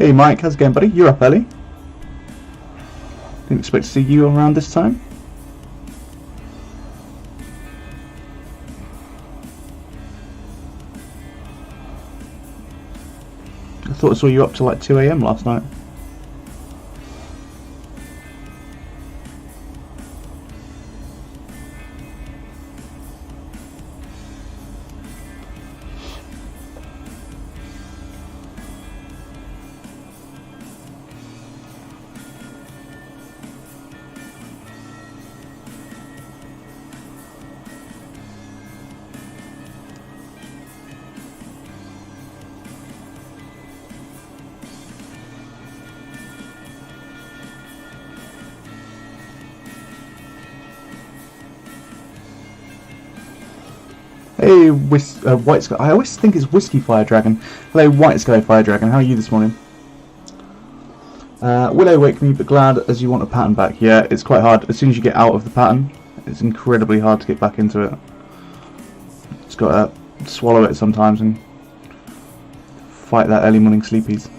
Hey Mike, how's it going, buddy? You're up early. Didn't expect to see you around this time. I thought I saw you up till like 2 AM last night. Hey, White Sky. I always think it's Whiskey Fire Dragon. Hello, White Sky Fire Dragon. How are you this morning? Willow Wake Me, but glad as you want a pattern back. Yeah, it's quite hard. As soon as you get out of the pattern, it's incredibly hard to get back into it. It's got to swallow it sometimes and fight that early morning sleepies.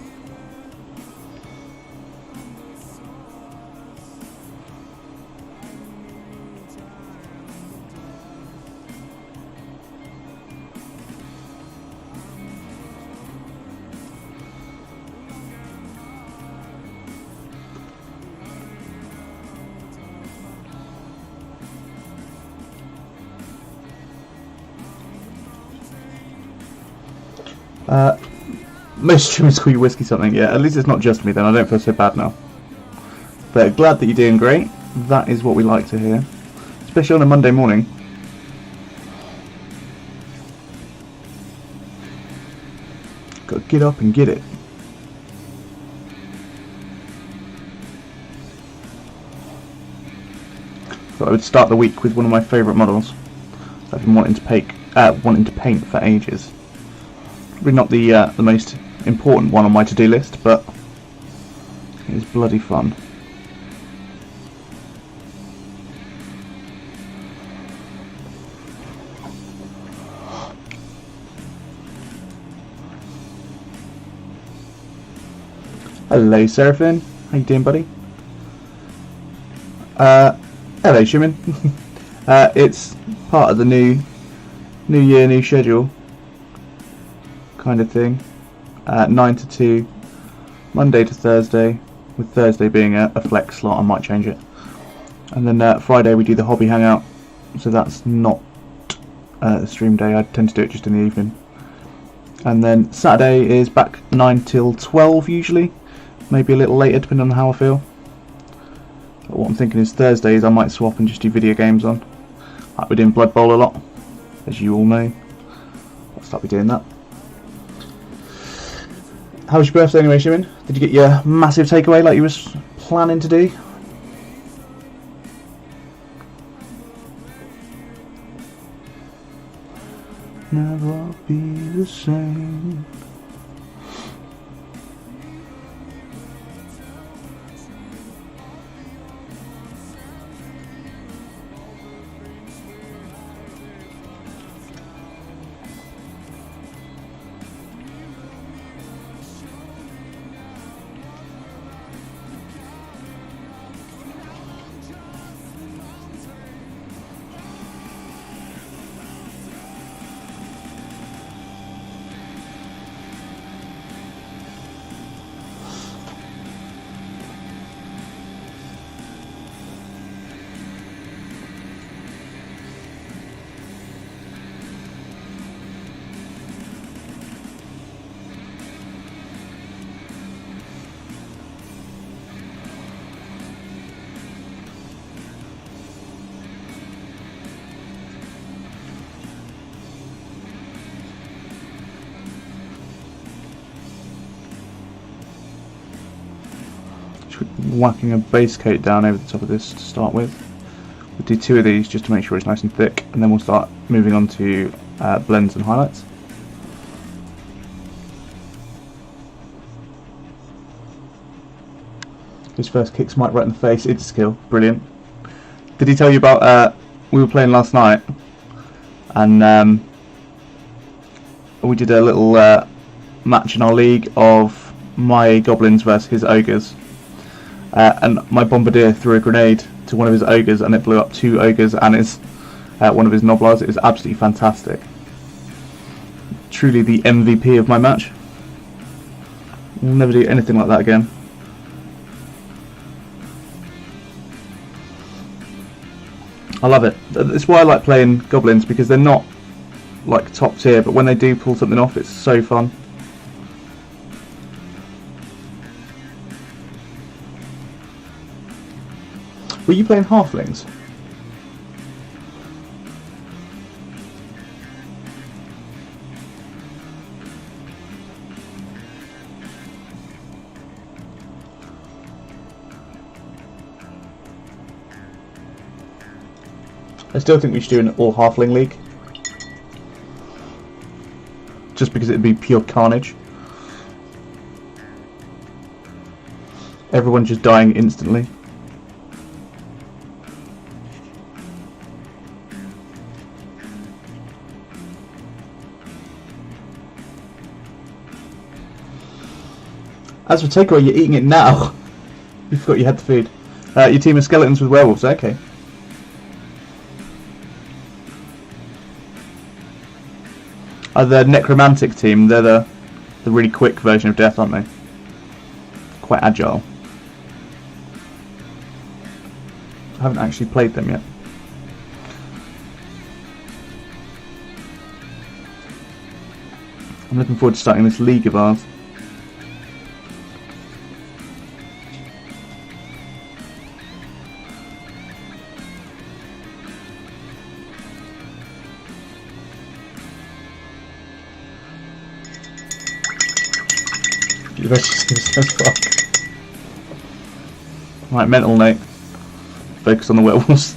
Most streamers call you Whiskey something, yeah, at least it's not just me then, I don't feel so bad now. But glad that you're doing great, that is what we like to hear. Especially on a Monday morning. Gotta get up and get it. Thought I would start the week with one of my favourite models that I've been wanting to paint for ages. Probably not the most important one on my to-do list, but it is bloody fun. Hello, Seraphim. How you doing, buddy? Hello, Shumin. It's part of the new year, new schedule kind of thing. 9 to 2, Monday to Thursday, with Thursday being a flex slot. I might change it. And then Friday we do the hobby hangout, so that's not a stream day. I tend to do it just in the evening. And then Saturday is back 9 till 12 usually, maybe a little later depending on how I feel. But what I'm thinking is Thursdays I might swap and just do video games on. Like we're doing Blood Bowl a lot, as you all know. I'll start doing that. How was your birthday anyway, Shimin? Did you get your massive takeaway like you was planning to do? Never be the same. Whacking a base coat down over the top of this to start with. We'll do 2 of these just to make sure it's nice and thick, and then we'll start moving on to blends and highlights. His first kick Smite right in the face. It's a skill. Brilliant. Did he tell you about we were playing last night and we did a little match in our league of my goblins versus his ogres, and my bombardier threw a grenade to one of his ogres and it blew up 2 ogres and his one of his noblars. It was absolutely fantastic. Truly the MVP of my match. We'll never do anything like that again. I love it. That's why I like playing goblins, because they're not like top tier, but when they do pull something off, it's so fun. Were you playing halflings? I still think we should do an all halfling league, just because it'd be pure carnage. Everyone just dying instantly. As for takeaway, you're eating it now. You forgot you had the food. Your team of skeletons with werewolves, okay. The necromantic team, they're the really quick version of death, aren't they? Quite agile. I haven't actually played them yet. I'm looking forward to starting this league of ours. Right, mental note. Focus on the werewolves.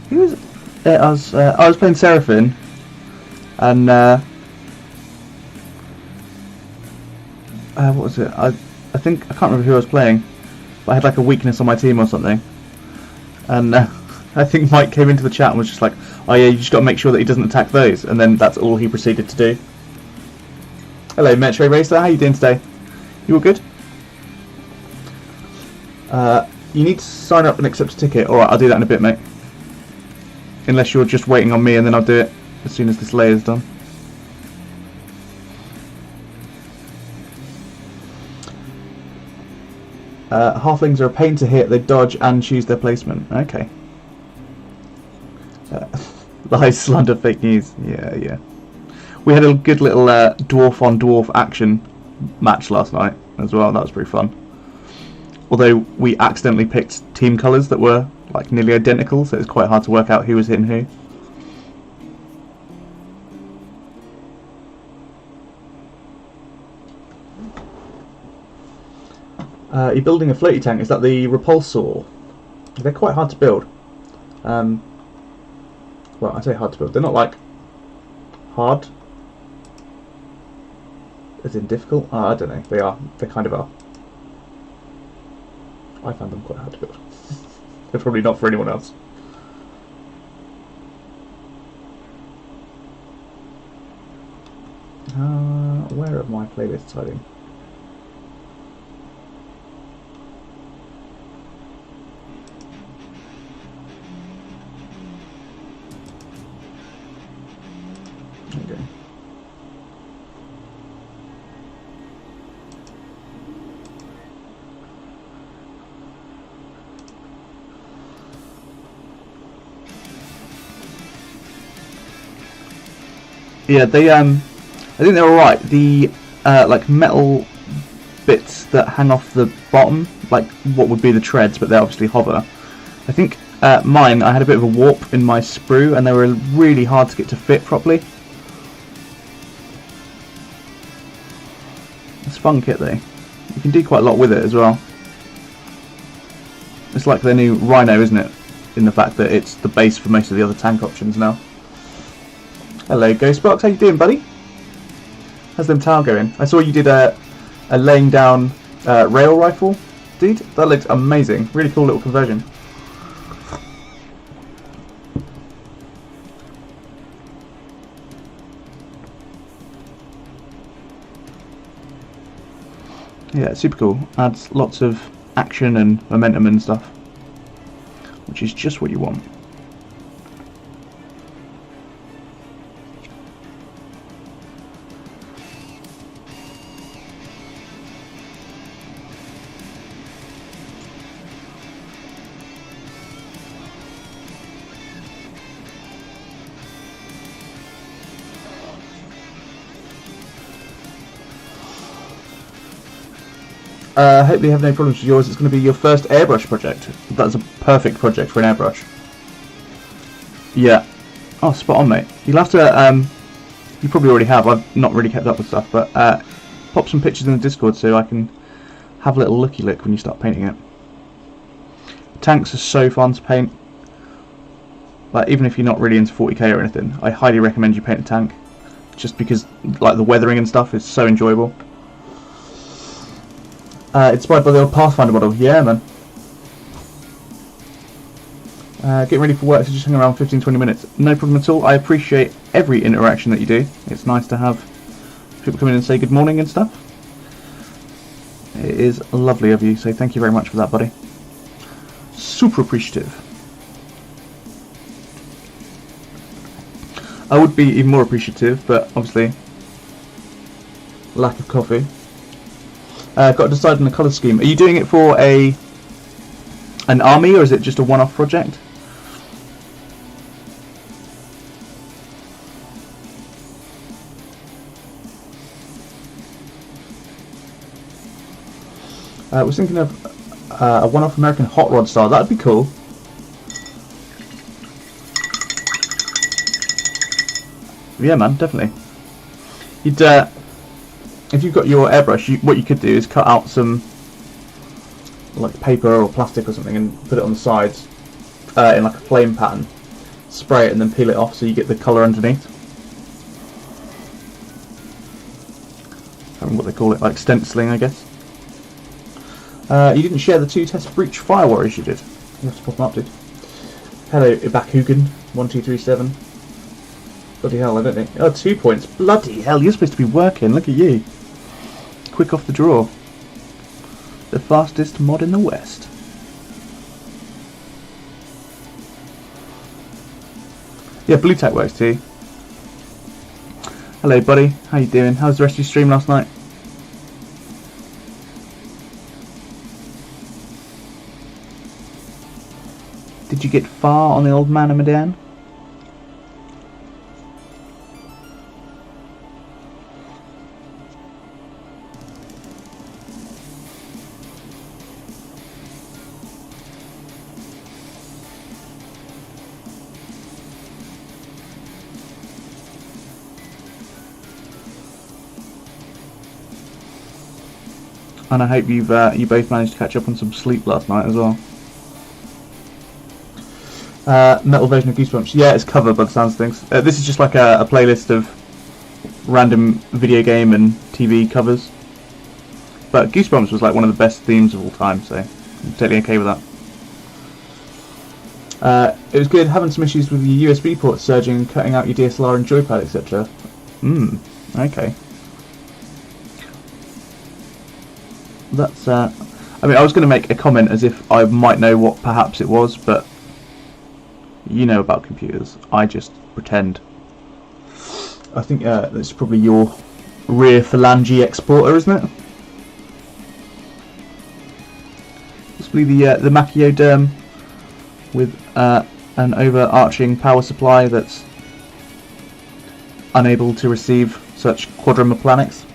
Who was? I was playing Seraphine, and what was it? I think I can't remember who I was playing, but I had like a weakness on my team or something, and I think Mike came into the chat and was just like, "Oh yeah, you just got to make sure that he doesn't attack those," and then that's all he proceeded to do. Hello, Metro Racer. How you doing today? You all good? You need to sign up and accept a ticket. All right, I'll do that in a bit, mate. Unless you're just waiting on me, and then I'll do it as soon as this layer is done. Halflings are a pain to hit. They dodge and choose their placement. Okay. Lies, slander, fake news. Yeah. We had a good little dwarf on dwarf action match last night as well. That was pretty fun. Although we accidentally picked team colours that were like nearly identical, so it's quite hard to work out who was hitting who. You're building a floaty tank. Is that the repulsor? They're quite hard to build. Well, I say hard to build. They're not like hard, as in difficult. I don't know. They are. They kind of are. I found them quite hard to build. They're probably not for anyone else. Where are my playlists hiding? Okay. Yeah, they I think they're alright. The like metal bits that hang off the bottom, like what would be the treads, but they obviously hover. I think mine, I had a bit of a warp in my sprue, and they were really hard to get to fit properly. It's a fun kit though. You can do quite a lot with it as well. It's like their new Rhino, isn't it? In the fact that it's the base for most of the other tank options now. Hello, Ghostbox. How you doing, buddy? How's them tile going? I saw you did a laying down rail rifle dude. That looks amazing. Really cool little conversion. Yeah, super cool. Adds lots of action and momentum and stuff, which is just what you want. Hope you have no problems with yours. It's going to be your first airbrush project. That's a perfect project for an airbrush. Yeah. Oh, spot on, mate. You'll have to, you probably already have. I've not really kept up with stuff, but pop some pictures in the Discord so I can have a little looky look when you start painting it. Tanks are so fun to paint. Like, even if you're not really into 40k or anything, I highly recommend you paint a tank. Just because, like, the weathering and stuff is so enjoyable. Inspired by the old Pathfinder model. Yeah, man. Getting ready for work, so just hang around 15-20 minutes. No problem at all. I appreciate every interaction that you do. It's nice to have people come in and say good morning and stuff. It is lovely of you, so thank you very much for that, buddy. Super appreciative. I would be even more appreciative, but obviously lack of coffee. Got to decide on the colour scheme. Are you doing it for an army, or is it just a one-off project? I was thinking of a one-off American hot rod style. That'd be cool. Yeah, man, definitely. You'd if you've got your airbrush, what you could do is cut out some like paper or plastic or something and put it on the sides in like a flame pattern. Spray it and then peel it off so you get the colour underneath. I don't know what they call it, like stenciling, I guess. You didn't share the 2 test breach fire warriors you did. You have to pop them up, dude. Hello, Ibakugan1237. Bloody hell, I don't think. Oh, 2 points. Bloody hell, you're supposed to be working. Look at you. Quick off the draw. The fastest mod in the West. Yeah, blue tack works too. Hello, buddy. How you doing? How was the rest of your stream last night? Did you get far on the old man of Medan? And I hope you both managed to catch up on some sleep last night as well. Metal version of Goosebumps. Yeah, it's covered by the sounds of things. This is just like a playlist of random video game and TV covers. But Goosebumps was like one of the best themes of all time, so I'm totally okay with that. It was good having some issues with your USB port surging, cutting out your DSLR and joypad, etc. Okay. That's I mean, I was going to make a comment as if I might know what perhaps it was, but you know about computers. I just pretend. I think that's probably your rear phalange exporter, isn't it? Possibly the Macchioderm with an overarching power supply that's unable to receive such quadrumoplanets.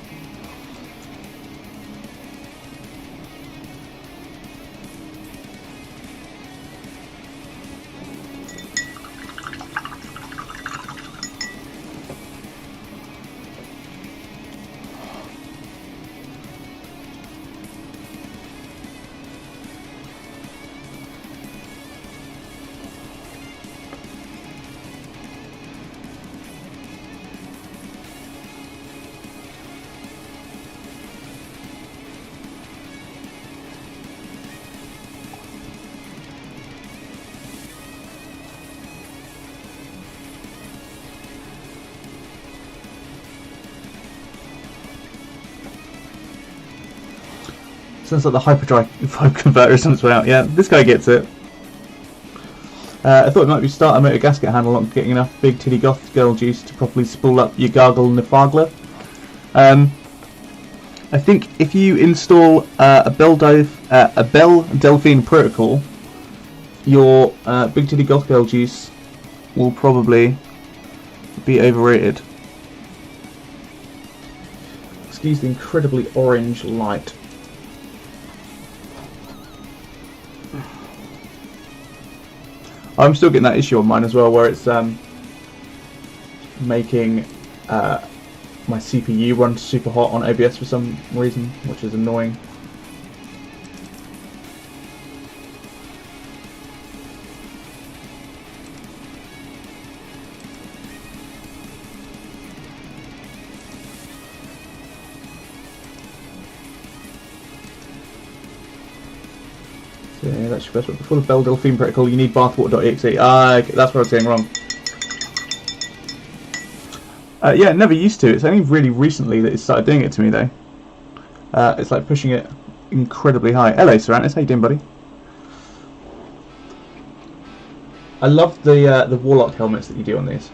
Sounds like the hyperdrive vibe converter or something out. Yeah, this guy gets it. I thought it might be start a motor gasket handle not getting enough big titty goth girl juice to properly spool up your gargle nifagler. I think if you install a Bell Delphine protocol, your big titty goth girl juice will probably be overrated. Excuse the incredibly orange light. I'm still getting that issue on mine as well, where it's making my CPU run super hot on OBS for some reason, which is annoying. So yeah, that's your first one. Before the Bell Delphine protocol, you need bathwater.exe. Ah, okay, that's what I was saying wrong. Yeah, never used to. It's only really recently that it started doing it to me, though. It's like pushing it incredibly high. Hello, Sarantis. How you doing, buddy? I love the Warlock helmets that you do on these.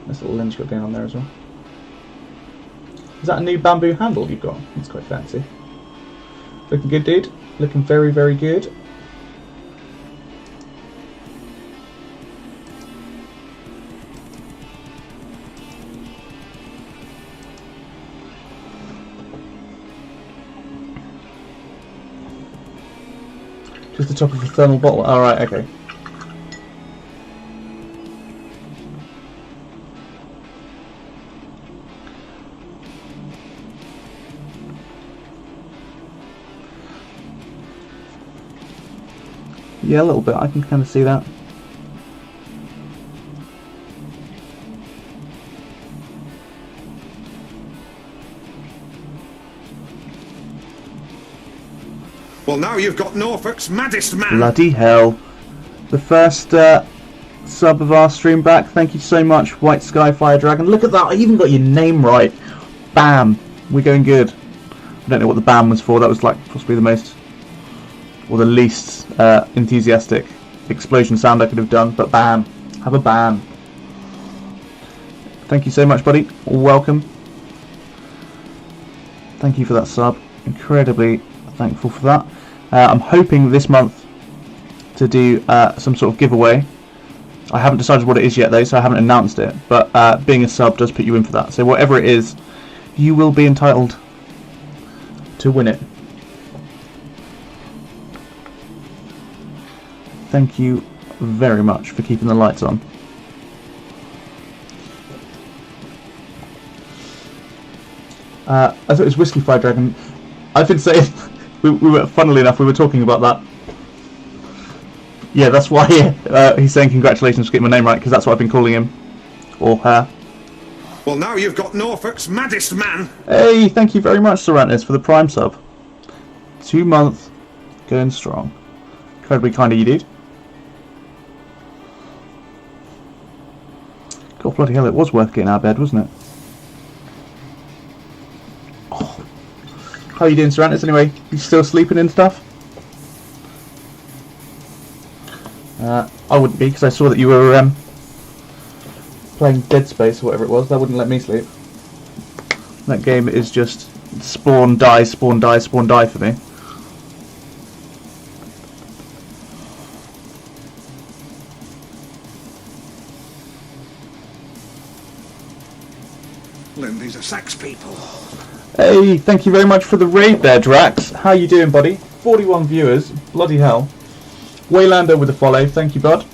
Nice little lens you've got going on there as well. Is that a new bamboo handle you've got? It's quite fancy. Looking good, dude. Looking very, very good. Just the top of a thermal bottle. Alright, okay. Yeah, a little bit. I can kind of see that. Well, now you've got Norfolk's maddest man. Bloody hell. The first sub of our stream back. Thank you so much, White Sky Fire Dragon. Look at that. I even got your name right. Bam. We're going good. I don't know what the bam was for. That was like possibly the most, or the least enthusiastic explosion sound I could have done. But bam. Have a bam. Thank you so much, buddy. Welcome. Thank you for that sub. Incredibly thankful for that. I'm hoping this month to do some sort of giveaway. I haven't decided what it is yet though, so I haven't announced it, but being a sub does put you in for that, so whatever it is, you will be entitled to win it. Thank you very much for keeping the lights on. I thought it was Whiskey Fire Dragon. I've been saying we were, funnily enough, we were talking about that. Yeah, that's why he's saying congratulations for getting my name right, because that's what I've been calling him or her. Well, now you've got Norfolk's maddest man. Hey, thank you very much, Sarantis, for the Prime sub. 2 months, going strong. Incredibly kind of you, dude. God bloody hell, it was worth getting out of bed, wasn't it? Oh. How are you doing, Sarantis, anyway? You still sleeping and stuff? I wouldn't be, because I saw that you were playing Dead Space or whatever it was. That wouldn't let me sleep. That game is just spawn, die, spawn, die, spawn, die for me. These are Sax people. Hey, thank you very much for the raid there, Drax. How you doing, buddy? 41 viewers. Bloody hell. Waylando with a follow. Thank you, bud.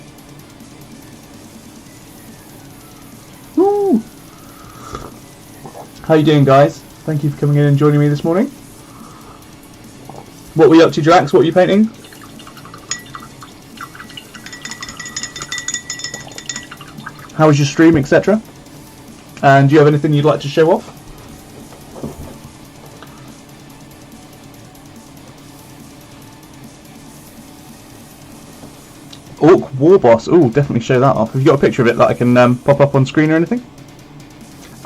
Woo. How you doing, guys? Thank you for coming in and joining me this morning. What were you up to, Drax? What are you painting? How was your stream, etc.? And do you have anything you'd like to show off? Orc War Boss. Oh, definitely show that off. Have you got a picture of it that I can pop up on screen or anything?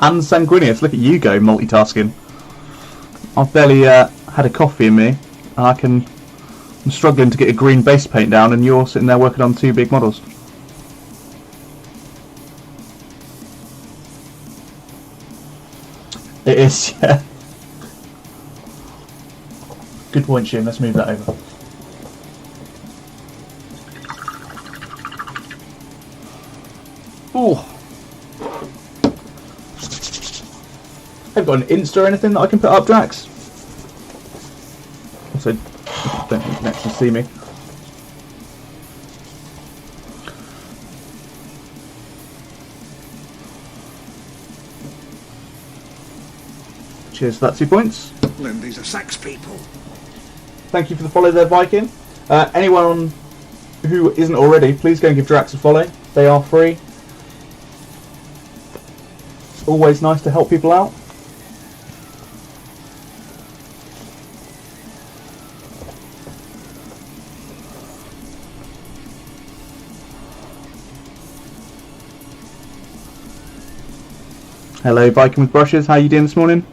And sanguineous. Look at you go, multitasking. I've barely had a coffee in me, and I'm struggling to get a green base paint down, and you're sitting there working on 2 big models. It is, yeah. Good point, Shim. Let's move that over. Oh. I've got an Insta or anything that I can put up, Drax. Also, don't think you can actually see me. Cheers for that 2 points. These are sax people. Thank you for the follow there, Viking. Anyone who isn't already, please go and give Drax a follow. They are free. Always nice to help people out. Hello, Viking with Brushes. How are you doing this morning?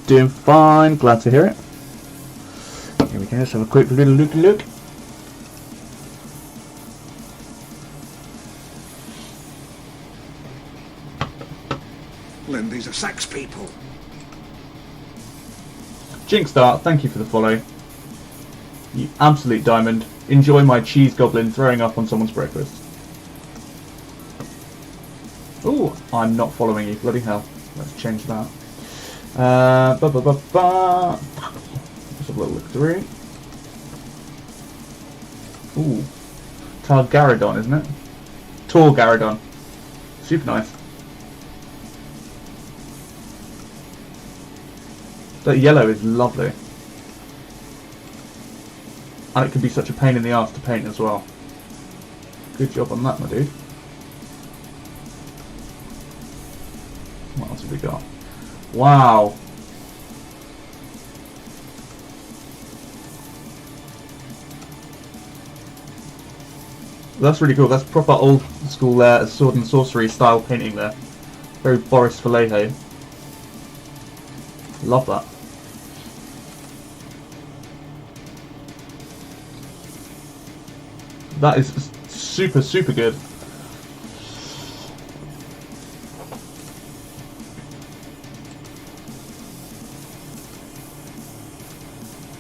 Doing fine, glad to hear it. Here we go, let's have a quick little look. These are sax people. Jinxstar, thank you for the follow. You absolute diamond. Enjoy my cheese goblin throwing up on someone's breakfast. Ooh, I'm not following you, bloody hell. Let's change that. Let's have a little look through. Ooh. Targaradon, isn't it? Torgaradon. Super nice. That yellow is lovely. And it can be such a pain in the arse to paint as well. Good job on that, my dude. What else have we got? Wow. That's really cool. That's proper old school sword and sorcery style painting there. Very Boris Vallejo. Love that. That is super, super good.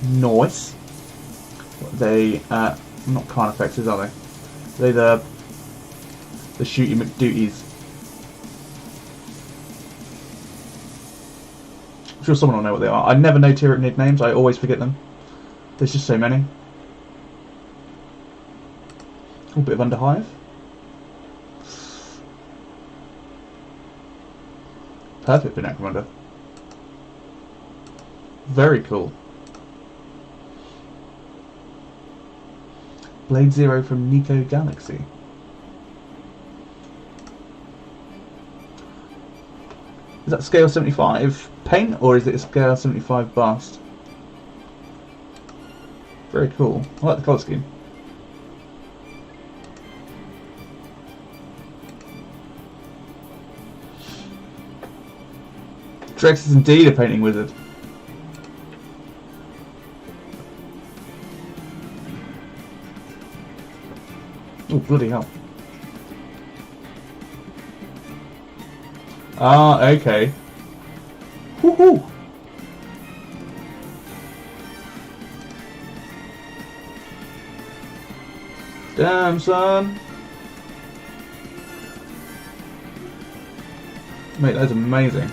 Nice. They not Carnifexes, are they? They're the Shooty McDuties. I'm sure someone will know what they are. I never know Tyranid names, I always forget them. There's just so many. A bit of Underhive. Perfect for Necromunda. Very cool. Blade Zero from Nico Galaxy. Is that scale 75 paint or is it a scale 75 bust? Very cool. I like the colour scheme. Drex is indeed a painting wizard. Oh, bloody hell. Ah, okay. Woohoo! Damn, son. Mate, that's amazing.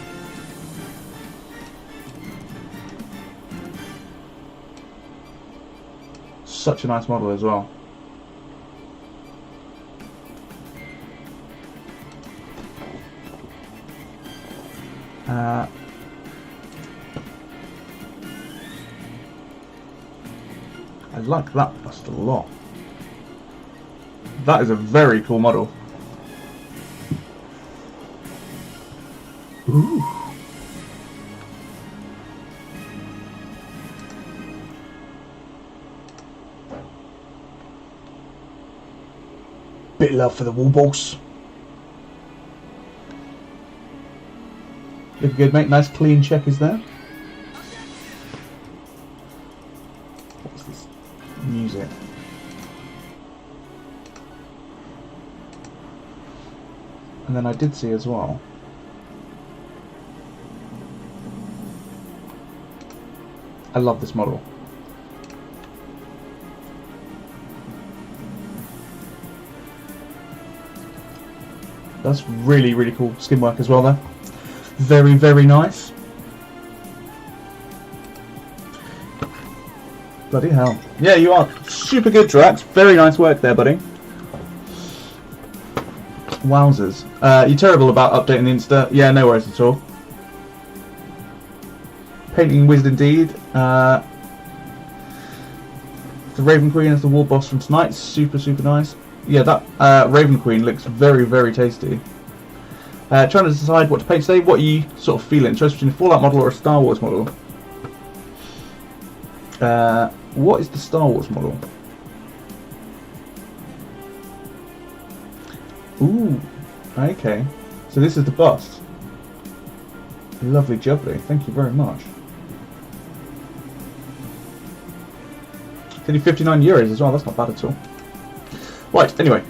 Such a nice model as well. I like that bust a lot. That is a very cool model. Ooh. Bit of love for the wall boss. Looking good, mate. Nice clean check is there. What's this music? And then I did see as well. I love this model. That's really, really cool skin work as well there. Very, very nice. Bloody hell. Yeah, you are super good, Drax. Very nice work there, buddy. Wowzers. You're terrible about updating the Insta. Yeah, no worries at all. Painting wizard indeed. The Raven Queen is the war boss from tonight. Super, super nice. Yeah, that Raven Queen looks very, very tasty. Trying to decide what to paint today. What are you sort of feeling? Choice between a Fallout model or a Star Wars model? What is the Star Wars model? Ooh, okay. So this is the bust. Lovely jubbly. Thank you very much. It's only €59 as well. That's not bad at all. Right. Anyway.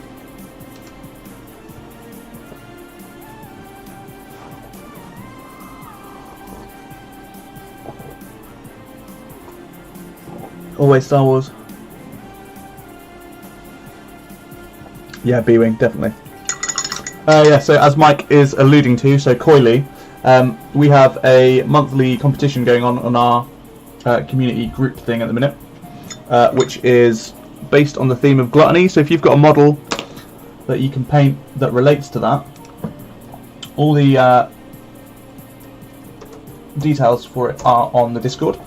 Always Star Wars. Yeah, B-Wing, definitely. Yeah, so as Mike is alluding to, so coyly, we have a monthly competition going on our community group thing at the minute, which is based on the theme of gluttony. So if you've got a model that you can paint that relates to that, all the details for it are on the Discord.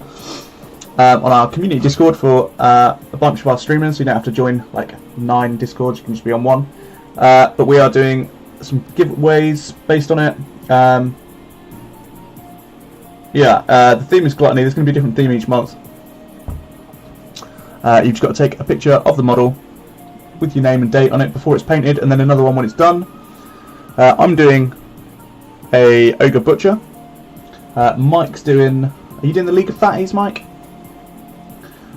On our community Discord for a bunch of our streamers, so you don't have to join like 9 Discords, you can just be on one. But we are doing some giveaways based on it. The theme is gluttony. There's going to be a different theme each month. You've just got to take a picture of the model with your name and date on it before it's painted, and then another one when it's done. I'm doing a Ogre Butcher. Mike's doing... Are you doing the League of Fatties, Mike?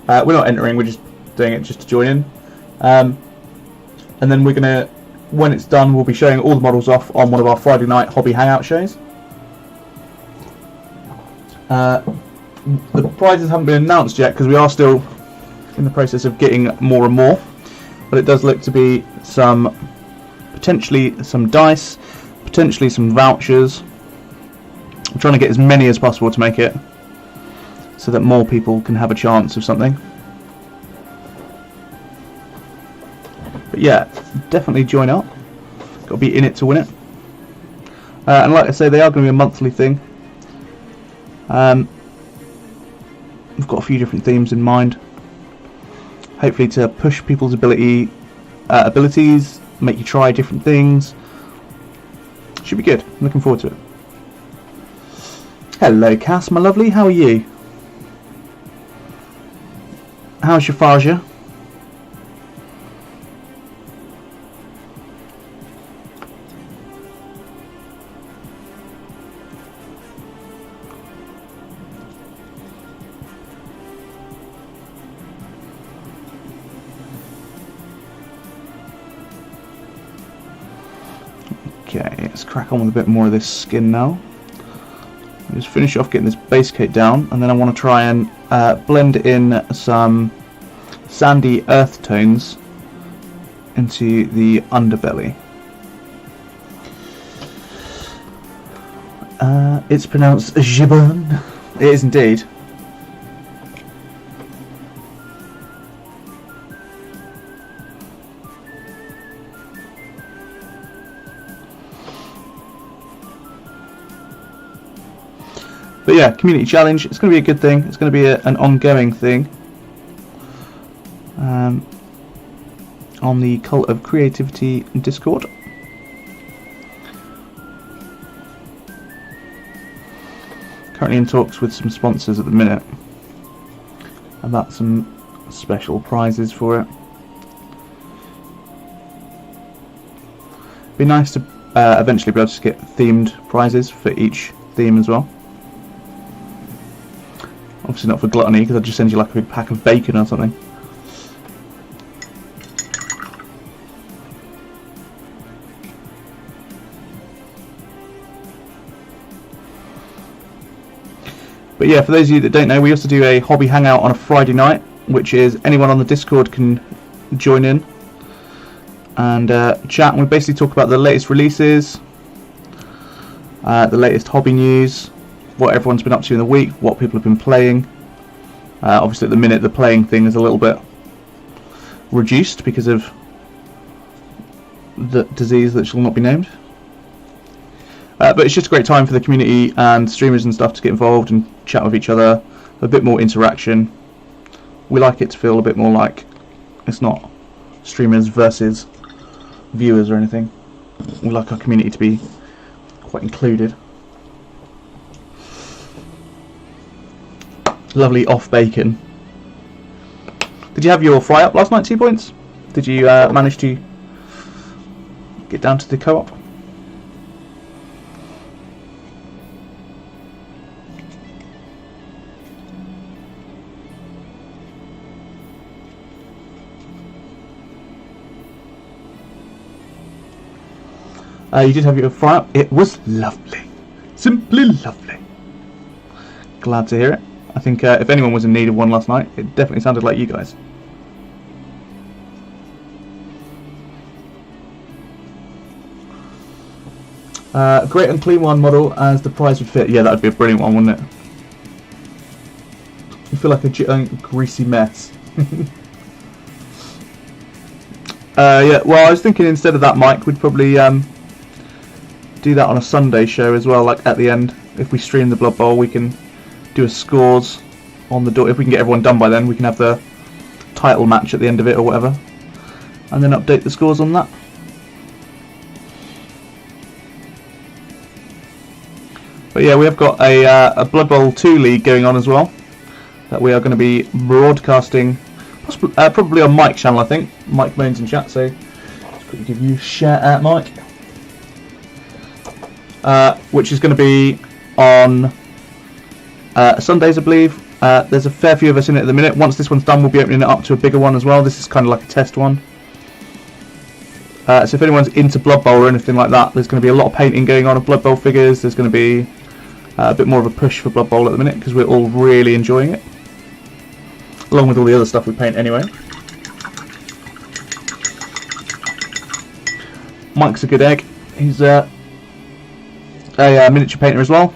We're not entering, we're just doing it just to join in. And then we're going to, when it's done, we'll be showing all the models off on one of our Friday night hobby hangout shows. The prizes haven't been announced yet because we are still in the process of getting more and more. But it does look to be potentially some dice, potentially some vouchers. I'm trying to get as many as possible to make it so that more people can have a chance of something. But yeah, definitely join up. Got to be in it to win it. And like I say, they are going to be a monthly thing. We've got a few different themes in mind. Hopefully to push people's abilities, make you try different things. Should be good. I'm looking forward to it. Hello, Cass, my lovely. How are you? How's your Faja? Okay, let's crack on with a bit more of this skin now. Just finish off getting this base coat down, and then I want to try and blend in some sandy earth tones into the underbelly. It's pronounced Gibbon. It is indeed. But yeah, community challenge, it's going to be a good thing. It's going to be an ongoing thing. On the Cult of Creativity Discord. Currently in talks with some sponsors at the minute about some special prizes for it. Be nice to eventually be able to get themed prizes for each theme as well. Obviously not for gluttony, because I'll just send you like a big pack of bacon or something. But yeah, for those of you that don't know, we also do a hobby hangout on a Friday night, which is anyone on the Discord can join in and chat, and we basically talk about the latest releases, the latest hobby news, what everyone's been up to in the week, what people have been playing. Obviously at the minute the playing thing is a little bit reduced because of the disease that shall not be named. But it's just a great time for the community and streamers and stuff to get involved and chat with each other, a bit more interaction. We like it to feel a bit more like it's not streamers versus viewers or anything. We like our community to be quite included. Lovely off bacon. Did you have your fry up last night, 2 points? Did you manage to get down to the co-op? You did have your fry up. It was lovely. Simply lovely. Glad to hear it. I think if anyone was in need of one last night, it definitely sounded like you guys. Great and clean one model as the prize would fit. Yeah, that would be a brilliant one, wouldn't it? You feel like a giant greasy mess. Yeah, well, I was thinking instead of that, Mike, we'd probably do that on a Sunday show as well. Like at the end, if we stream the Blood Bowl, we can do a scores on the door. If we can get everyone done by then, we can have the title match at the end of it or whatever, and then update the scores on that. But yeah, we have got a Blood Bowl 2 league going on as well that we are going to be broadcasting, possibly, probably on Mike's channel, I think. Mike Moans in chat, so let's quickly give you a shout out, Mike. Which is going to be on Sundays, I believe. There's a fair few of us in it at the minute. Once this one's done, we'll be opening it up to a bigger one as well. This is kind of like a test one. So if anyone's into Blood Bowl or anything like that, there's going to be a lot of painting going on of Blood Bowl figures. There's going to be a bit more of a push for Blood Bowl at the minute because we're all really enjoying it, along with all the other stuff we paint anyway. Mike's a good egg. He's a miniature painter as well.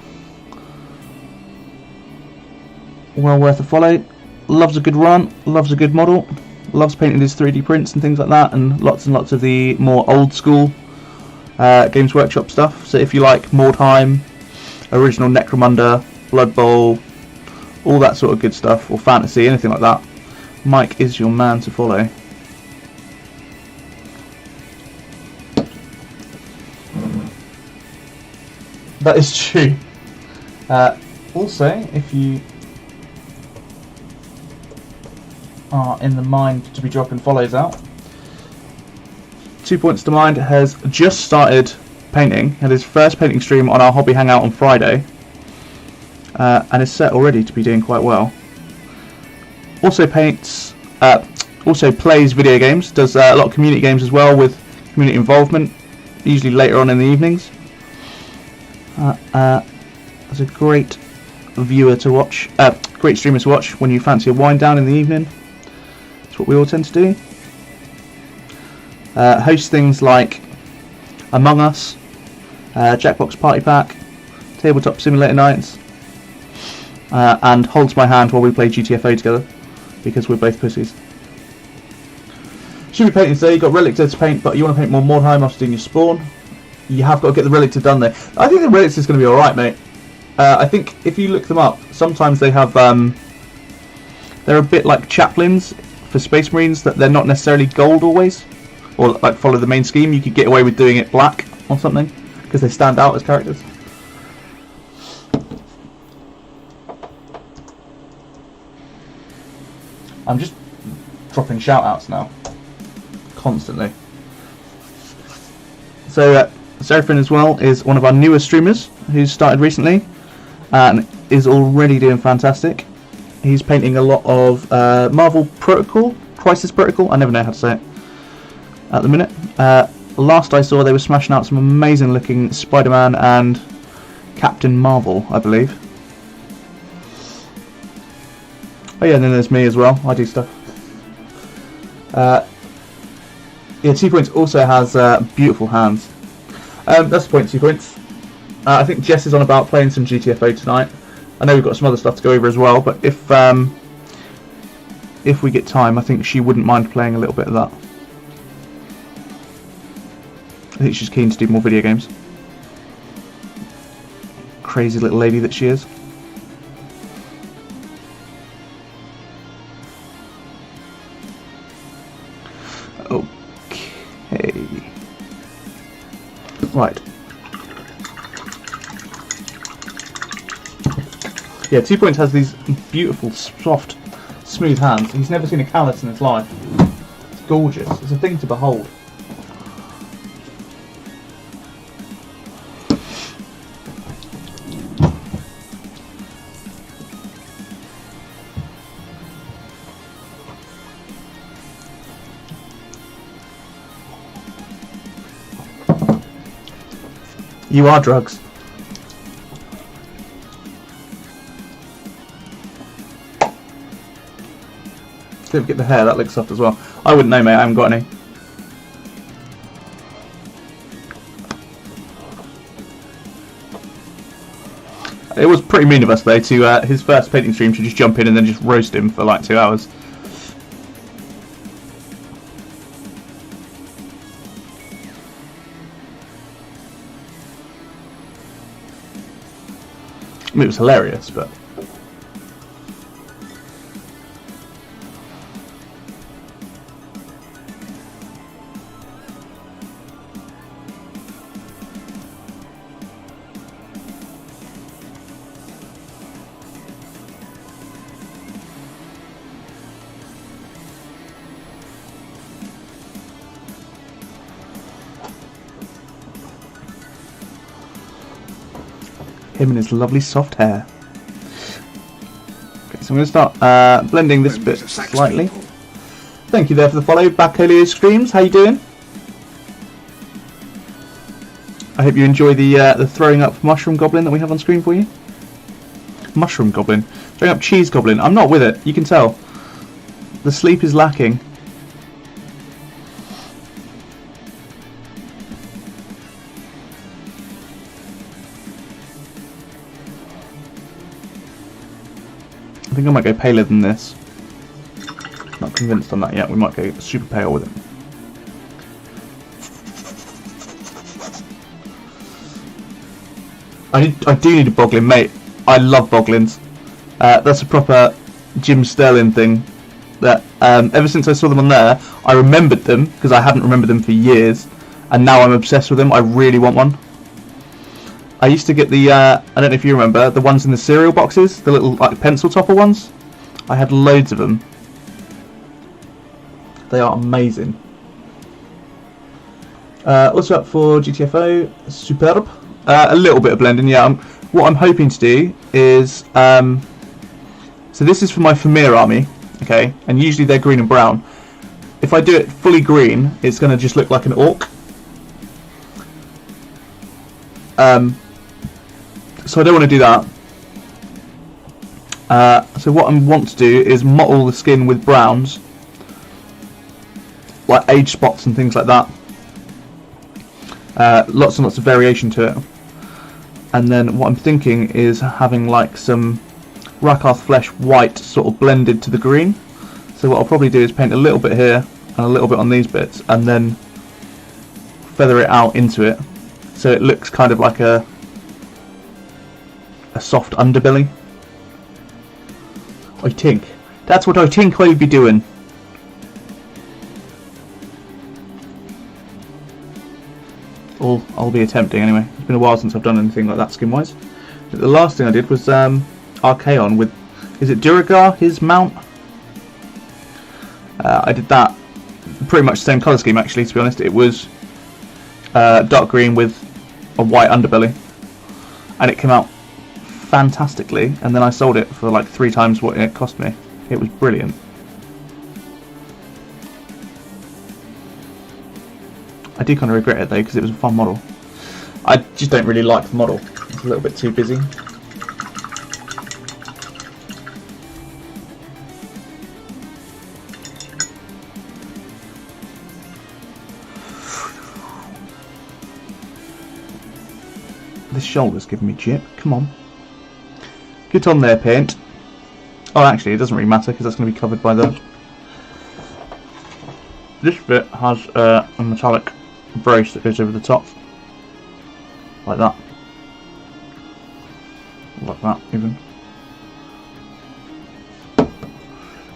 Well worth a follow. Loves a good run, loves a good model, loves painting his 3D prints and things like that, and lots of the more old school Games Workshop stuff. So if you like Mordheim, original Necromunda, Blood Bowl, all that sort of good stuff, or fantasy, anything like that, Mike is your man to follow. That is true. Also, if you are in the mind to be dropping follows out, 2 points to mind has just started painting, had his first painting stream on our hobby hangout on Friday, and is set already to be doing quite well. Also paints, also plays video games, does a lot of community games as well with community involvement, usually later on in the evenings. As a great viewer to watch, great streamer to watch when you fancy a wind down in the evening. That's what we all tend to do. Hosts things like Among Us, Jackbox Party Pack, Tabletop Simulator Nights, and holds my hand while we play GTFO together because we're both pussies. Should be painting today. You've got Relics to paint, but you want to paint more Mordheim after doing your Spawn. You have got to get the Relics done there. I think the Relics is going to be alright, mate. I think if you look them up, sometimes they have they're a bit like chaplains for Space Marines, that they're not necessarily gold always, or like follow the main scheme. You could get away with doing it black or something because they stand out as characters. I'm just dropping shout outs now constantly. So Seraphin as well is one of our newer streamers who's started recently and is already doing fantastic. He's painting a lot of Marvel Protocol, Crisis Protocol, I never know how to say it at the minute. Last I saw they were smashing out some amazing looking Spider-Man and Captain Marvel, I believe. Oh yeah, and then there's me as well, I do stuff. Yeah, 2 Points also has beautiful hands. That's the point, 2 Points. I think Jess is on about playing some GTFO tonight. I know we've got some other stuff to go over as well, but if we get time, I think she wouldn't mind playing a little bit of that. I think she's keen to do more video games. Crazy little lady that she is. Okay. Right. Yeah, 2 Points has these beautiful, soft, smooth hands. He's never seen a callus in his life. It's gorgeous. It's a thing to behold. You are drugs. Don't forget the hair, that looks soft as well. I wouldn't know, mate, I haven't got any. It was pretty mean of us though to his first painting stream to just jump in and then just roast him for like 2 hours. I mean, it was hilarious, but him and his lovely soft hair. Okay, so I'm going to start blending this bit slightly. Thank you there for the follow. Backolio Screams, how you doing? I hope you enjoy the throwing up mushroom goblin that we have on screen for you. Mushroom goblin, throwing up cheese goblin. I'm not with it. You can tell. The sleep is lacking. I think I might go paler than this. Not convinced on that yet. We might go super pale with it. I do need a boglin, mate. I love boglins. That's a proper Jim Sterling thing. That ever since I saw them on there, I remembered them because I hadn't remembered them for years, and now I'm obsessed with them. I really want one. I used to get the, I don't know if you remember, the ones in the cereal boxes, the little like pencil topper ones. I had loads of them. They are amazing. Also up for GTFO, superb. A little bit of blending, yeah. What I'm hoping to do is, so this is for my Famir army, okay, and usually they're green and brown. If I do it fully green, it's going to just look like an orc. So I don't want to do that. So what I want to do is mottle the skin with browns, like age spots and things like that. Lots and lots of variation to it. And then what I'm thinking is having like some Rakarth flesh white sort of blended to the green. So what I'll probably do is paint a little bit here and a little bit on these bits, and then feather it out into it, so it looks kind of like a soft underbelly. I think that's what I think I'll be doing. Or I'll be attempting anyway. It's been a while since I've done anything like that skin wise. The last thing I did was Archaon with, is it Duragar, his mount? I did that pretty much the same colour scheme actually, to be honest. It was dark green with a white underbelly, and it came out fantastically. And then I sold it for like 3 times what it cost me. It was brilliant. I do kind of regret it though, because it was a fun model. I just don't really like the model. It's a little bit too busy. This shoulder's giving me jip. Come on. Get on there, paint. Oh, actually, it doesn't really matter because that's going to be covered by the... This bit has a metallic brace that goes over the top. Like that. Like that, even.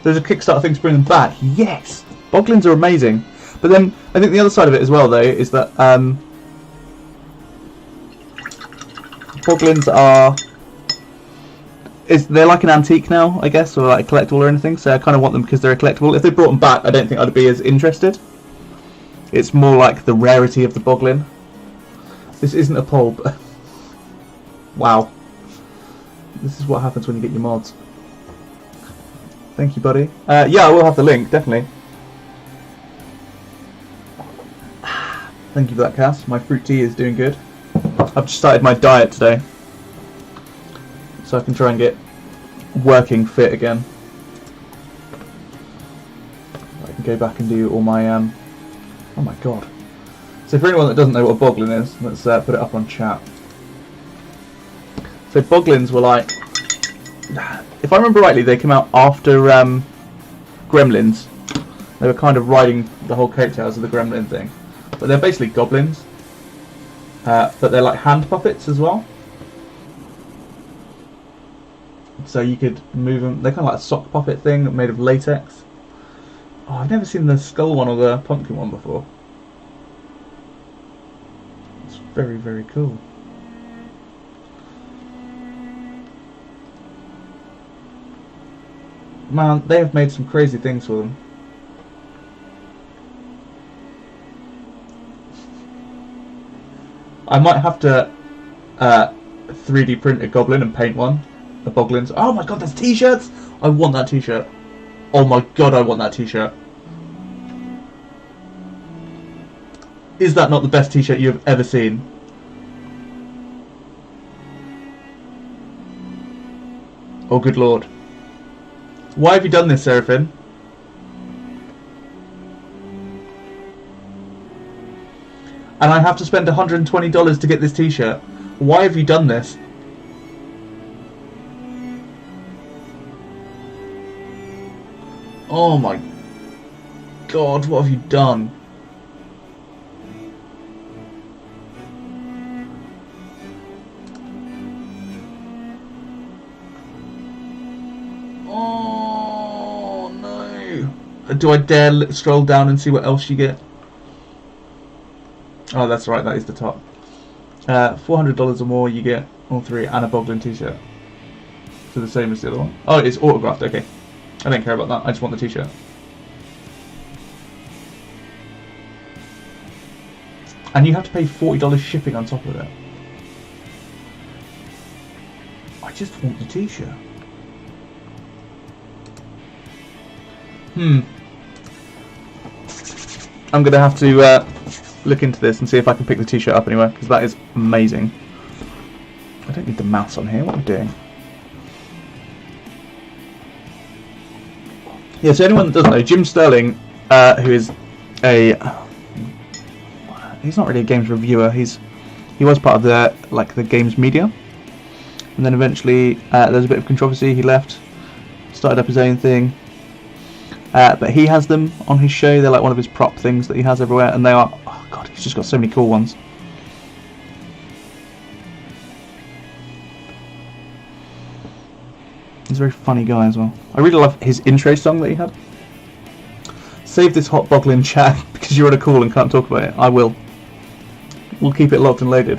There's a Kickstarter thing to bring them back. Yes! Boglins are amazing. But then, I think the other side of it as well, though, is that... Boglins are... They're like an antique now, I guess, or like a collectible or anything, so I kind of want them because they're a collectible. If they brought them back, I don't think I'd be as interested. It's more like the rarity of the Boglin. This isn't a poll, but... Wow. This is what happens when you get your mods. Thank you, buddy. Yeah, I will have the link, definitely. Thank you for that, Cass. My fruit tea is doing good. I've just started my diet today, so I can try and get working fit again. I can go back and do all my oh my god. So for anyone that doesn't know what a boglin is, let's put it up on chat. So boglins were like, if I remember rightly, they came out after Gremlins. They were kind of riding the whole coattails of the Gremlin thing, but they're basically goblins. But they're like hand puppets as well. So you could move them. They're kind of like a sock puppet thing made of latex. Oh, I've never seen the skull one or the pumpkin one before. It's very, very cool. Man, they have made some crazy things for them. I might have to 3D print a goblin and paint one. The boglins. Oh my god, there's t-shirts! I want that t-shirt. Oh my god, I want that t-shirt. Is that not the best t-shirt you have ever seen? Oh good lord. Why have you done this, Seraphim? And I have to spend $120 to get this t-shirt. Why have you done this? Oh my god, what have you done? Oh no. Do I dare scroll down and see what else you get? Oh, that's right, that is the top. $400 or more, you get all 3 and a Boglin t-shirt. So the same as the other one. Oh, it's autographed, okay. I don't care about that, I just want the t-shirt. And you have to pay $40 shipping on top of it. I just want the t-shirt. I'm going to have to look into this and see if I can pick the t-shirt up anywhere, because that is amazing. I don't need the mouse on here, what am I doing? Yeah, so anyone that doesn't know, Jim Sterling, who is he's not really a games reviewer, he was part of the games media, and then eventually there was a bit of controversy, he left, started up his own thing, but he has them on his show. They're like one of his prop things that he has everywhere, and they are, oh god, he's just got so many cool ones. He's a very funny guy as well. I really love his intro song that he had. Save this hot Boglin chat because you're on a call and can't talk about it. I will. We'll keep it locked and loaded.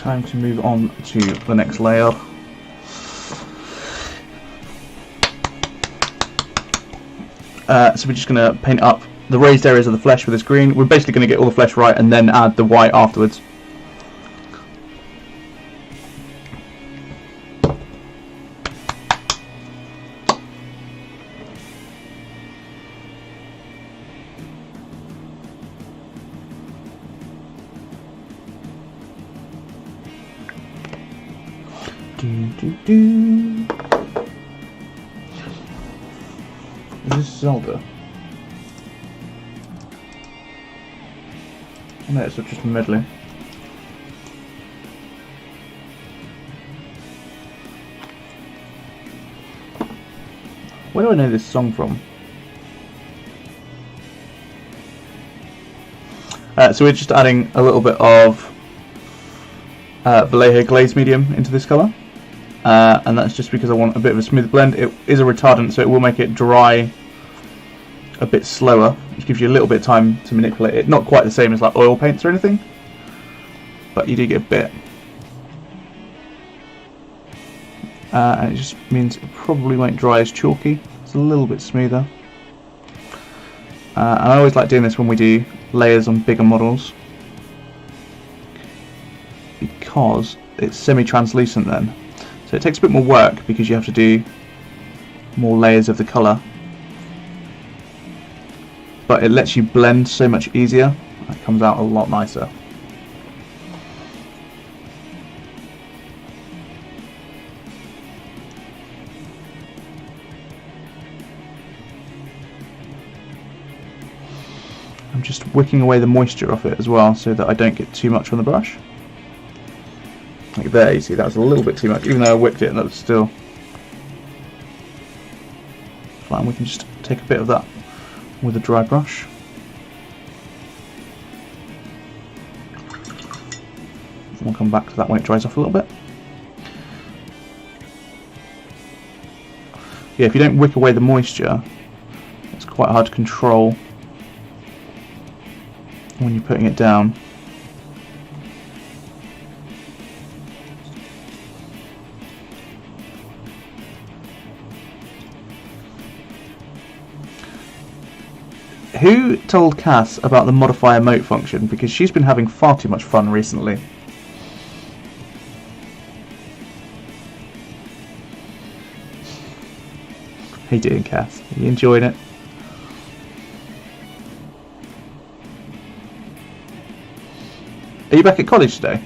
Time to move on to the next layer. So we're just going to paint up the raised areas of the flesh with this green. We're basically going to get all the flesh right and then add the white afterwards. Is this Zelda? Oh, no, it's just a medley. Where do I know this song from? So we're just adding a little bit of Vallejo glaze medium into this colour. And that's just because I want a bit of a smooth blend. It is a retardant, so it will make it dry a bit slower, which gives you a little bit of time to manipulate it. Not quite the same as like oil paints or anything, but you do get a bit. And it just means it probably won't dry as chalky. It's a little bit smoother. And I always like doing this when we do layers on bigger models, because it's semi-translucent then. So it takes a bit more work because you have to do more layers of the colour, but it lets you blend so much easier. It comes out a lot nicer. I'm just wicking away the moisture off it as well so that I don't get too much on the brush. Like there, you see that was a little bit too much, even though I wicked it and that was still fine. We can just take a bit of that with a dry brush. And we'll come back to that when it dries off a little bit. Yeah, if you don't wick away the moisture, it's quite hard to control when you're putting it down. Who told Cass about the modify emote function? Because she's been having far too much fun recently. How you doing, Cass? Are you enjoying it? Are you back at college today?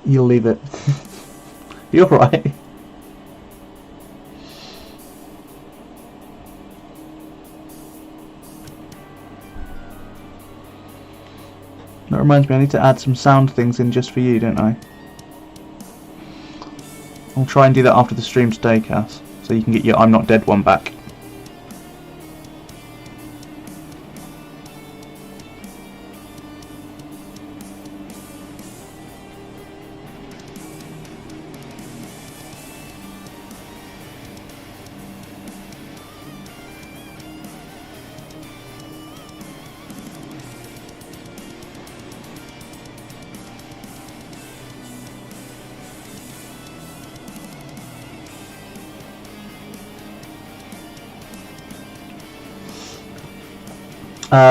You'll leave it. You're right. That reminds me, I need to add some sound things in just for you, don't I? I'll try and do that after the stream today, Cass, so you can get your I'm Not Dead one back.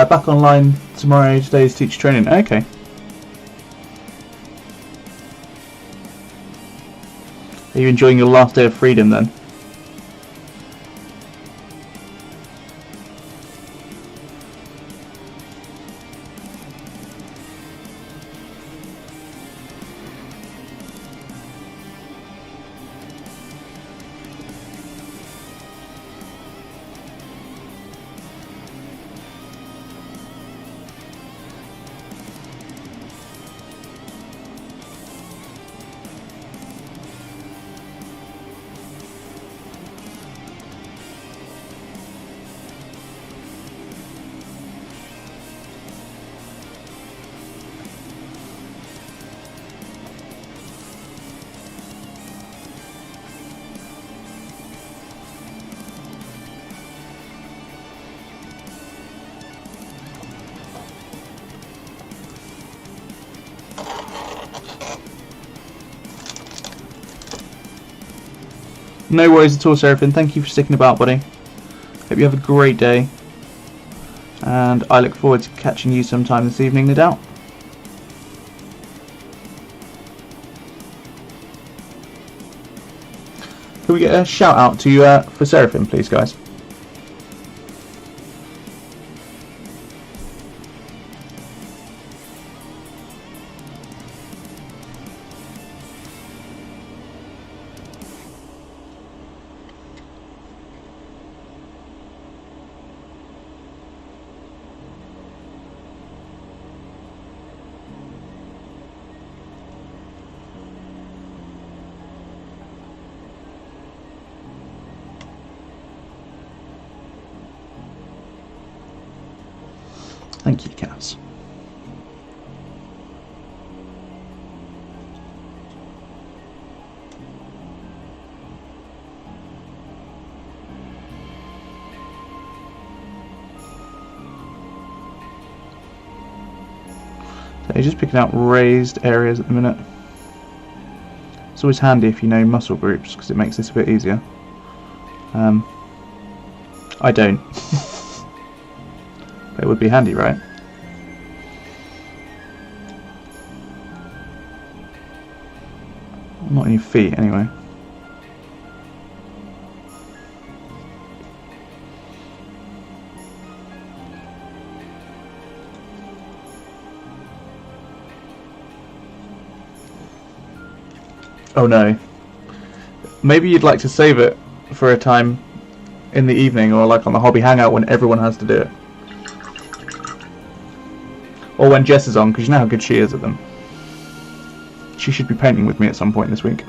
Back online tomorrow. Today's teacher training. Okay. Are you enjoying your last day of freedom then? No worries at all, Seraphim. Thank you for sticking about, buddy. Hope you have a great day. And I look forward to catching you sometime this evening, no doubt. Can we get a shout out to for Seraphim, please, guys? Thank you, Cass. So you're just picking out raised areas at the minute. It's always handy if you know muscle groups because it makes this a bit easier. I don't. But it would be handy, right? Not on your feet, anyway. Oh no. Maybe you'd like to save it for a time in the evening or like on the hobby hangout when everyone has to do it. Or when Jess is on, because you know how good she is at them. She should be painting with me at some point this week.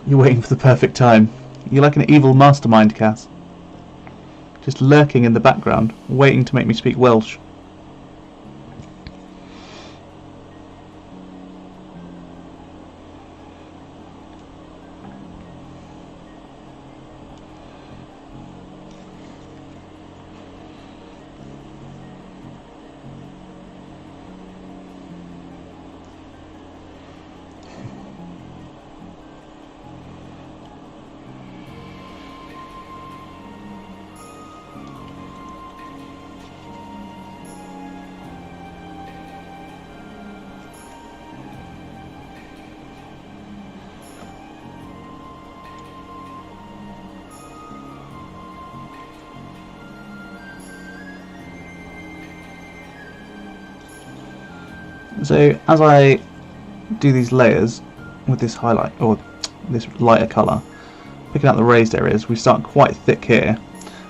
You're waiting for the perfect time. You're like an evil mastermind, Cass. Just lurking in the background, waiting to make me speak Welsh. So as I do these layers with this highlight or this lighter colour, picking out the raised areas, we start quite thick here,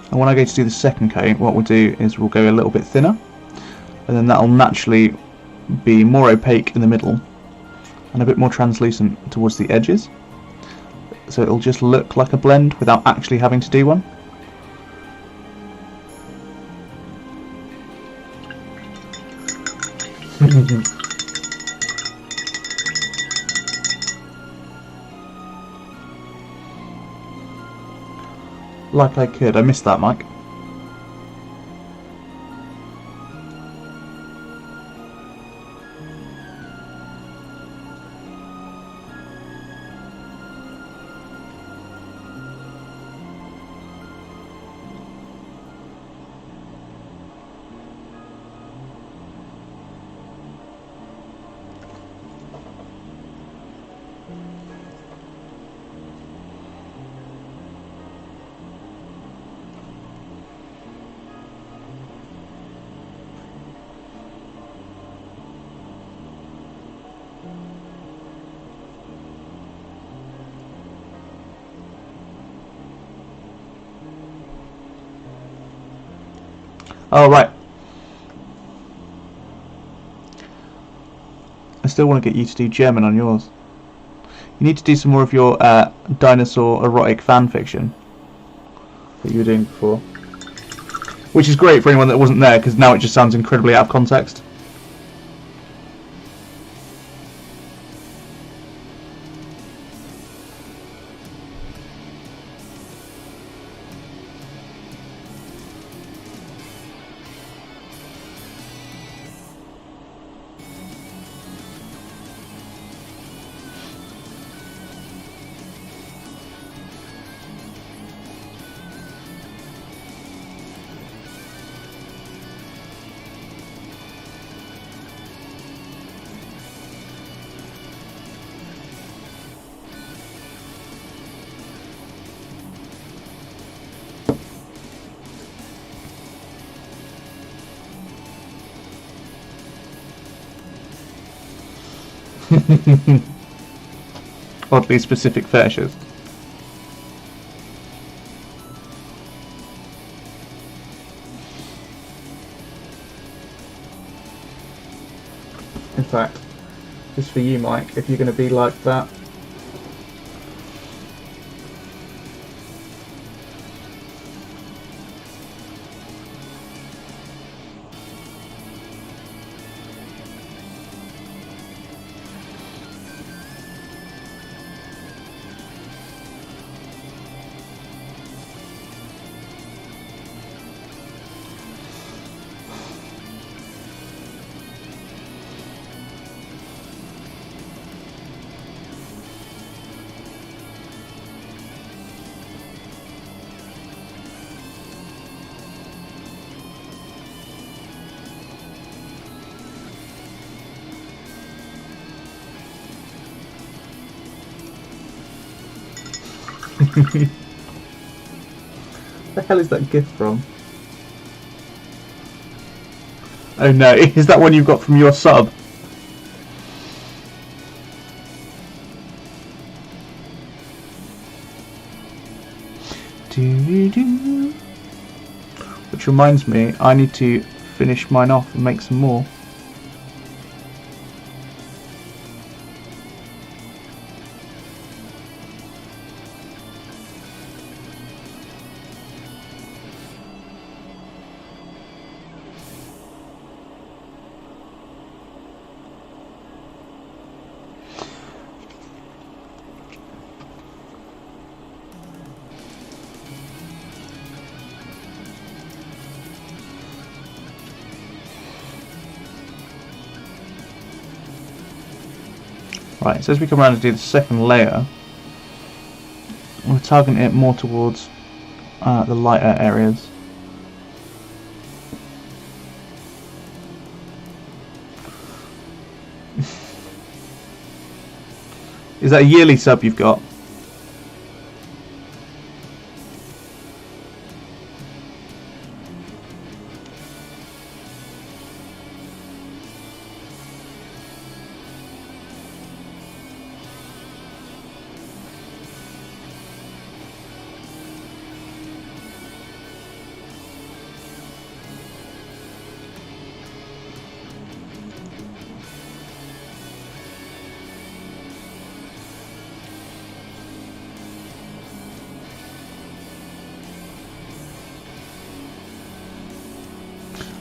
and when I go to do the second coat, what we'll do is we'll go a little bit thinner, and then that'll naturally be more opaque in the middle and a bit more translucent towards the edges, so it'll just look like a blend without actually having to do one. Like I could. I missed that, Mike. Oh, right. I still want to get you to do German on yours. You need to do some more of your dinosaur erotic fan fiction that you were doing before. Which is great for anyone that wasn't there, because now it just sounds incredibly out of context. Oddly specific fetishes. In fact, just for you, Mike, if you're going to be like that. The hell is that gift from? Oh no, is that one you've got from your sub? Which reminds me, I need to finish mine off and make some more. Right, so as we come around to do the second layer, we're targeting it more towards the lighter areas. Is that a yearly sub you've got?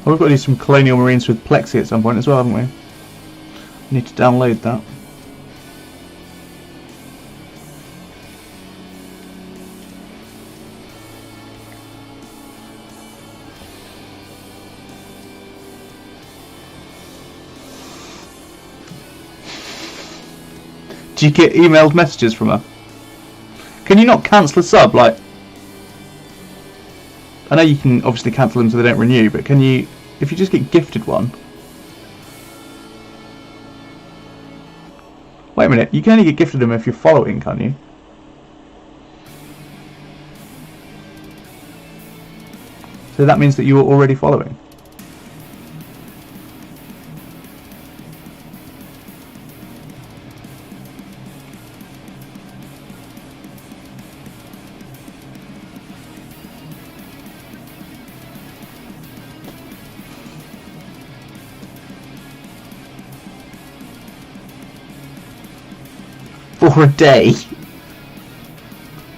Oh, we've got to do some Colonial Marines with Plexi at some point as well, haven't we? Need to download that. Do you get emailed messages from her? Can you not cancel a sub? Like, I know you can obviously cancel them so they don't renew, but can you, if you just get gifted one? Wait a minute, you can only get gifted them if you're following, can't you? So that means that you were already following. for a day.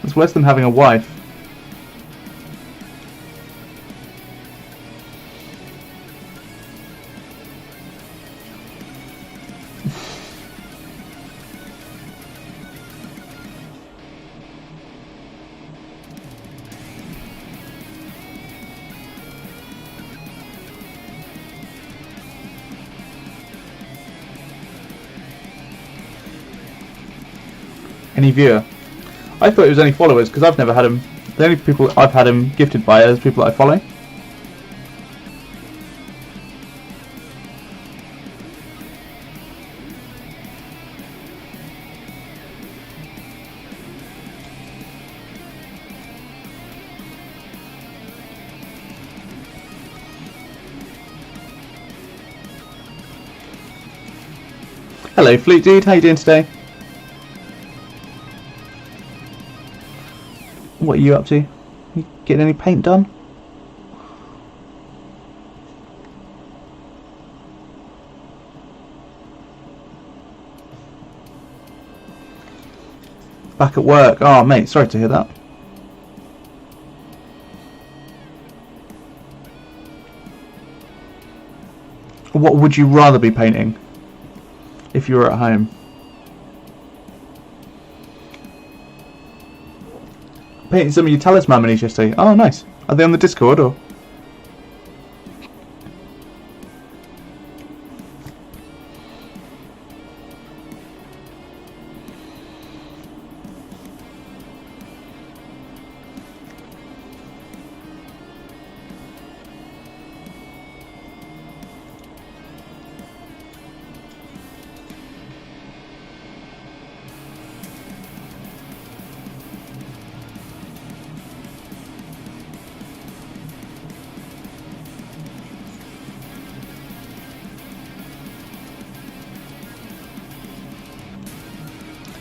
It's worse than having a wife. Any viewer? I thought it was only followers because I've never had him. The only people I've had him gifted by are people that I follow. Hello, Fleet Dude. How you doing today? What are you up to? You getting any paint done? Back at work. Oh, mate, sorry to hear that. What would you rather be painting if you were at home? Painting some of your talisman minis yesterday. Oh, nice. Are they on the Discord or?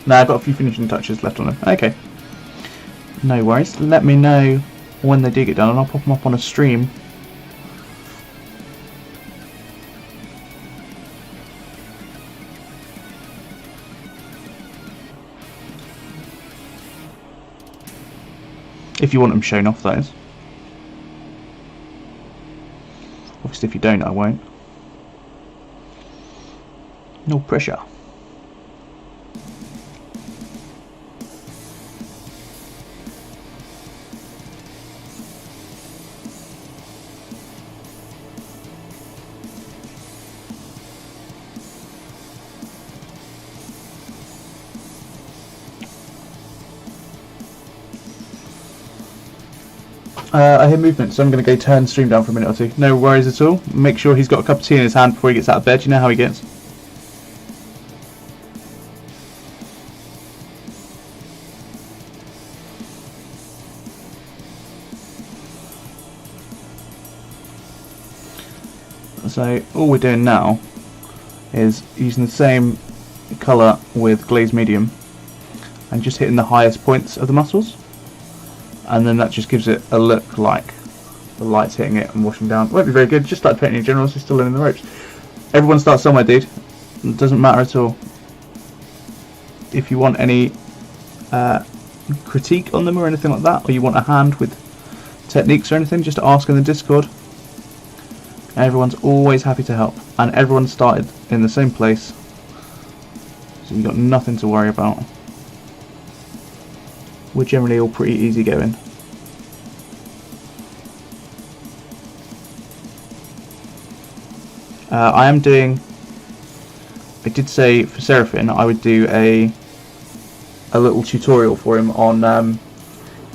No, I've got a few finishing touches left on them. Okay. No worries. Let me know when they do get done and I'll pop them up on a stream. If you want them shown off, that is. Obviously, if you don't, I won't. No pressure. I hear movement, so I'm going to go turn the stream down for a minute or two. No worries at all. Make sure he's got a cup of tea in his hand before he gets out of bed. You know how he gets. So all we're doing now is using the same colour with glaze medium and just hitting the highest points of the muscles. And then that just gives it a look like the light's hitting it and washing down. Won't be very good, just like painting in general, so still learning the ropes. Everyone starts somewhere, dude. It doesn't matter at all. If you want any critique on them or anything like that, or you want a hand with techniques or anything, just ask in the Discord. Everyone's always happy to help. And everyone started in the same place, so you've got nothing to worry about. We're generally all pretty easy going. I am doing. I did say for Seraphim I would do a little tutorial for him on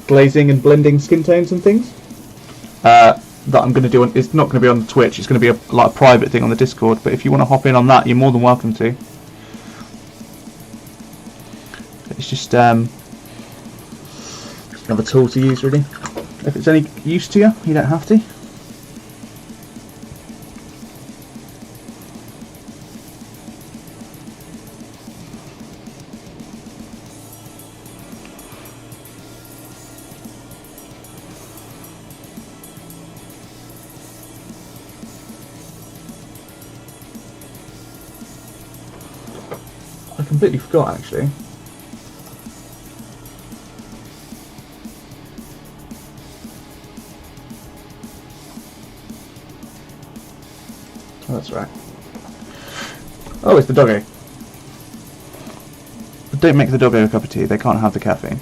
glazing and blending skin tones and things. That I'm going to do. It's not going to be on Twitch. It's going to be like a private thing on the Discord. But if you want to hop in on that, you're more than welcome to. It's just another tool to use, really. If it's any use to you, you don't have to. I completely forgot, actually. Oh, that's right. Oh, it's the doggo. But don't make the doggo a cup of tea. They can't have the caffeine.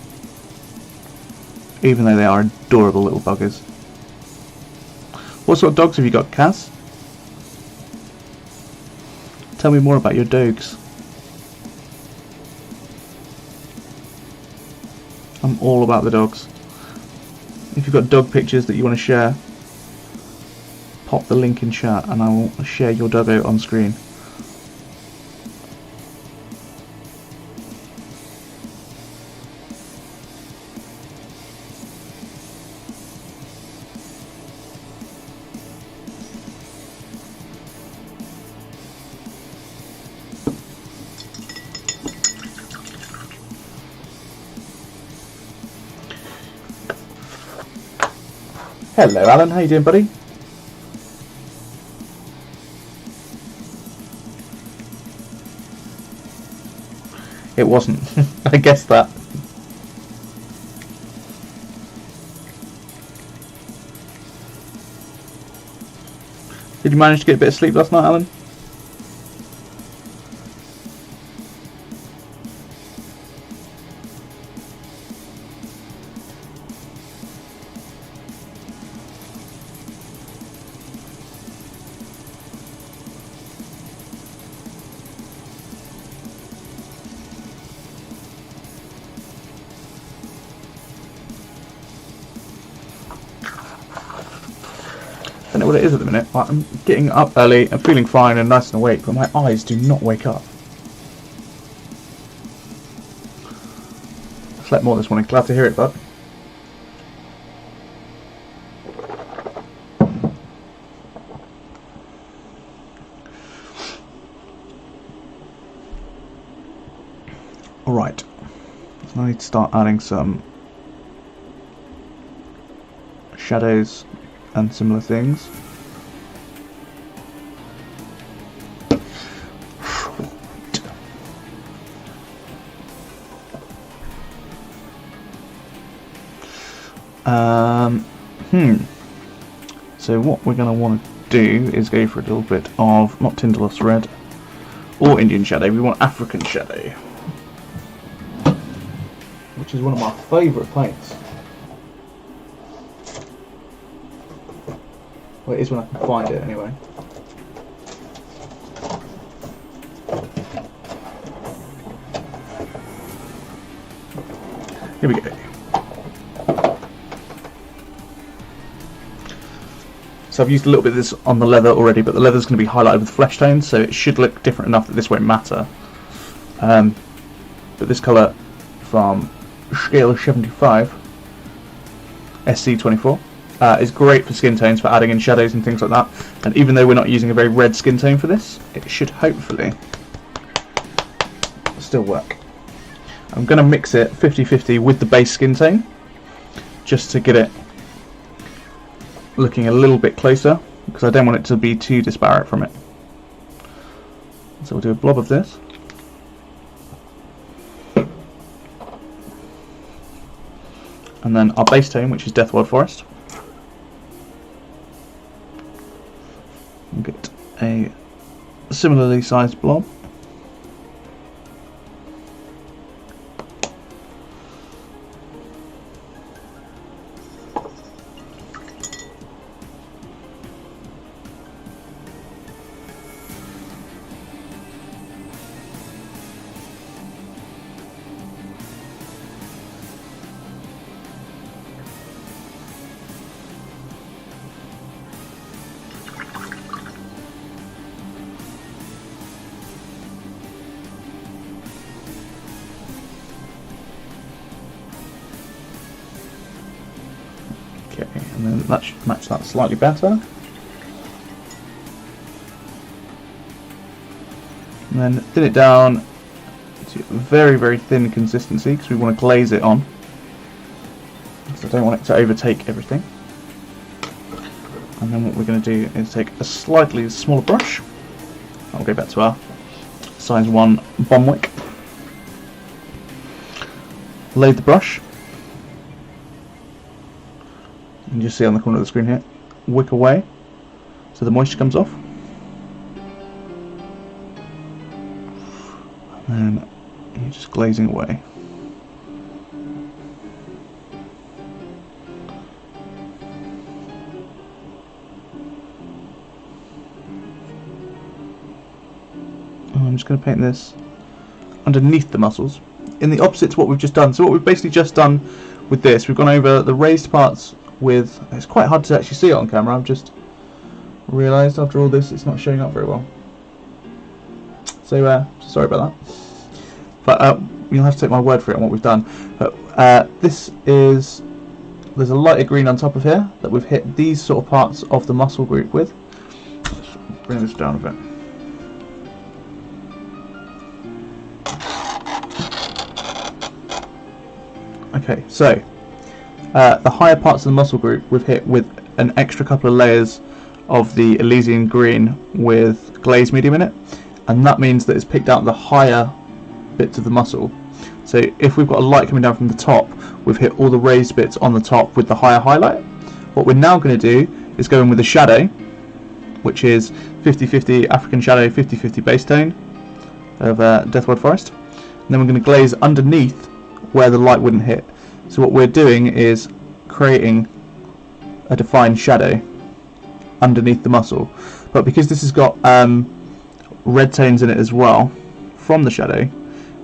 Even though they are adorable little buggers. What sort of dogs have you got, Kaz? Tell me more about your dogs. I'm all about the dogs. If you've got dog pictures that you want to share, pop the link in chat and I will share your doggo on screen. Hello Alan, how you doing, buddy? It wasn't. I guessed that. Did you manage to get a bit of sleep last night, Alan? I don't know what it is at the minute, but I'm getting up early and feeling fine and nice and awake, but my eyes do not wake up. I slept more this morning. Glad to hear it, bud. Alright, so I need to start adding some shadows and similar things. So what we're going to want to do is go for a little bit of, not Tindalos Red or Indian Shadow, we want African Shadow, which is one of my favourite paints. Well, it is when I can find it anyway. Here we go. So I've used a little bit of this on the leather already, but the leather's going to be highlighted with flesh tones, so it should look different enough that this won't matter. But this colour from scale 75, SC24, is great for skin tones, for adding in shadows and things like that. And even though we're not using a very red skin tone for this, it should hopefully still work. I'm going to mix it 50-50 with the base skin tone, just to get it looking a little bit closer, because I don't want it to be too disparate from it. So we'll do a blob of this. And then our base tone, which is Death Wild Forest. We'll get a similarly sized blob. Okay, and then that should match that slightly better. And then thin it down to a very, very thin consistency, because we want to glaze it on. So I don't want it to overtake everything. And then what we're going to do is take a slightly smaller brush. I'll go back to our size 1 bomb wick. Load the brush. You can just see on the corner of the screen here, wick away so the moisture comes off. and you're just glazing away. I'm just going to paint this underneath the muscles, in the opposite to what we've just done. So what we've basically just done with this, we've gone over the raised parts with, it's quite hard to actually see it on camera, I've just realised after all this it's not showing up very well. So sorry about that. But you'll have to take my word for it on what we've done. But this is, there's a lighter green on top of here that we've hit these sort of parts of the muscle group with. Let's bring this down a bit. Okay, so the higher parts of the muscle group we've hit with an extra couple of layers of the Elysian green with glaze medium in it, and that means that it's picked out the higher bits of the muscle. So if we've got a light coming down from the top, we've hit all the raised bits on the top with the higher highlight. What we're now going to do is go in with a shadow, which is 50-50 African shadow, 50-50 base tone of Deathwood Forest, and then we're going to glaze underneath where the light wouldn't hit. So what we're doing is creating a defined shadow underneath the muscle, but because this has got red tones in it as well from the shadow,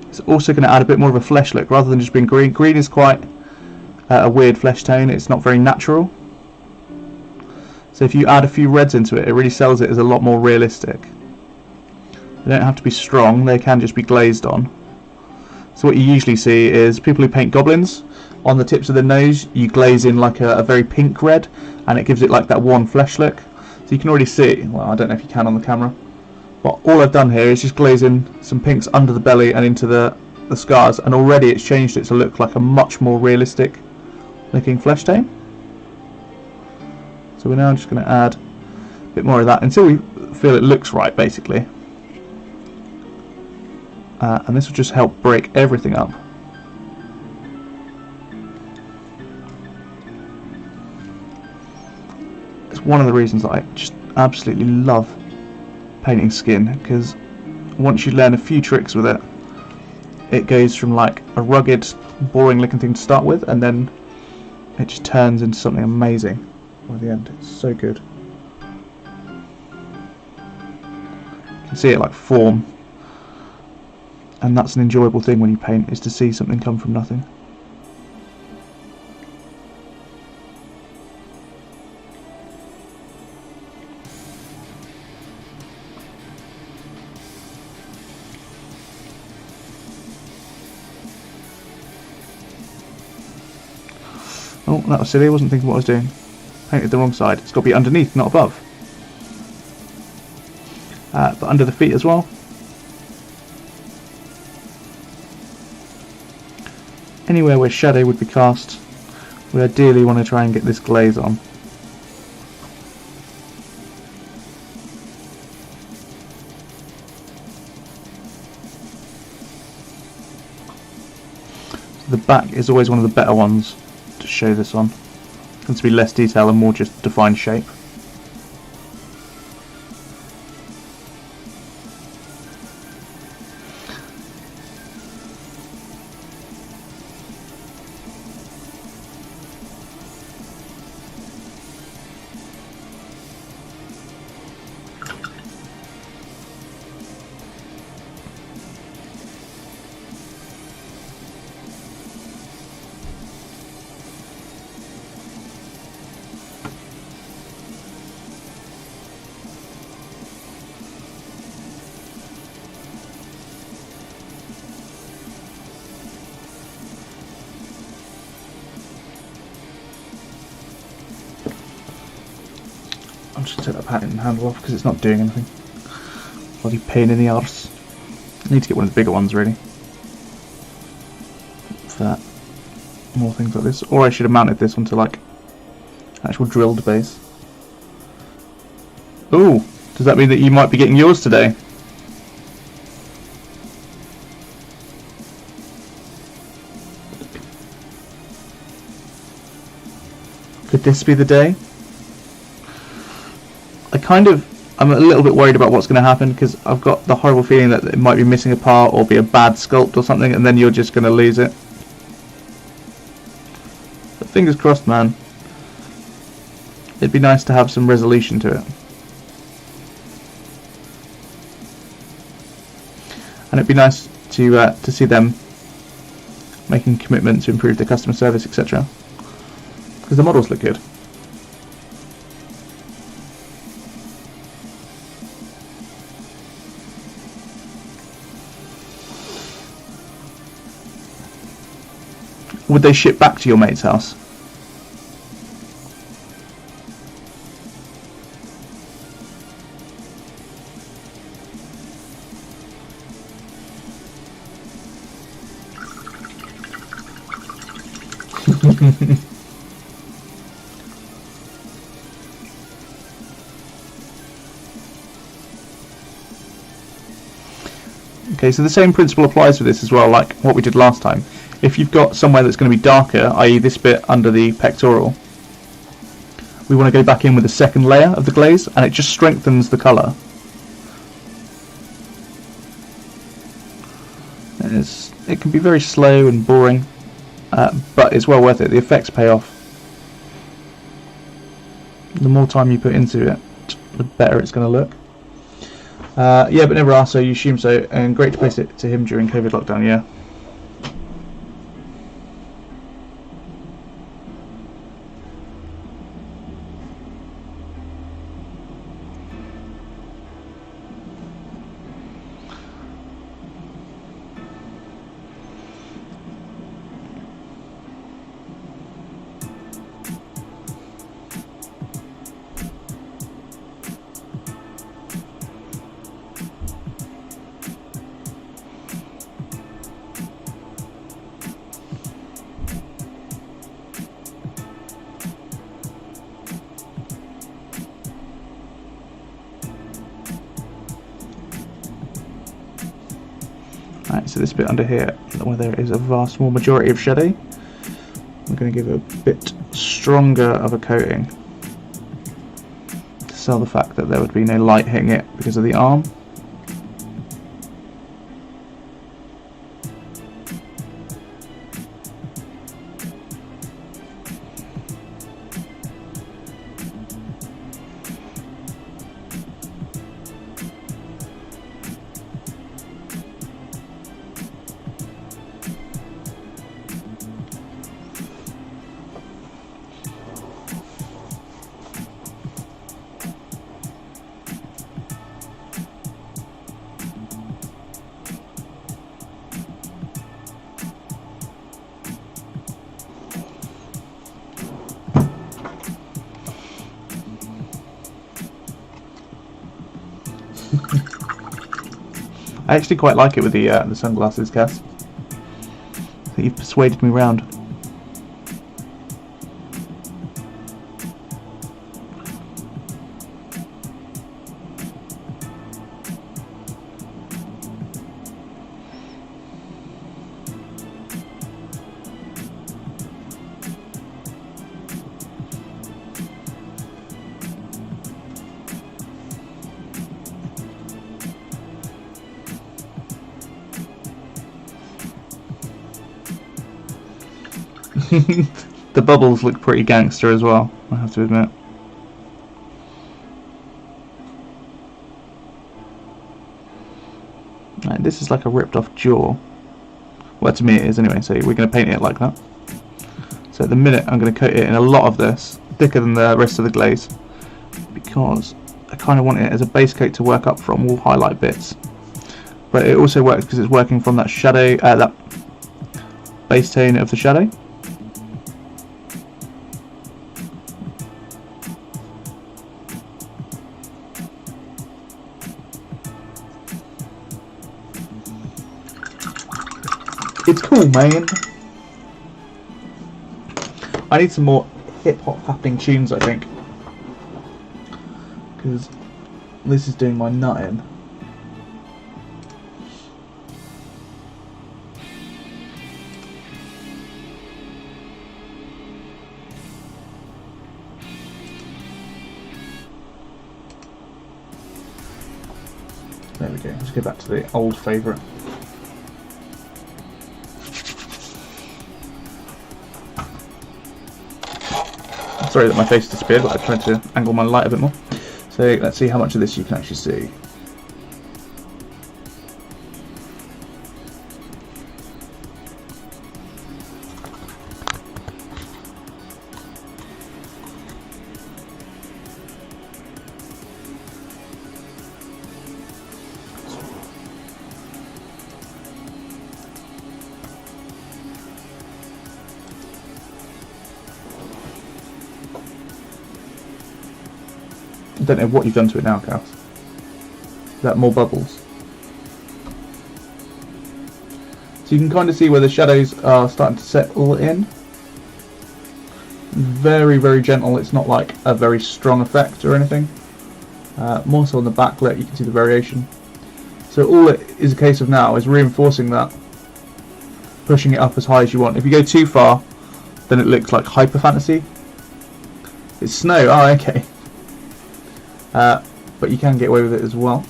it's also going to add a bit more of a flesh look rather than just being green. Green is quite a weird flesh tone, it's not very natural, so if you add a few reds into it, it really sells it as a lot more realistic. They don't have to be strong, they can just be glazed on. So what you usually see is people who paint goblins, on the tips of the nose you glaze in like a very pink red, and it gives it like that worn flesh look. So you can already see, well, I don't know if you can on the camera, but all I've done here is just glaze in some pinks under the belly and into the scars, and already it's changed it to look like a much more realistic looking flesh tone. So we're now just going to add a bit more of that until we feel it looks right, basically. And this will just help break everything up. It's one of the reasons that I just absolutely love painting skin, because once you learn a few tricks with it, it goes from like a rugged, boring looking thing to start with, and then it just turns into something amazing by the end. It's so good. You can see it like form. And that's an enjoyable thing when you paint, is to see something come from nothing. Oh, that was silly, I wasn't thinking what I was doing. Painted the wrong side. It's got to be underneath, not above. But under the feet as well. Anywhere where shadow would be cast, we ideally want to try and get this glaze on. So the back is always one of the better ones to show this on. It tends to be less detail and more just defined shape. I'm just going to take that painting handle off because it's not doing anything. Bloody pain in the arse. I need to get one of the bigger ones really. For that. More things like this. Or I should have mounted this onto like actual drilled base. Ooh, does that mean that you might be getting yours today? Could this be the day? I'm a little bit worried about what's going to happen, because I've got the horrible feeling that it might be missing a part or be a bad sculpt or something, and then you're just going to lose it. But fingers crossed, man. It'd be nice to have some resolution to it. And it'd be nice to see them making commitment to improve their customer service, etc. Because the models look good. Would they ship back to your mate's house? Okay, so the same principle applies for this as well, like what we did last time. If you've got somewhere that's going to be darker, i.e. this bit under the pectoral, we want to go back in with a second layer of the glaze, and it just strengthens the colour. It can be very slow and boring, but it's well worth it. The effects pay off. The more time you put into it, the better it's going to look. Yeah, but never asked, so you assume so, and great to place it to him during COVID lockdown, yeah. Right, so this bit under here, where there is a vast small majority of shadow, I'm going to give it a bit stronger of a coating to sell the fact that there would be no light hitting it because of the arm. I actually quite like it with the sunglasses, Cass. I think you've persuaded me round. The bubbles look pretty gangster as well, I have to admit. Right, this is like a ripped off jaw. Well, to me it is anyway, so we're going to paint it like that. So at the minute I'm going to coat it in a lot of this, thicker than the rest of the glaze, because I kind of want it as a base coat to work up from all highlight bits. But it also works because it's working from that shadow, that base tone of the shadow. It's cool, man. I need some more hip-hop happening tunes, I think, because this is doing my nut in. There we go. Let's go back to the old favourite. Sorry that my face disappeared, but I tried to angle my light a bit more. So let's see how much of this you can actually see. I don't know what you've done to it now, Cal. Is that more bubbles? So you can kind of see where the shadows are starting to settle in. Very, very gentle. It's not like a very strong effect or anything. More so on the backlit, you can see the variation. So all it is a case of now is reinforcing that, pushing it up as high as you want. If you go too far, then it looks like hyper fantasy. It's snow. Oh, okay. But you can get away with it as well.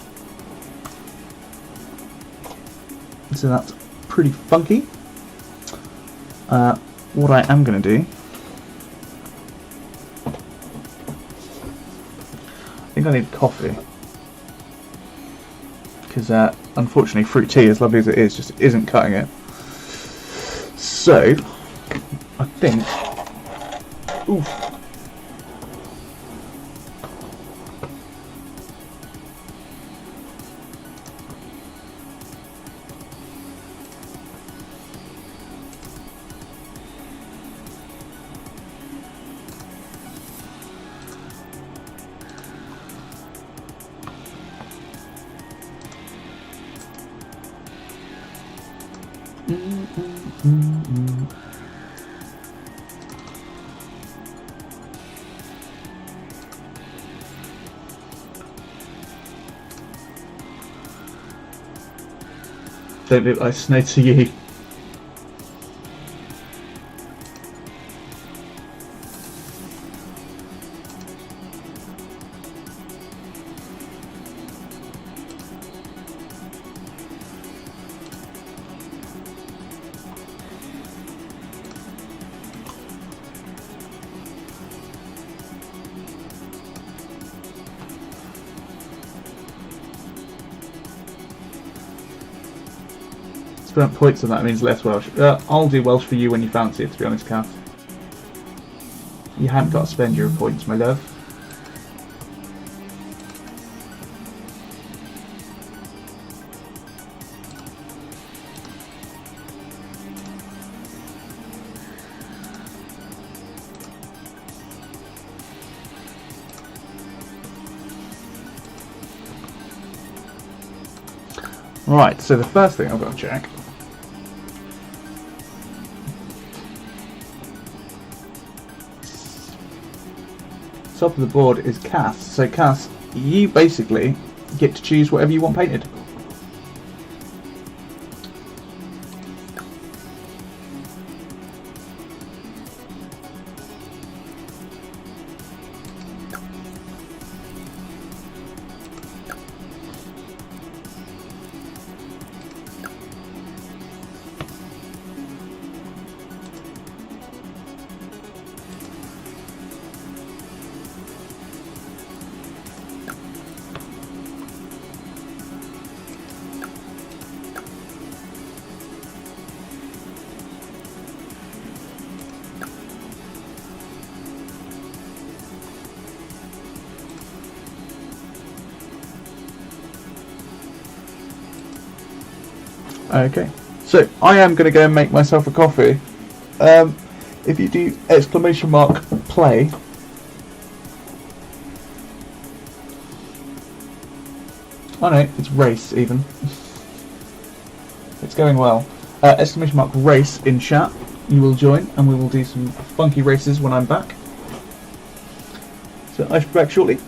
So that's pretty funky. What I am going to do, I think I need coffee, because unfortunately fruit tea, as lovely as it is, just isn't cutting it. So I think, oof. Don't look like snow to you. Spent points on that means less Welsh. I'll do Welsh for you when you fancy it, to be honest, Kath. You haven't got to spend your points, my love. Right, so the first thing I've got to check top of the board is Cass. So Cass, you basically get to choose whatever you want painted. Okay, so I am going to go and make myself a coffee. If you do exclamation mark play, oh no, it's race even. It's going well. Exclamation mark race in chat, you will join and we will do some funky races when I'm back. So I should be back shortly.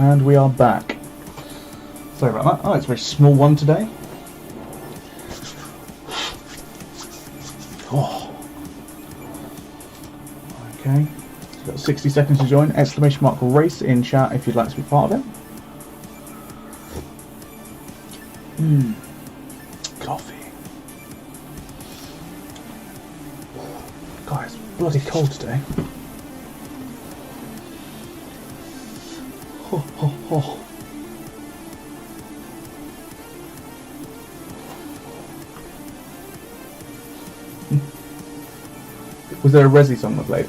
And we are back. Sorry about that. Oh, it's a very small one today. Oh. Okay. So we've got 60 seconds to join. Exclamation mark race in chat if you'd like to be part of it. Coffee. God, it's bloody cold today. Oh. Was there a Resi song that played?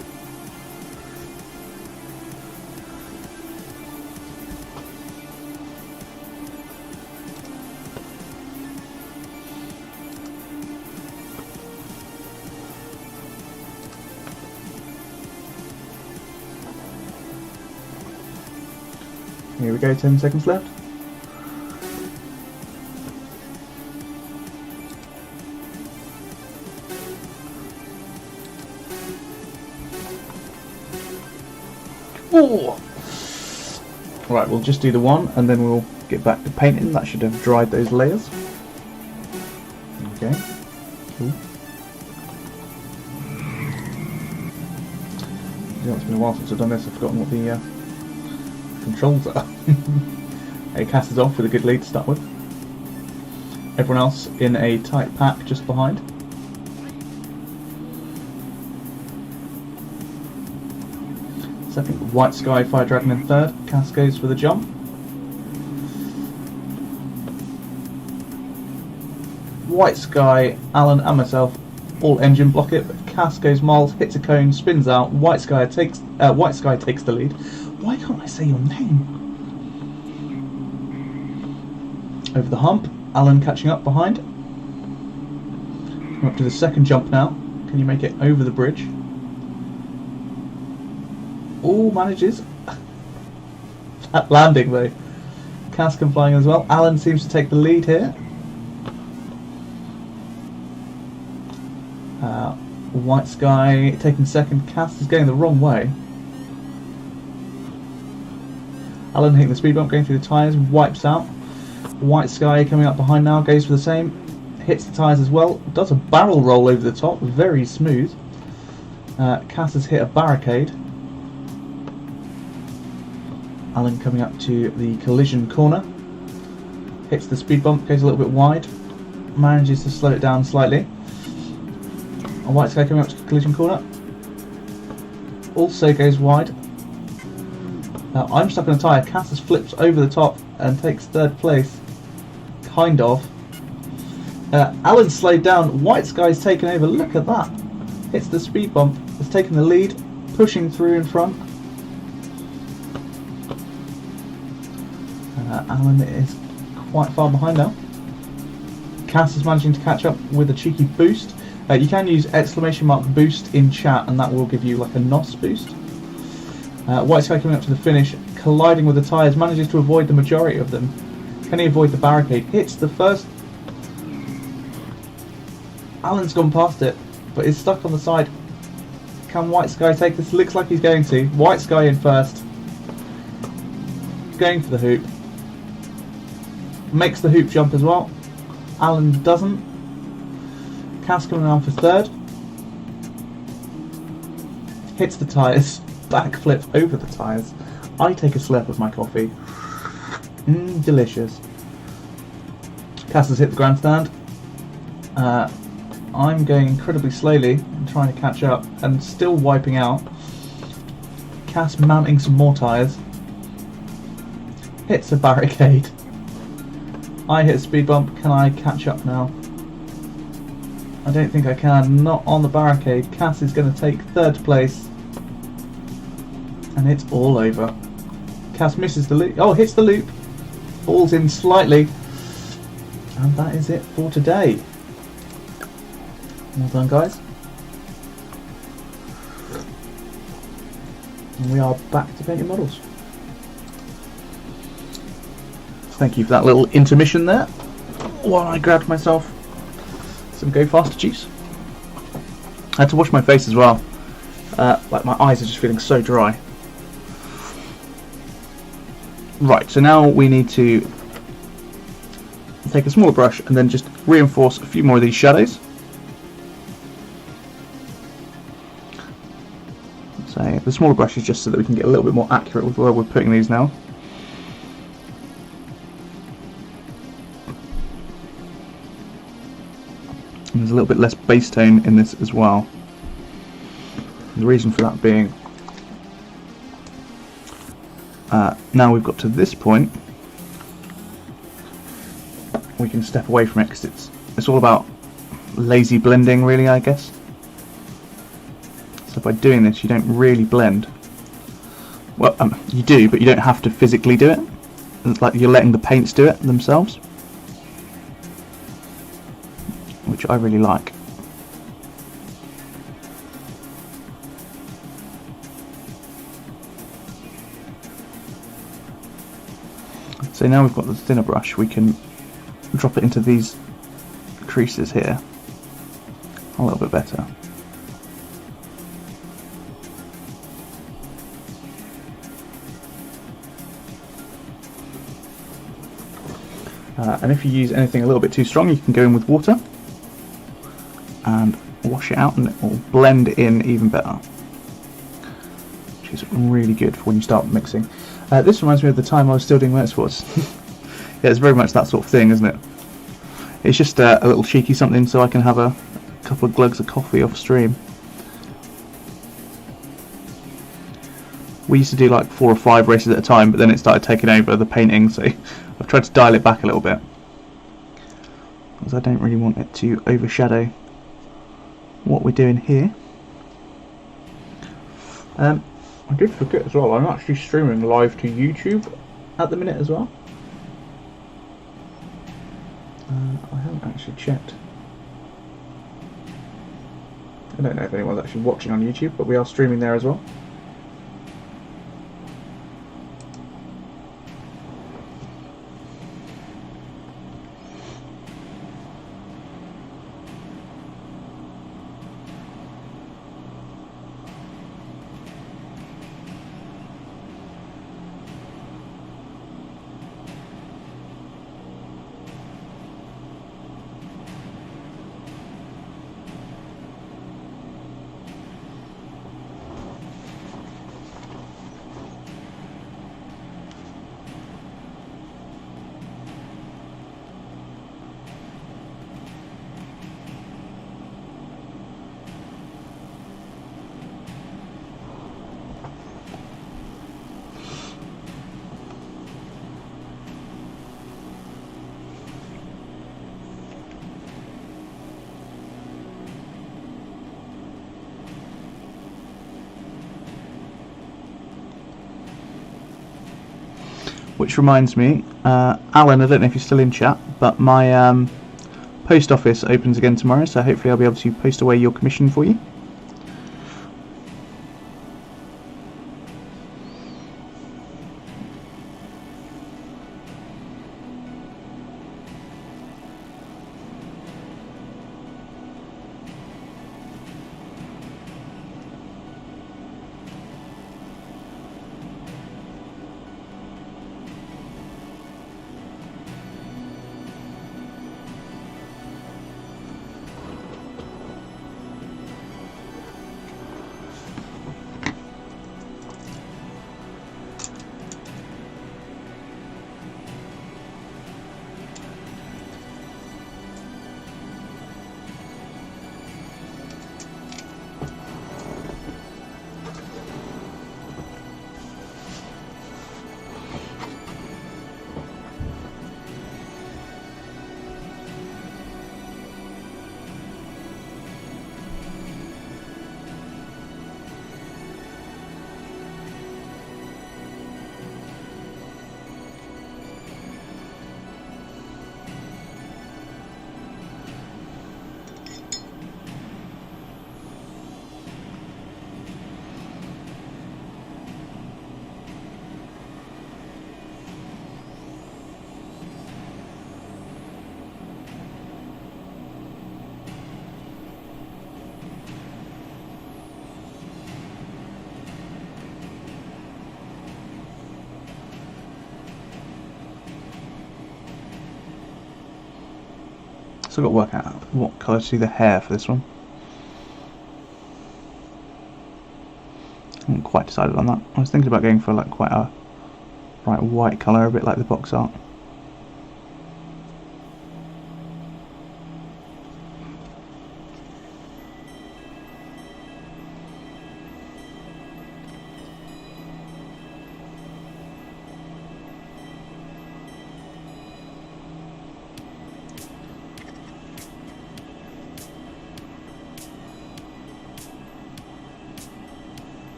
Here we go, 10 seconds left. Oh! Right, we'll just do the one and then we'll get back to painting. That should have dried those layers. Okay. Cool. Yeah, it's been a while since I've done this. I've forgotten what the controls are. Okay, Cass is off with a good lead to start with. Everyone else in a tight pack just behind. Second, White Sky, Fire Dragon in third. Cass goes for the jump. White Sky, Alan and myself all engine block it, but Cass goes miles, hits a cone, spins out. White Sky takes the lead. Why can't I say your name? Over the hump, Alan catching up behind. Come up to the second jump now. Can you make it over the bridge? All manages. That landing though. Cass can flying as well. Alan seems to take the lead here. White Sky taking second. Cass is going the wrong way. Alan hitting the speed bump, going through the tyres, wipes out. White Sky coming up behind now, goes for the same. Hits the tyres as well. Does a barrel roll over the top, very smooth. Cass has hit a barricade. Alan coming up to the collision corner. Hits the speed bump, goes a little bit wide. Manages to slow it down slightly. A White Sky coming up to the collision corner. Also goes wide. I'm stuck on a tyre. Cass flips over the top and takes third place. Kind of. Alan's slowed down. White Sky's taken over. Look at that. Hits the speed bump. Has taken the lead. Pushing through in front. Alan is quite far behind now. Cass is managing to catch up with a cheeky boost. You can use exclamation mark boost in chat and that will give you like a NOS boost. White Sky coming up to the finish, colliding with the tyres, manages to avoid the majority of them. Can he avoid the barricade? Hits the first. Alan's gone past it, but is stuck on the side. Can White Sky take this? Looks like he's going to. White Sky in first. Going for the hoop. Makes the hoop jump as well. Alan doesn't. Cass coming around for third. Hits the tyres. Backflip over the tyres. I take a slurp of my coffee. Delicious. Cass has hit the grandstand. I'm going incredibly slowly and trying to catch up and still wiping out. Cass mounting some more tyres. Hits a barricade. I hit a speed bump. Can I catch up now? I don't think I can. Not on the barricade. Cass is going to take third place. And it's all over. Cass misses the loop. Oh, hits the loop. Falls in slightly. And that is it for today. Well done, guys. And we are back to painting models. Thank you for that little intermission there. While I grabbed myself some Go Faster juice. I had to wash my face as well. Like my eyes are just feeling so dry. Right, so now we need to take a smaller brush and then just reinforce a few more of these shadows. So the smaller brush is just so that we can get a little bit more accurate with where we're putting these now. And there's a little bit less base tone in this as well. The reason for that being, now we've got to this point, we can step away from it because it's all about lazy blending, really, I guess. So by doing this, you don't really blend. Well, you do, but you don't have to physically do it. It's like you're letting the paints do it themselves, which I really like. So now we've got the thinner brush, we can drop it into these creases here a little bit better. And if you use anything a little bit too strong, you can go in with water and wash it out, and it will blend in even better, which is really good for when you start mixing. This reminds me of the time I was still doing motorsports. Yeah, it's very much that sort of thing, isn't it? It's just a little cheeky something so I can have a couple of glugs of coffee off stream. We used to do like 4 or 5 races at a time, but then it started taking over the painting, so I've tried to dial it back a little bit, because I don't really want it to overshadow what we're doing here. I did forget as well, I'm actually streaming live to YouTube at the minute as well. I haven't actually checked. I don't know if anyone's actually watching on YouTube, but we are streaming there as well. Which reminds me, Alan, I don't know if you're still in chat, but my post office opens again tomorrow, so hopefully I'll be able to post away your commission for you. So I've got to work out what colour to do the hair for this one. I haven't quite decided on that. I was thinking about going for like quite a bright white colour, a bit like the box art.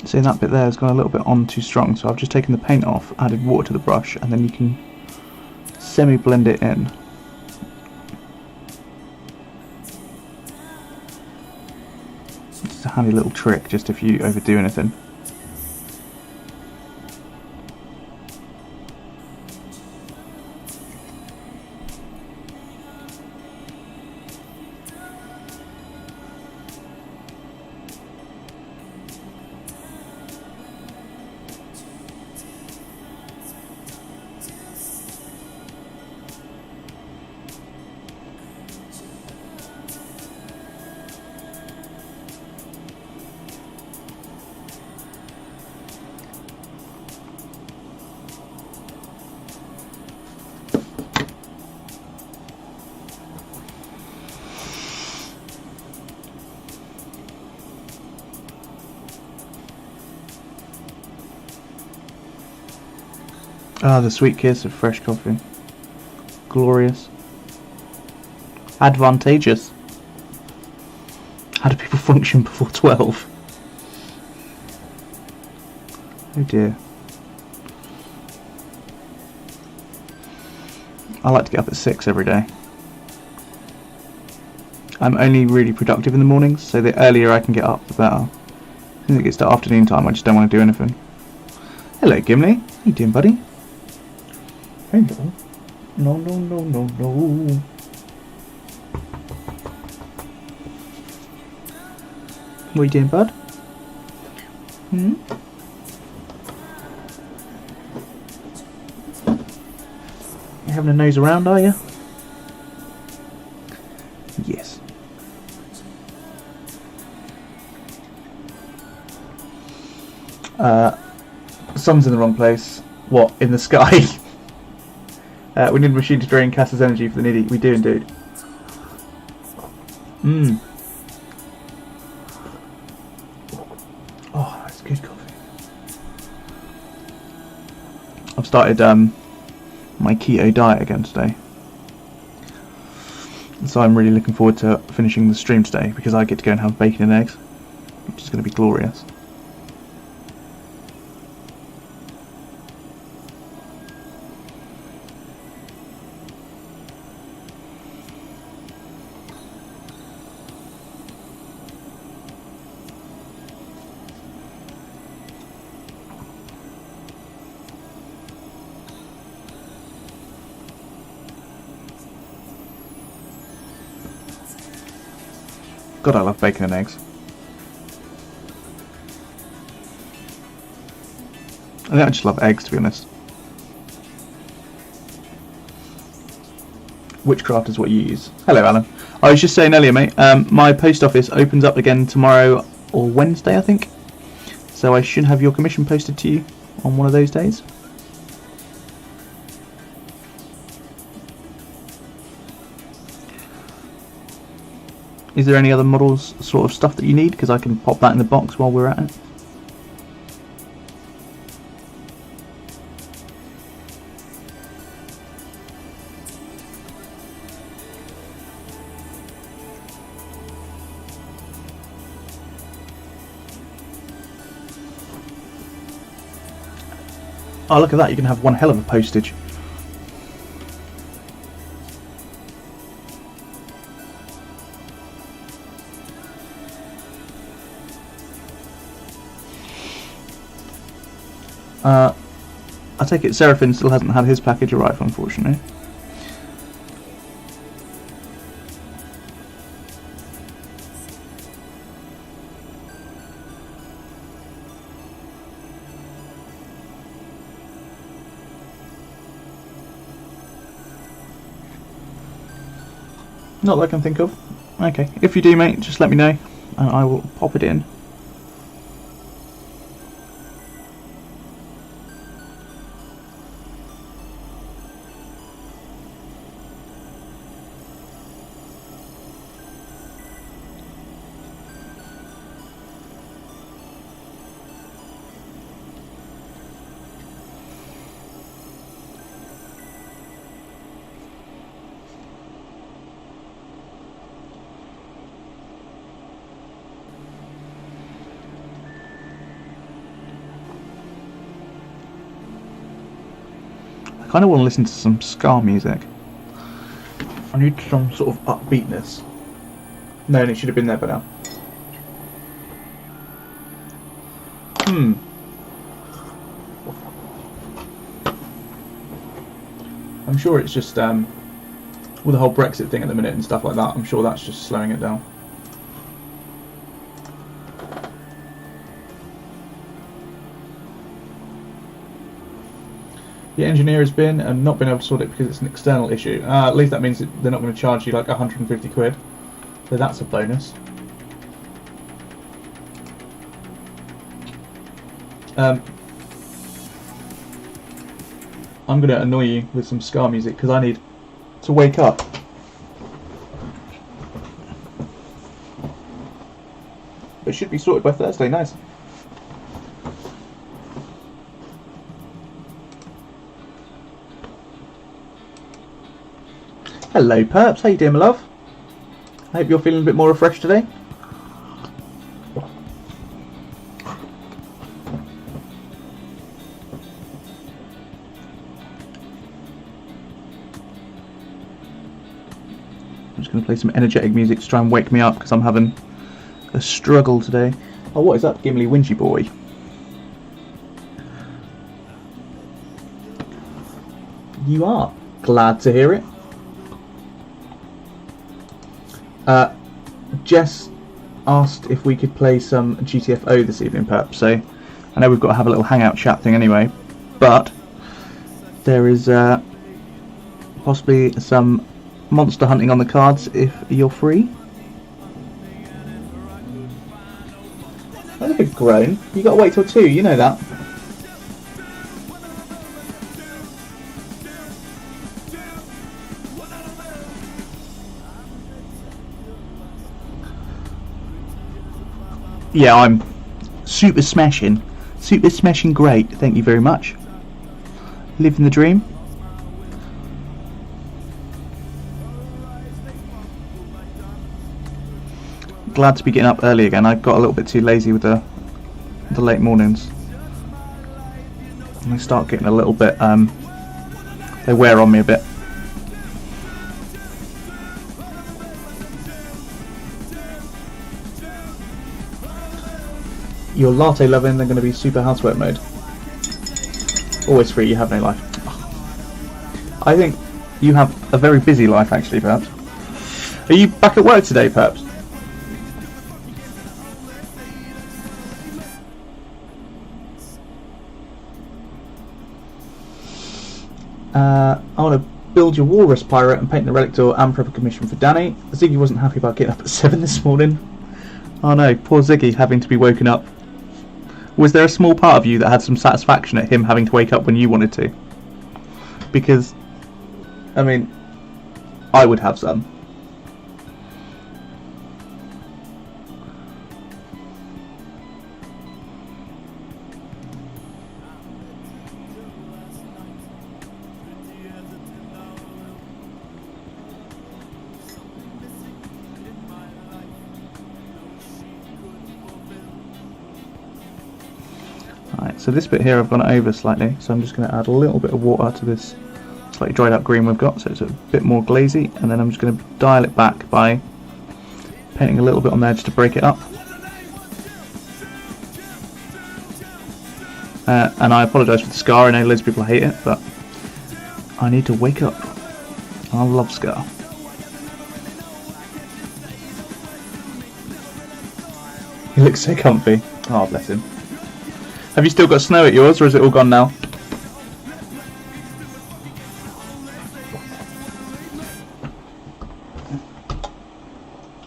See, that bit there has gone a little bit on too strong, so I've just taken the paint off, added water to the brush, and then you can semi-blend it in. It's a handy little trick, just if you overdo anything. Ah, the sweet kiss of fresh coffee. Glorious. Advantageous. How do people function before 12? Oh dear. I like to get up at 6 every day. I'm only really productive in the mornings, so the earlier I can get up, the better. As soon as it gets to afternoon time, I just don't want to do anything. Hello, Gimli. How you doing, buddy? Hello. No, no, no, no, no. What are you doing, bud? Hmm? You having a nose around, are you? Yes. Sun's in the wrong place. What? In the sky? We need a machine to drain Cass's energy for the needy. We do indeed. Mmm. Oh, that's good coffee. I've started my keto diet again today. So I'm really looking forward to finishing the stream today because I get to go and have bacon and eggs, which is going to be glorious. God, I love bacon and eggs. I think I just love eggs, to be honest. Witchcraft is what you use. Hello, Alan. I was just saying earlier, mate, my post office opens up again tomorrow or Wednesday, I think. So I should have your commission posted to you on one of those days. Is there any other models, sort of stuff that you need? Because I can pop that in the box while we're at it. Oh, look at that, you can have one hell of a postage. I take it Seraphim still hasn't had his package arrive, unfortunately. Not that I can think of. Okay, if you do, mate, just let me know and I will pop it in. I kind of want to listen to some ska music. I need some sort of upbeatness. No, and it should have been there by now. I'm sure it's just with the whole Brexit thing at the minute and stuff like that. I'm sure that's just slowing it down. The engineer has been and not been able to sort it because it's an external issue. At least that means that they're not going to charge you like 150 quid. So that's a bonus. I'm going to annoy you with some ska music because I need to wake up. But it should be sorted by Thursday, nice. Hello Perps, how you doing my love? I hope you're feeling a bit more refreshed today. I'm just going to play some energetic music to try and wake me up because I'm having a struggle today. Oh, what is that, Gimli Winchy boy? You are? Glad to hear it. Jess asked if we could play some GTFO this evening, perhaps. So I know we've got to have a little hangout chat thing anyway, but there is possibly some monster hunting on the cards if you're free. That's a big groan. You got to wait till 2. You know that. Yeah, I'm super smashing great, thank you very much. Living the dream. Glad to be getting up early again. I got a little bit too lazy with the late mornings. They start getting a little bit, they wear on me a bit. Your latte loving, they're going to be super housework mode. Always free, you have no life. I think you have a very busy life actually, perhaps. Are you back at work today, perhaps? I want to build your Walrus Pirate and paint the relic door and prep a commission for Danny. Ziggy wasn't happy about getting up at 7 this morning. Oh no, poor Ziggy having to be woken up. Was there a small part of you that had some satisfaction at him having to wake up when you wanted to? Because, I mean, I would have some. So this bit here I've gone over slightly, so I'm just going to add a little bit of water to this slightly dried up green we've got, so it's a bit more glazy, and then I'm just going to dial it back by painting a little bit on there just to break it up. And I apologise for the scar, I know loads of people hate it, but I need to wake up. I love scar. He looks so comfy. Oh, bless him. Have you still got snow at yours, or is it all gone now?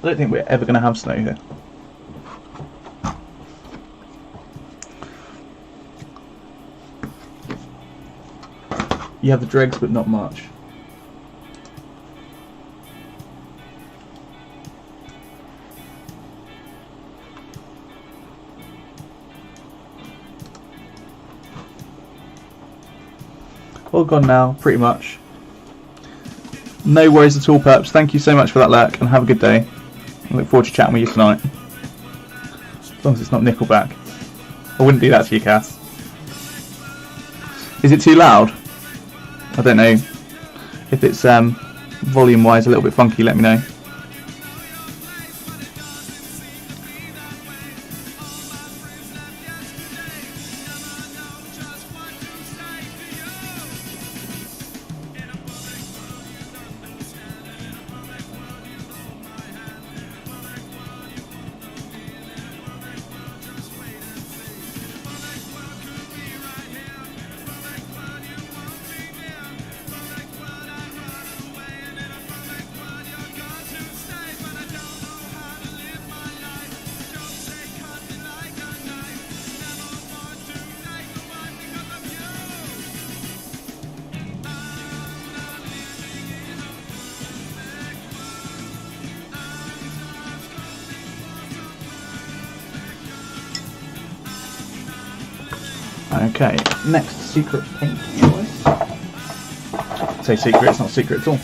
don't think we're ever going to have snow here. You have the dregs, but not much. All gone now, pretty much. No worries at all, Perps. Thank you so much for that lurk, and have a good day. I look forward to chatting with you tonight. As long as it's not Nickelback. I wouldn't do that to you, Cass. Is it too loud? I don't know. If it's volume-wise a little bit funky, let me know. Okay, next secret paint choice. I say secret, it's not secret at all.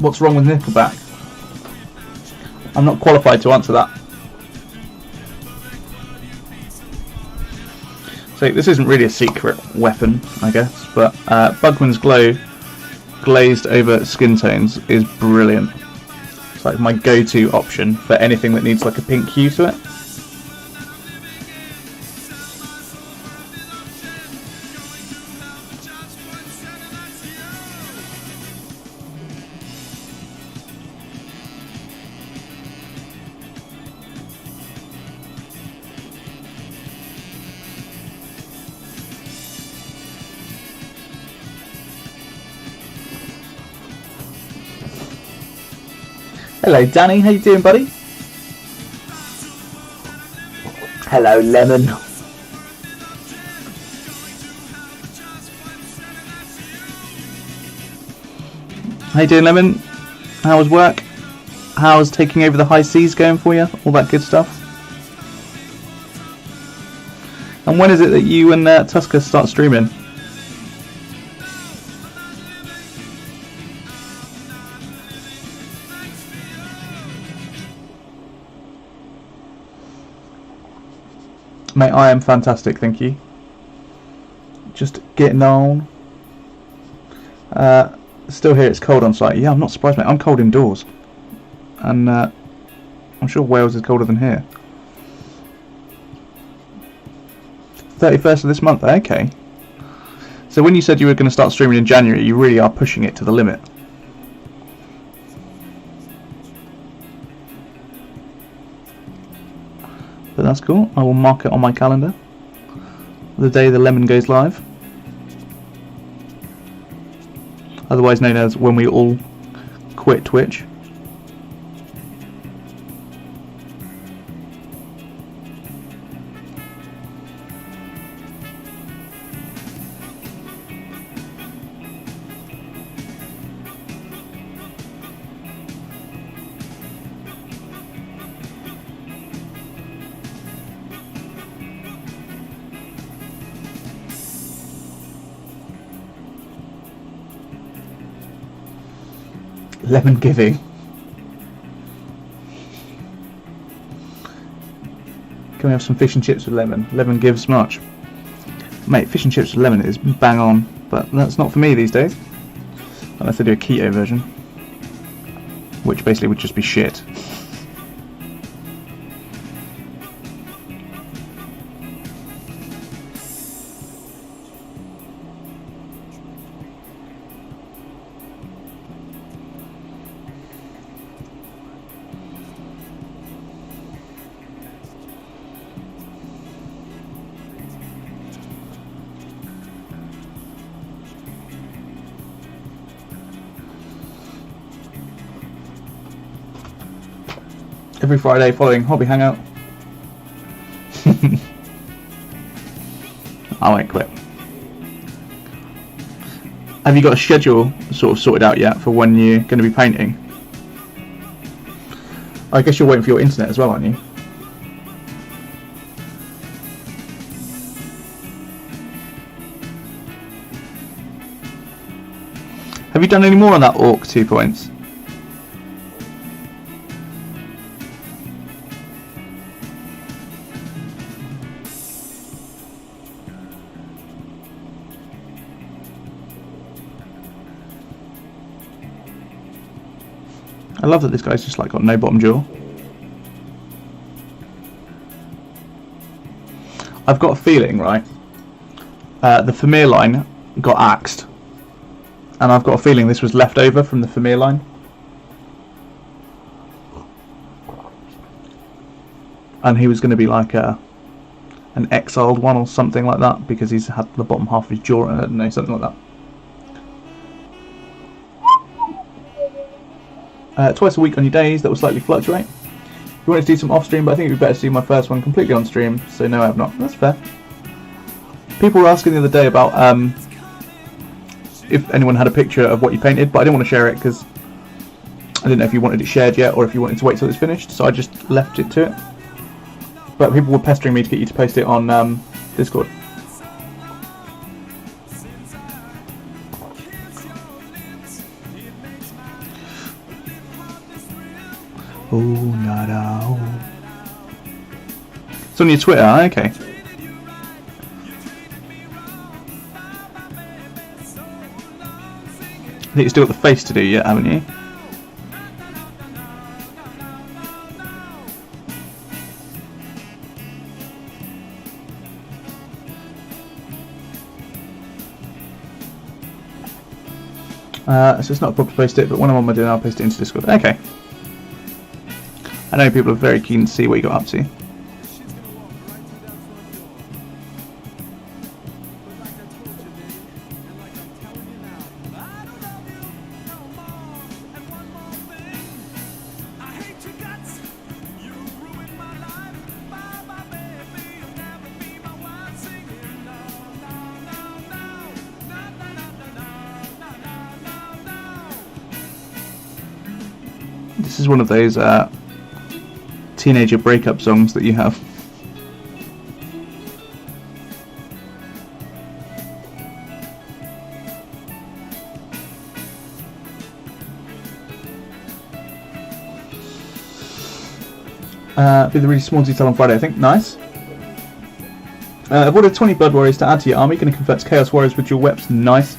What's wrong with Nickelback? I'm not qualified to answer that. So this isn't really a secret weapon, I guess, but Bugman's Glow glazed over skin tones is brilliant. It's like my go-to option for anything that needs like a pink hue to it. Hello Danny, how you doing, buddy? Hello Lemon. How you doing, Lemon? How was work? How's taking over the high seas going for you? All that good stuff. And when is it that you and Tusker start streaming? Mate, I am fantastic, thank you. Just getting on. Still here, it's cold on site. Yeah, I'm not surprised, mate. I'm cold indoors. And I'm sure Wales is colder than here. 31st of this month, okay. So when you said you were going to start streaming in January, you really are pushing it to the limit. But that's cool. I will mark it on my calendar. The day the lemon goes live. Otherwise known as when we all quit Twitch. Lemon giving. Can we have some fish and chips with lemon? Lemon gives much. Mate, fish and chips with lemon is bang on, but that's not for me these days. Unless they do a keto version. Which basically would just be shit. every Friday following Hobby Hangout. I won't quit. Have you got a schedule sort of sorted out yet for when you're going to be painting? I guess you're waiting for your internet as well, aren't you? Have you done any more on that Orc 2 points? I love that this guy's just like got no bottom jaw. I've got a feeling, right? The Famir line got axed, and I've got a feeling this was left over from the Famir line. And he was going to be like an exiled one or something like that because he's had the bottom half of his jaw, I don't know, something like that. Twice a week on your days, that will slightly fluctuate. You wanted to do some off stream, but I think it'd be better to do my first one completely on stream, so no, I have not. That's fair. People were asking the other day about if anyone had a picture of what you painted, but I didn't want to share it because I didn't know if you wanted it shared yet or if you wanted to wait till it's finished, so I just left it to it. But people were pestering me to get you to post it on Discord. Oh, nada. Oh. It's on your Twitter, okay. I think you still got the face to do yet, haven't you? So it's not a problem to post it, but when I'm on my dinner I'll post it into Discord. Okay. I know people are very keen to see what you got up to. This is one of those teenager breakup songs that you have. Be the really small detail on Friday, I think. Nice. I've ordered 20 Blood Warriors to add to your army. Going to convert to Chaos Warriors with your Weps. Nice.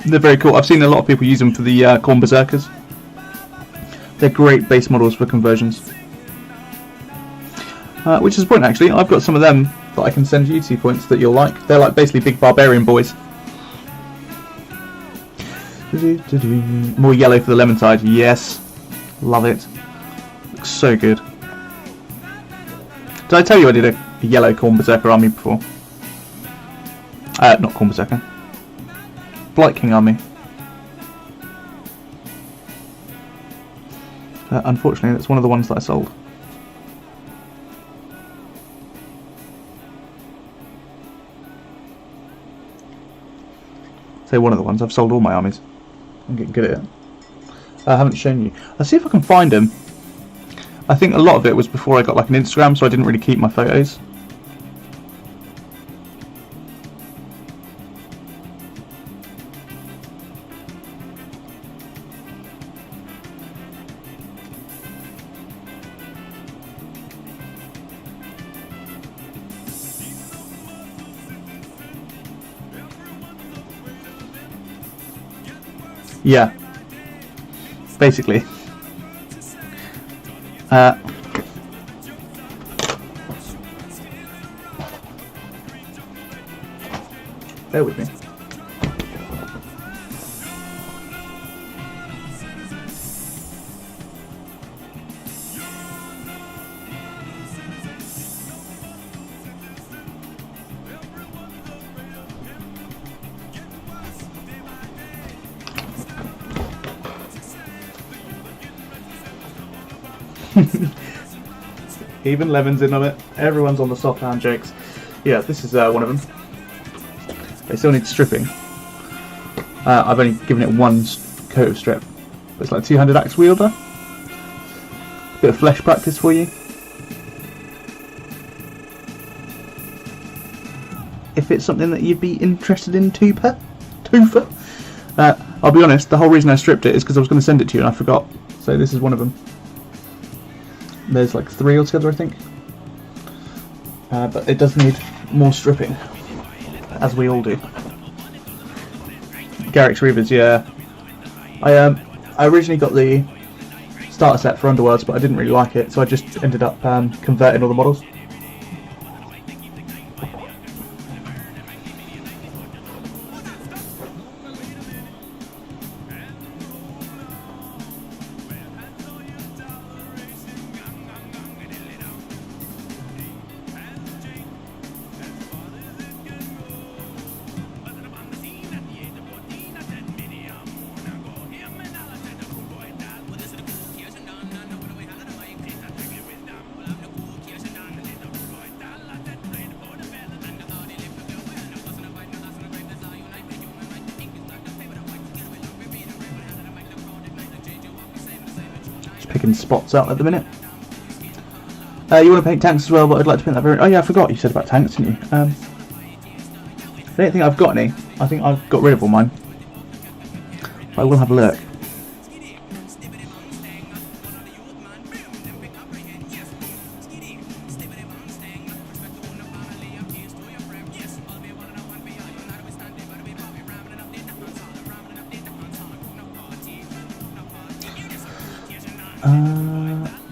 They're very cool. I've seen a lot of people use them for the Corn Berserkers. They're great base models for conversions. Which is the point, actually. I've got some of them that I can send you 2 points that you'll like. They're like basically big barbarian boys. More yellow for the lemon tide. Yes. Love it. Looks so good. Did I tell you I did a yellow Corn Berserker army before? Not Corn Berserker. Blight King army. Unfortunately, that's one of the ones that I sold. Say one of the ones. I've sold all my armies. I'm getting good at it. I haven't shown you. I'll see if I can find them. I think a lot of it was before I got like an Instagram, so I didn't really keep my photos. Yeah, basically. Bear with me. Even Lemon's in on it. Everyone's on the soft hand jokes. Yeah, this is one of them. They still need stripping. I've only given it one coat of strip. But it's like 200 axe wielder. Bit of flesh practice for you. If it's something that you'd be interested in, Toofer. I'll be honest, the whole reason I stripped it is because I was going to send it to you and I forgot. So this is one of them. There's like 3 altogether, I think. But it does need more stripping, as we all do. Garrick's Reavers, yeah. I originally got the starter set for Underworlds, but I didn't really like it, so I just ended up converting all the models. Picking spots out at the minute. You want to paint tanks as well, but I'd like to paint that variant. Oh yeah, I forgot you said about tanks, didn't you? I don't think I've got any. I think I've got rid of all mine. I will have a look.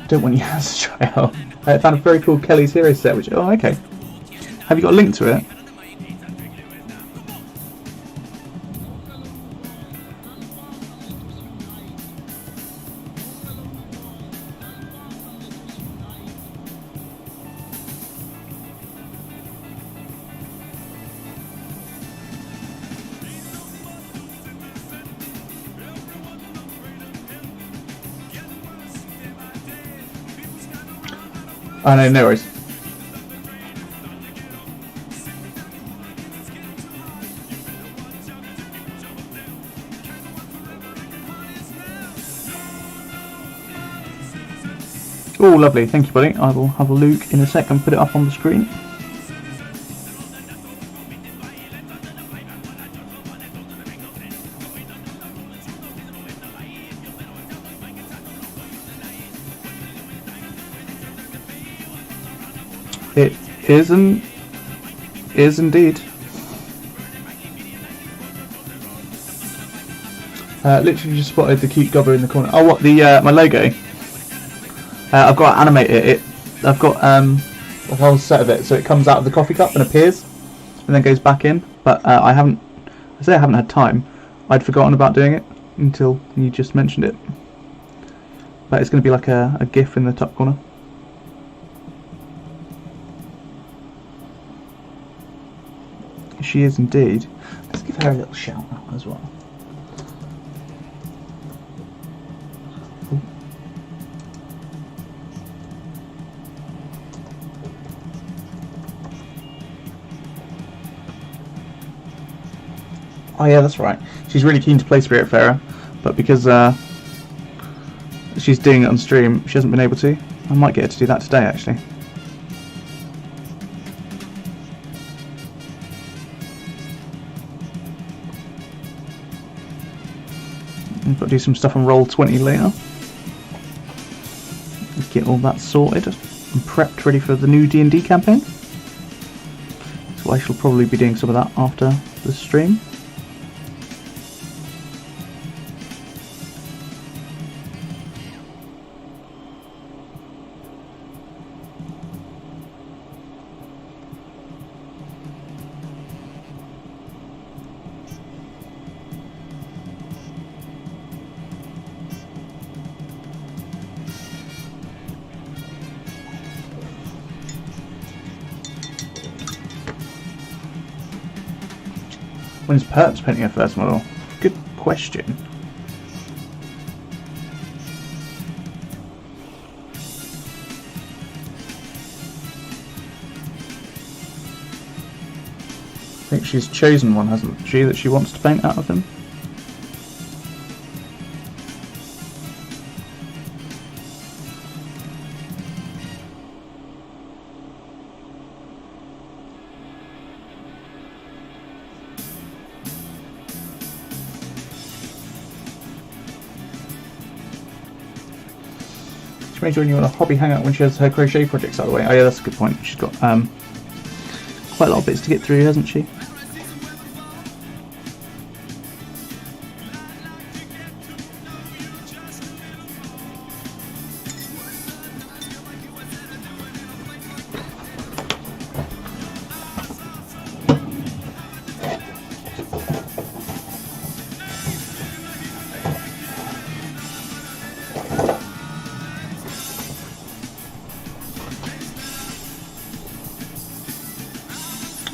Don't want you to try out. I found a very cool Kelly's Hero set, which... Oh, okay. Have you got a link to it? Oh no, no worries. Oh, lovely. Thank you, buddy. I will have a look in a sec and put it up on the screen. It is indeed. Literally just spotted the cute gobber in the corner. Oh, what, the my logo? I've got to animate it. I've got a whole set of it, so it comes out of the coffee cup and appears, and then goes back in. But I haven't had time. I'd forgotten about doing it until you just mentioned it. But it's going to be like a GIF in the top corner. She is indeed. Let's give her a little shout out as well. Ooh. Oh yeah, that's right. She's really keen to play Spiritfarer, but because she's doing it on stream, she hasn't been able to. I might get her to do that today, actually. I've got to do some stuff on Roll20 later. Get all that sorted and prepped, ready for the new D&D campaign. So I shall probably be doing some of that after the stream. When's Perps painting her first model? Good question. think she's chosen one, hasn't she, that she wants to paint out of him? She may join you on a hobby hangout when she has her crochet projects out of the way. Oh yeah, that's a good point. She's got quite a lot of bits to get through, hasn't she?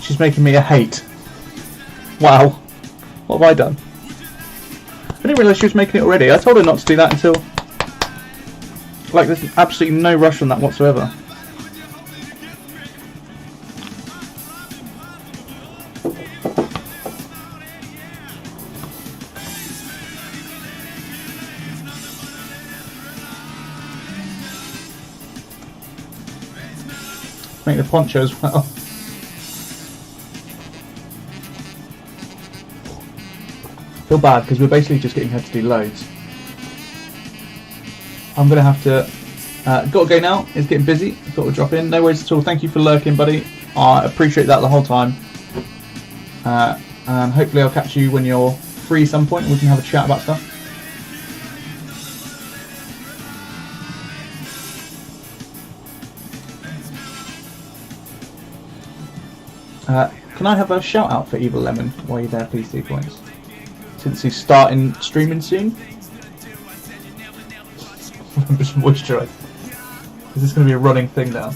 She's making me a hate. Wow. What have I done? I didn't realise she was making it already. I told her not to do that until... Like, there's absolutely no rush on that whatsoever. Make the poncho as well. Feel bad because we're basically just getting her to do loads. I'm gonna have to gotta go now. It's getting busy. Thought we'd drop in. No worries at all. Thank you for lurking, buddy. I appreciate that the whole time. And hopefully I'll catch you when you're free some point and we can have a chat about stuff. Can I have a shout out for Evil Lemon while you're there, please? 2 points. Since he's starting streaming soon. Just moisturise. Is this going to be a running thing now?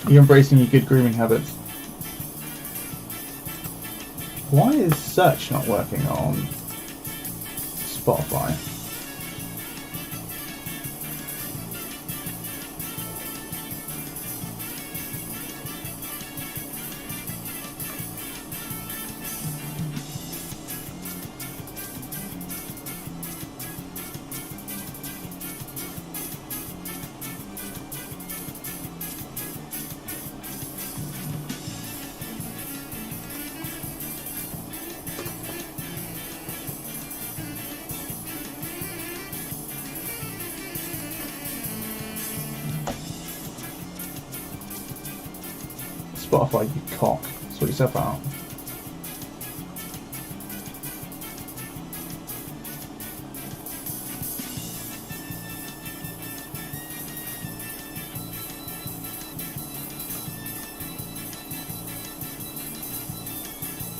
You're embracing your good grooming habits. Why is search not working on Spotify? Spotify, you cock. Sort yourself out.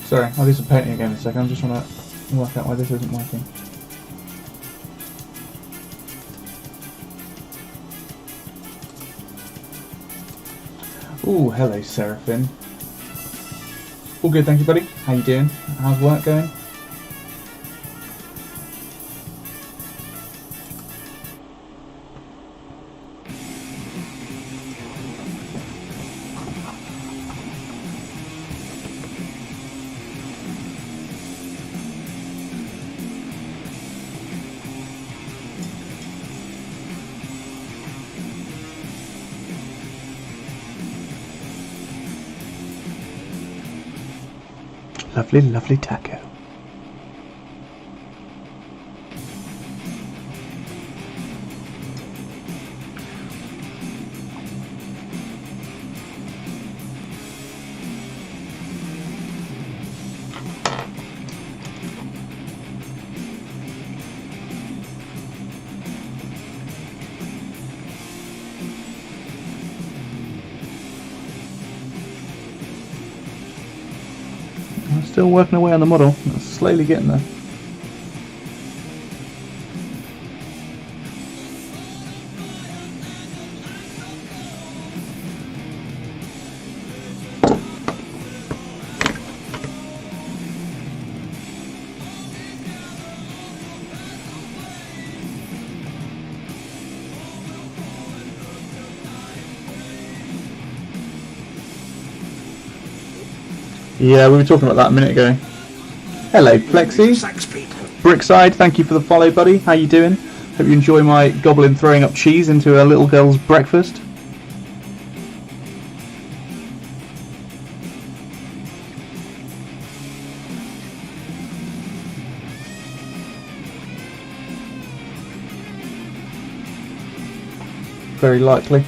Sorry, I'll do some painting again in a second. I'm just trying to work out why this isn't working. Ooh, hello Seraphim. All good, thank you, buddy. How you doing? How's work going? Lovely, lovely taco. I'm still working away on the model. I'm slowly getting there. Yeah, we were talking about that a minute ago. Hello, Plexi. Brickside, thank you for the follow, buddy. How you doing? Hope you enjoy my goblin throwing up cheese into a little girl's breakfast. Very likely.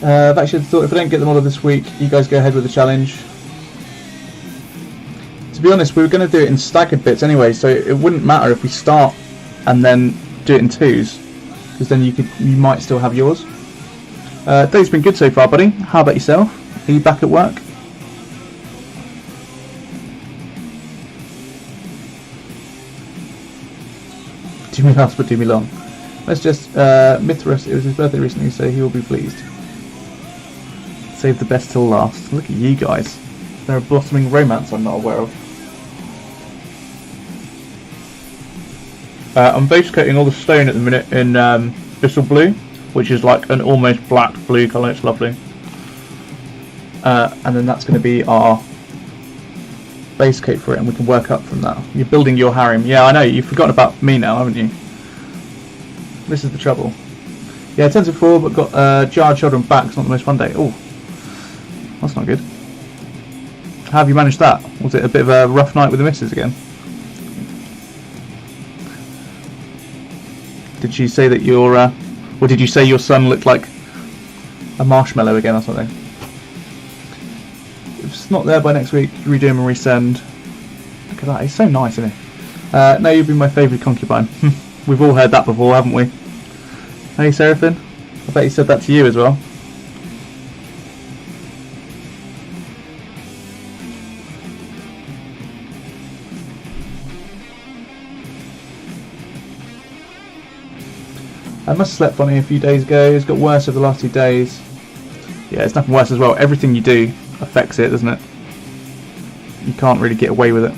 I've actually thought if I don't get them all this week, you guys go ahead with the challenge. To be honest, we were going to do it in staggered bits anyway, so it wouldn't matter if we start and then do it in twos, because then you might still have yours. Day's been good so far, buddy. How about yourself? Are you back at work? Do me last, but do me long. Let's just Mithras. It was his birthday recently, so he will be pleased. Save the best till last. Look at you guys. They're a blossoming romance I'm not aware of. I'm base coating all the stone at the minute in Bissell Blue, which is like an almost black blue colour. It's lovely. And then that's going to be our base coat for it, and we can work up from that. You're building your harem. Yeah, I know. You've forgotten about me now, haven't you? This is the trouble. Yeah, 10 to 4, but got jarred shoulder and back. It's not the most fun day. Oh. That's not good. How have you managed that? Was it a bit of a rough night with the missus again? Did she say that your, or did you say your son looked like a marshmallow again or something? If it's not there by next week, redo him and resend. Look at that, he's so nice, isn't he? No, you've been my favourite concubine. We've all heard that before, haven't we? Hey, Seraphin. I bet he said that to you as well. I must have slept funny a few days ago. It's got worse over the last 2 days. Yeah, it's nothing worse as well. Everything you do affects it, doesn't it? You can't really get away with it.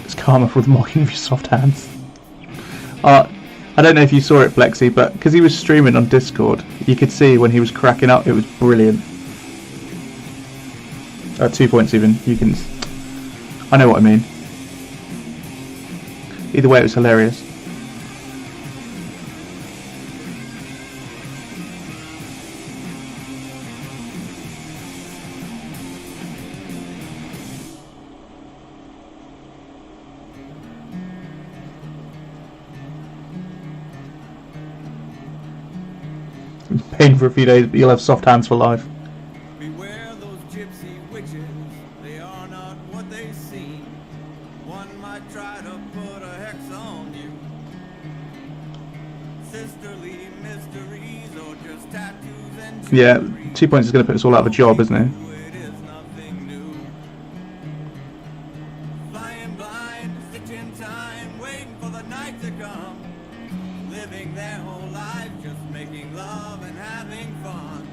It's karma for the mocking of your soft hands. I don't know if you saw it, Plexi, but because he was streaming on Discord, you could see when he was cracking up, it was brilliant. 2 points even, you can... I know what I mean. Either way, it was hilarious. Pain for a few days, but you'll have soft hands for life. Beware those gypsy witches, they are not what they seem. One might try to put a hex on you. Sisterly mysteries or just tattoos and Yeah, 2 points is going to put us all out of a job, isn't it? it is nothing new. Flying blind, stitching time, waiting for the night to come. Living their whole life just making love and having fun.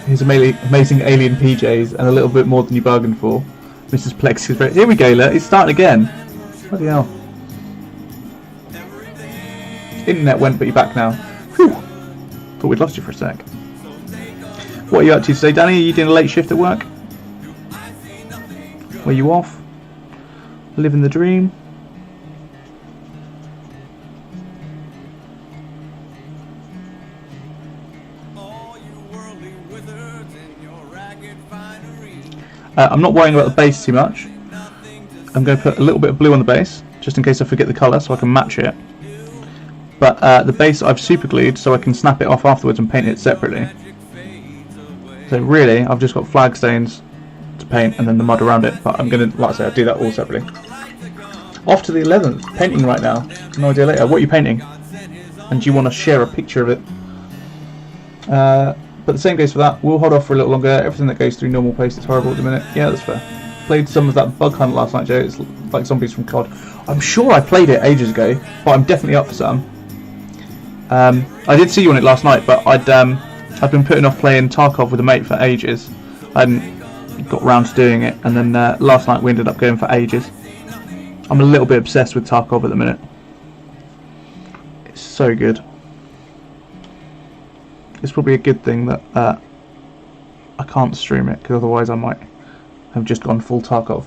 His amazing alien PJs and a little bit more than you bargained for. Mrs. Plexi. Here we go, look, it's starting again. Bloody hell. Internet went, but you're back now. Whew. Thought we'd lost you for a sec. What are you up to today, Danny? Are you doing a late shift at work? Were you off? Living the dream? I'm not worrying about the base too much. I'm going to put a little bit of blue on the base, just in case I forget the colour, so I can match it. But the base I've super glued, so I can snap it off afterwards and paint it separately. So really, I've just got flag stains to paint and then the mud around it. But I'm going to, like I say, I'll do that all separately. Off to the 11th, painting right now. No idea later. What are you painting? And do you want to share a picture of it? But the same goes for that. We'll hold off for a little longer. Everything that goes through normal paste is horrible at the minute. Yeah, that's fair. Played some of that bug hunt last night, Joe. It's like zombies from COD. I'm sure I played it ages ago, but I'm definitely up for some. I did see you on it last night, but I'd been putting off playing Tarkov with a mate for ages. I hadn't got round to doing it, and then last night we ended up going for ages. I'm a little bit obsessed with Tarkov at the minute. It's so good. It's probably a good thing that I can't stream it, because otherwise I might have just gone full Tarkov.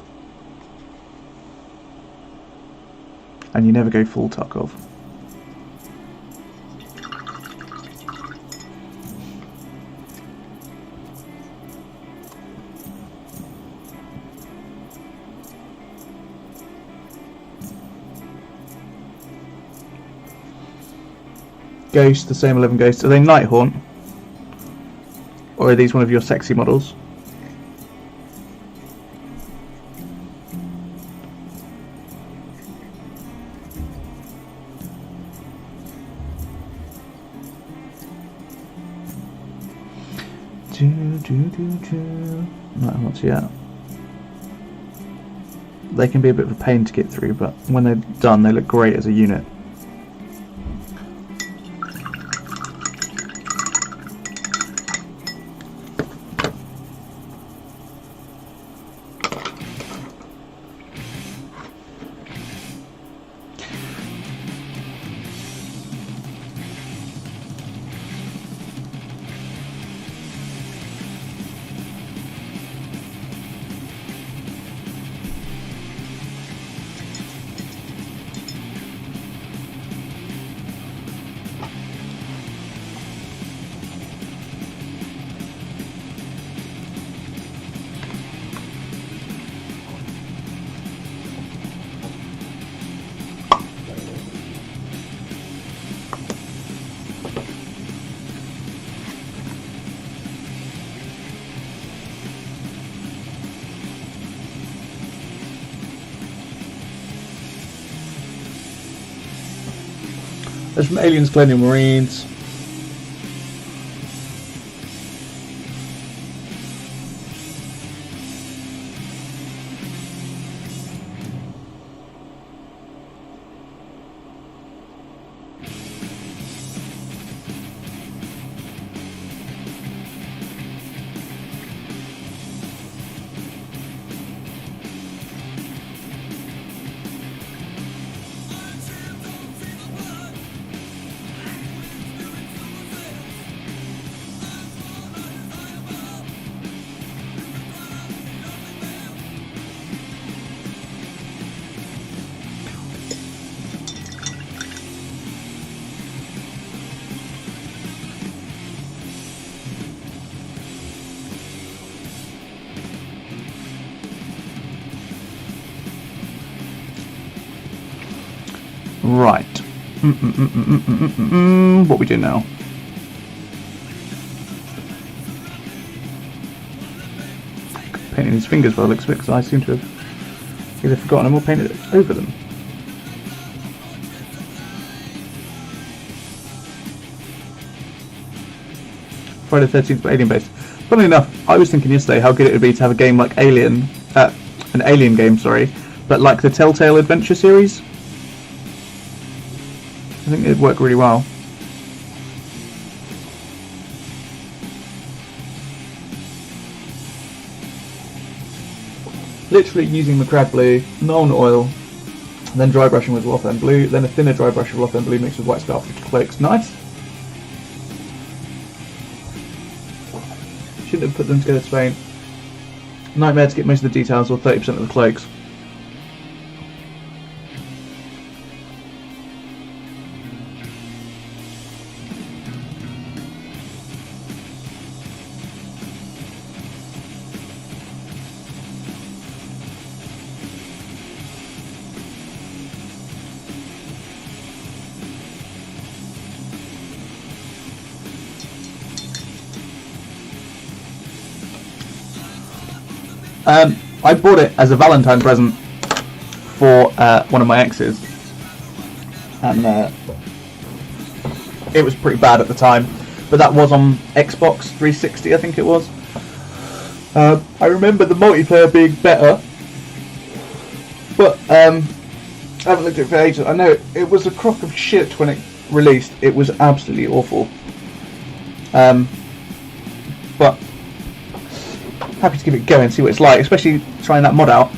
And you never go full Tarkov. Ghost, the same 11 ghosts. Are they Nighthaunt? Or are these one of your sexy models? Not yet. They can be a bit of a pain to get through, but when they're done, they look great as a unit. There's from Aliens, Colonial Marines. Right. What we do now? Painting his fingers by the looks of it, because I seem to have either forgotten them or painted it over them. Friday the 13th, but Alien based. Funnily enough, I was thinking yesterday how good it would be to have a game like Alien, an Alien game, sorry, but like the Telltale Adventure series. I think it'd work really well. Literally using the crab blue, Nuln oil, and then dry brushing with Lothern blue, then a thinner dry brush of Lothern blue mixed with white scarf which cloaks. Nice. Shouldn't have put them together to paint. Nightmare to get most of the details or 30% of the cloaks. I bought it as a Valentine present for one of my exes, and it was pretty bad at the time, but that was on Xbox 360, I think it was. I remember the multiplayer being better, but I haven't looked at it for ages. I know it was a crock of shit when it released. It was absolutely awful. But happy to give it a go and see what it's like, especially trying that mod out,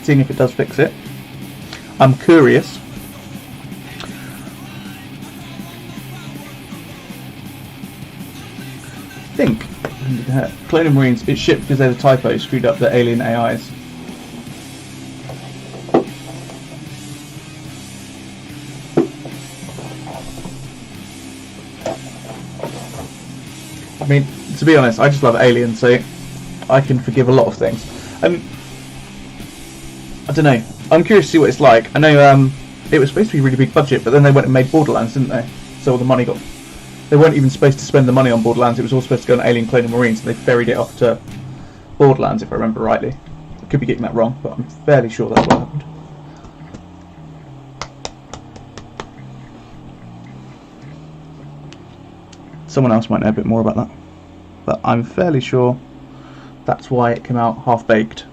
seeing if it does fix it. I'm curious. I think Clone Marines, it shipped because there's a typo, screwed up the alien AIs. I mean, to be honest, I just love aliens, so I can forgive a lot of things. I don't know. I'm curious to see what it's like. I know it was supposed to be a really big budget, but then they went and made Borderlands, didn't they? So all the money got... They weren't even supposed to spend the money on Borderlands. It was all supposed to go on Alien Clone Marines, and they ferried it off to Borderlands, if I remember rightly. I could be getting that wrong, but I'm fairly sure that's what happened. Someone else might know a bit more about that, but I'm fairly sure that's why it came out half-baked.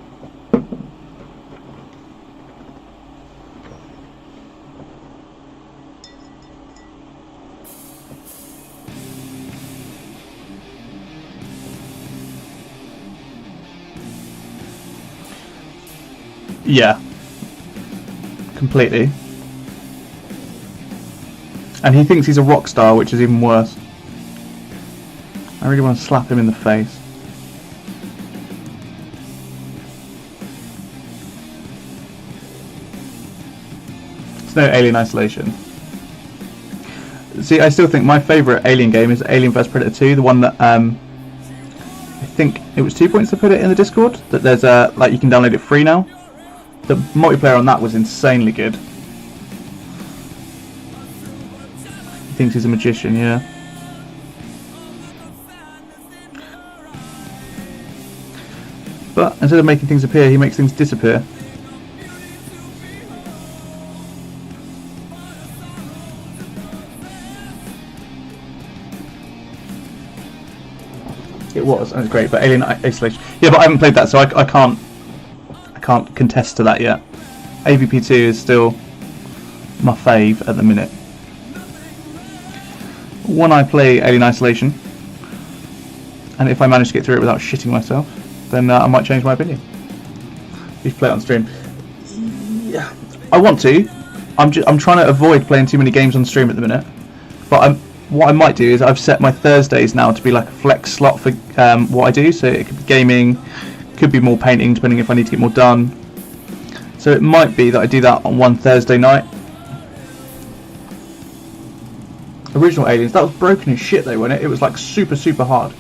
Yeah, completely. And he thinks he's a rock star, which is even worse. I really want to slap him in the face. It's no Alien Isolation. See, I still think my favourite Alien game is Alien vs Predator 2, the one that I think it was 2 points to put it in the Discord. That there's like you can download it free now. The multiplayer on that was insanely good. He thinks he's a magician, yeah. But instead of making things appear, he makes things disappear. It was, and it's great, but Alien Isolation... Yeah, but I haven't played that, so I can't contest to that yet. AVP2 is still my fave at the minute. When I play Alien Isolation, and if I manage to get through it without shitting myself, then I might change my opinion. You play it on stream. Yeah, I want to. I'm trying to avoid playing too many games on stream at the minute. But what I might do is I've set my Thursdays now to be like a flex slot for what I do. So it could be gaming, could be more painting, depending if I need to get more done. So it might be that I do that on one Thursday night. Original Aliens, that was broken as shit though, wasn't it? It was like super, super hard.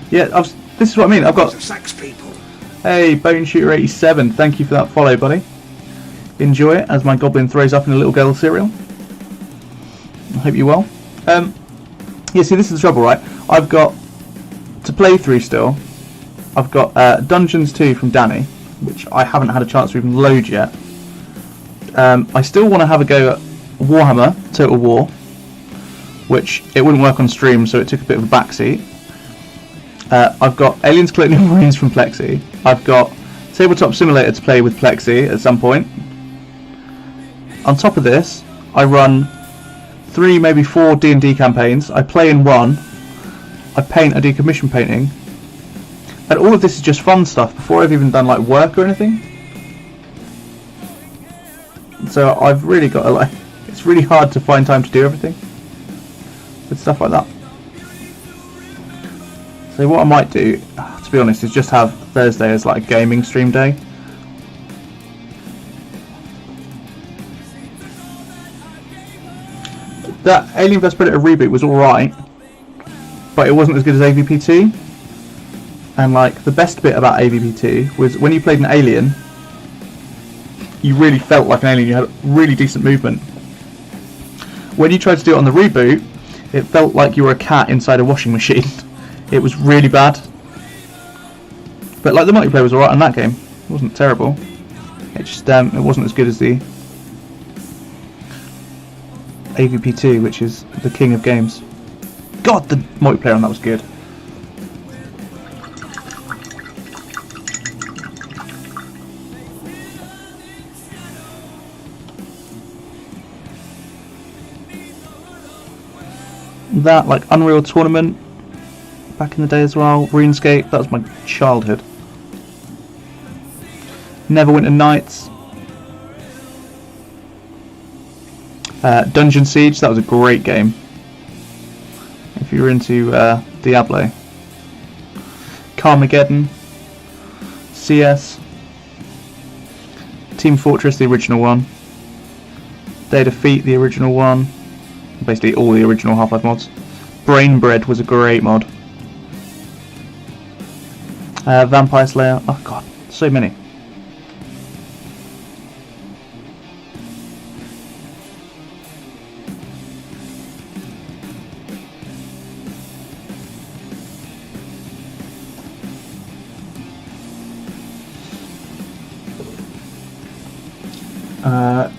Yeah, this is what I mean. I've got Sax people. Hey, Bone Shooter 87. Thank you for that follow, buddy. Enjoy it as my goblin throws up in a little girl cereal. I hope you're well. Yeah, see, this is the trouble, right? I've got to play through still. I've got Dungeons 2 from Danny, which I haven't had a chance to even load yet. I still want to have a go at Warhammer Total War, which it wouldn't work on stream, so it took a bit of a backseat. I've got Aliens Clone Marines from Plexi. I've got Tabletop Simulator to play with Plexi at some point. On top of this, I run 3, maybe 4 D&D campaigns. I play in one. I paint, I do commission painting. And all of this is just fun stuff before I've even done like work or anything. So I've really got to it's really hard to find time to do everything with stuff like that. So what I might do, to be honest, is just have Thursday as like a gaming stream day. That Alien vs Predator reboot was alright, but it wasn't as good as AVP2. And like the best bit about AVP2 was when you played an alien, you really felt like an alien. You had really decent movement. When you tried to do it on the reboot, it felt like you were a cat inside a washing machine. It was really bad. But like the multiplayer was alright on that game. It wasn't terrible. It just it wasn't as good as the AVP2, which is the king of games. God, the multiplayer on that was good. That, like Unreal Tournament back in the day as well. RuneScape, that was my childhood. Neverwinter Nights. Dungeon Siege, that was a great game. If you were into Diablo. Carmageddon. CS. Team Fortress, the original one. Day of Defeat, the original one. Basically all the original Half-Life mods. Brainbread was a great mod. Vampire Slayer. Oh god, so many.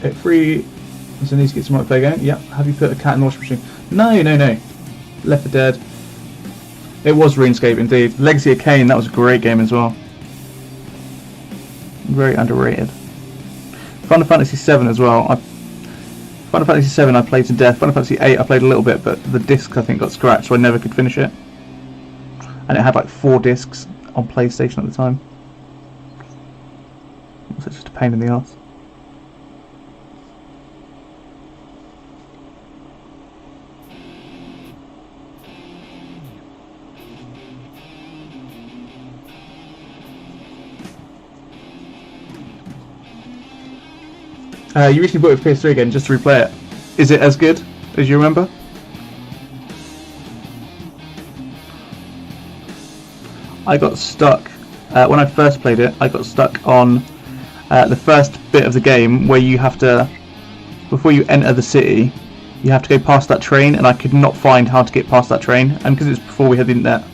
It free. So needs to get some multiplayer going. Yep. Have you put a cat in the washing machine? No, no, no. Left 4 Dead. It was RuneScape indeed. Legacy of Kain, that was a great game as well. Very underrated. Final Fantasy 7 as well. Final Fantasy 7 I played to death. Final Fantasy 8 I played a little bit, but the disc I think got scratched, so I never could finish it. And it had like 4 discs on PlayStation at the time. So it's just a pain in the arse. You recently bought it for PS3 again just to replay it. Is it as good as you remember? I got stuck, when I first played it, I got stuck on the first bit of the game where you have to, before you enter the city, you have to go past that train, and I could not find how to get past that train, and because it was before we had the internet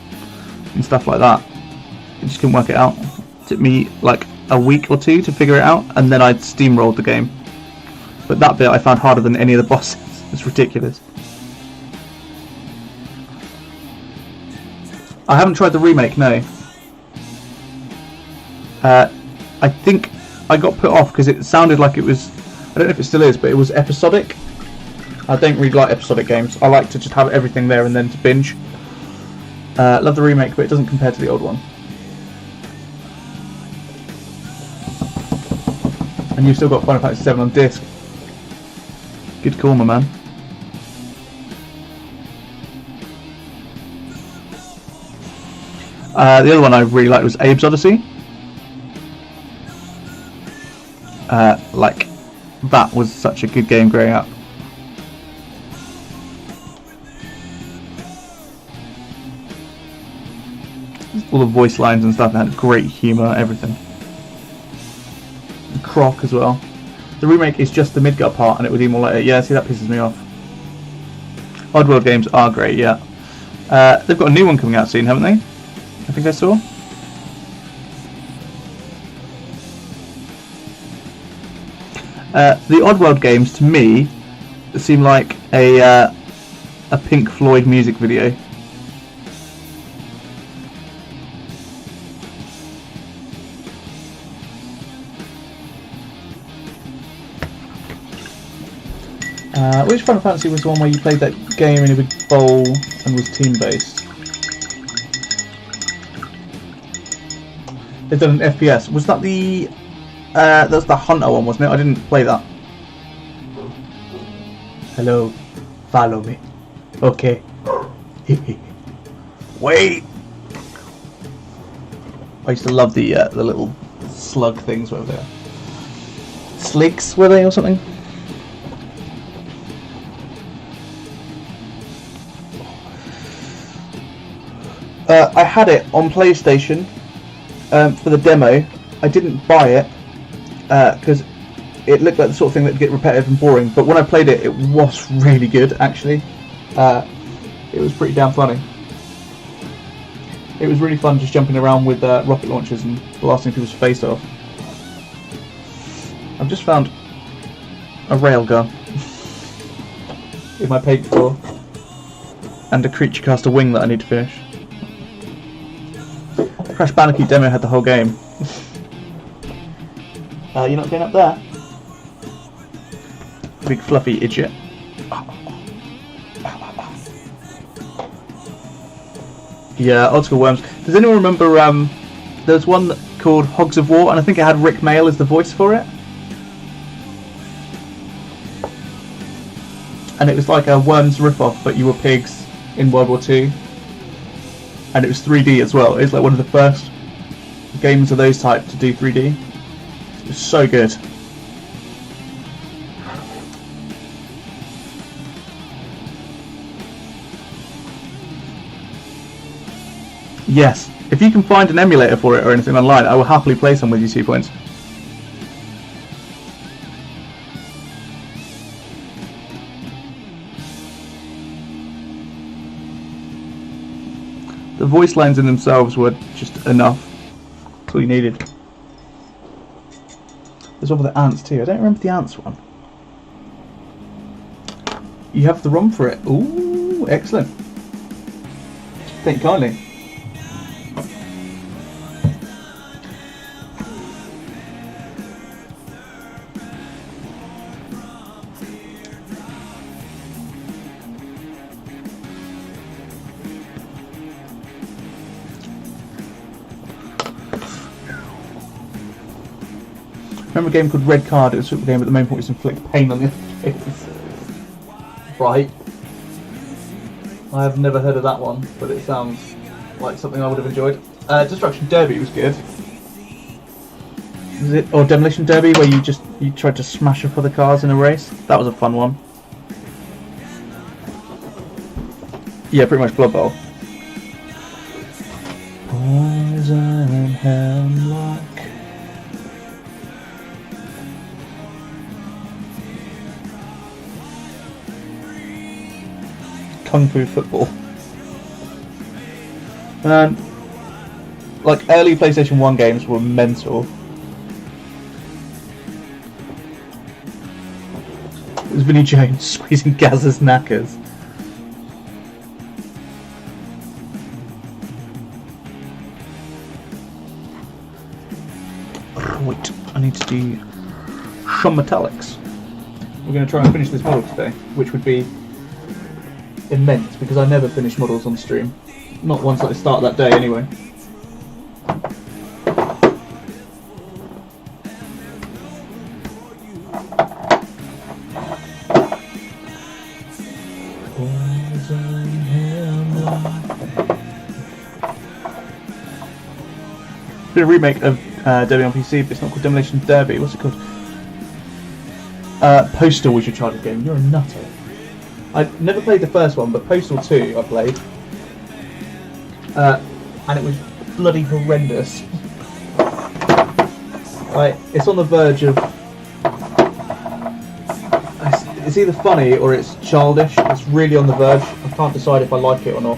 and stuff like that, I just couldn't work it out. It took me like a week or 2 to figure it out, and then I'd steamrolled the game. But that bit I found harder than any of the bosses. It's ridiculous. I haven't tried the remake, no. I think I got put off because it sounded like it was, I don't know if it still is, but it was episodic. I don't really like episodic games. I like to just have everything there and then to binge. Love the remake, but it doesn't compare to the old one. And you've still got Final Fantasy 7 on disc. Good call, my man. The other one I really liked was Abe's Odyssey. Like, that was such a good game growing up. All the voice lines and stuff, and had great humour, everything. And Croc as well. The remake is just the Midgar part, and it would be more like it. Yeah, see, that pisses me off. Oddworld games are great, yeah. They've got a new one coming out soon, haven't they? I think I saw. The Oddworld games, to me, seem like a Pink Floyd music video. Which Final Fantasy was the one where you played that game in a big bowl and was team-based? They've done an FPS. Was that the... that was the Hunter one, wasn't it? I didn't play that. Hello. Follow me. Okay. Wait! I used to love the little slug things, whatever they are. Sligs, were they, or something? I had it on PlayStation for the demo. I didn't buy it because it looked like the sort of thing that'd get repetitive and boring. But when I played it, it was really good actually. It was pretty damn funny. It was really fun just jumping around with rocket launchers and blasting people's face off. I've just found a railgun in my paint drawer and a creature caster wing that I need to finish. The Crash Bandicoot demo had the whole game. You're not going up there? Big fluffy idiot. Yeah, optical worms. Does anyone remember there was one called Hogs of War, and I think it had Rick Mail as the voice for it? And it was like a Worms ripoff, but you were pigs in World War II. And it was 3D as well. It was like one of the first games of those type to do 3D. It was so good. Yes, if you can find an emulator for it or anything online, I will happily play some with you, 2 points. The voice lines in themselves were just enough. That's all you needed. There's one with the ants too. I don't remember the ants one. You have the ROM for it. Ooh, excellent. Thank you kindly. Remember a game called Red Card? It was a sort of game, but the main point was to inflict pain on the face. Right. I have never heard of that one, but it sounds like something I would have enjoyed. Destruction Derby was good. Was it? Or Demolition Derby, where you tried to smash up other cars in a race? That was a fun one. Yeah, pretty much Blood Bowl. Poison and hemlock. Kung Fu Football. Like early PlayStation 1 games were mental. It was Vinnie Jones squeezing Gaz's knackers. Wait, I need to do some metallics. We're going to try and finish this model today, which would be immense because I never finish models on stream. Not once at the start of that day anyway. Did a remake of Derby on PC, but it's not called Demolition Derby. What's it called? Postal was your childhood game. You're a nutter. I never played the first one, but Postal 2 I played, and it was bloody horrendous. Like, it's on the verge of. It's either funny or it's childish. It's really on the verge. I can't decide if I like it or not.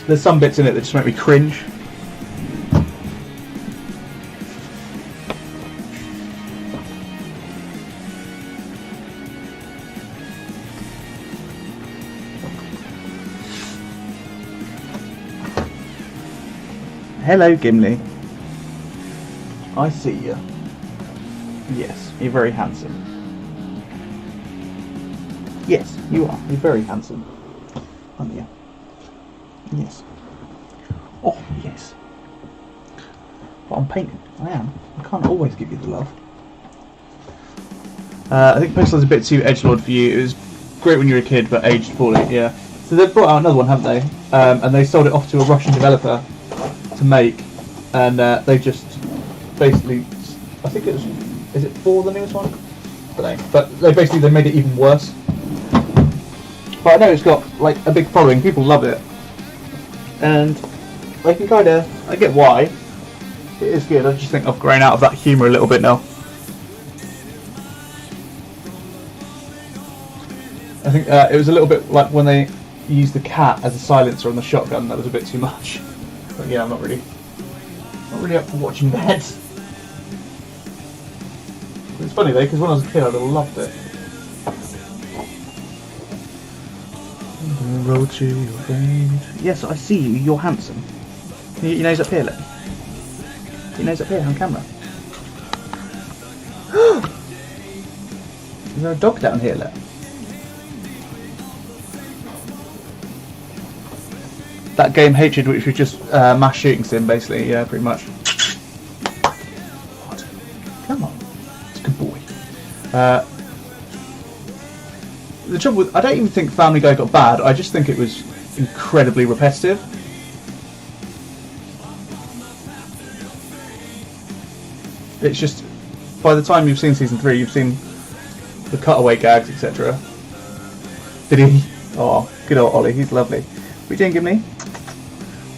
There's some bits in it that just make me cringe. Hello, Gimli. I see you. Yes, you're very handsome. Yes, you are. You're very handsome. Aren't you? Yes. Oh, yes. But I'm painting. I am. I can't always give you the love. I think Postal is a bit too edgelord for you. It was great when you were a kid, but aged poorly, yeah. So they've brought out another one, haven't they? And they sold it off to a Russian developer to make, and they just basically, I think it was, is it 4 the newest one? I don't know. But they made it even worse. But I know it's got like a big following, people love it. And I can I get why. It is good. I just think I've grown out of that humour a little bit now. I think it was a little bit like when they used the cat as a silencer on the shotgun. That was a bit too much. But yeah, I'm not really up for watching that. It's funny though, because when I was a kid, I'd have loved it. Road to your fate. Yes, I see you. You're handsome. Can you get your nose up here, look? Get your nose up here on camera. Is there a dog down here, look? That game Hatred, which was just mass shooting sim, basically. Yeah, pretty much. What? Come on. It's a good boy. The trouble with, I don't even think Family Guy got bad. I just think it was incredibly repetitive. It's just, by the time you've seen season 3, you've seen the cutaway gags, etc. Did he? Oh, good old Ollie. He's lovely. What are you doing, give me?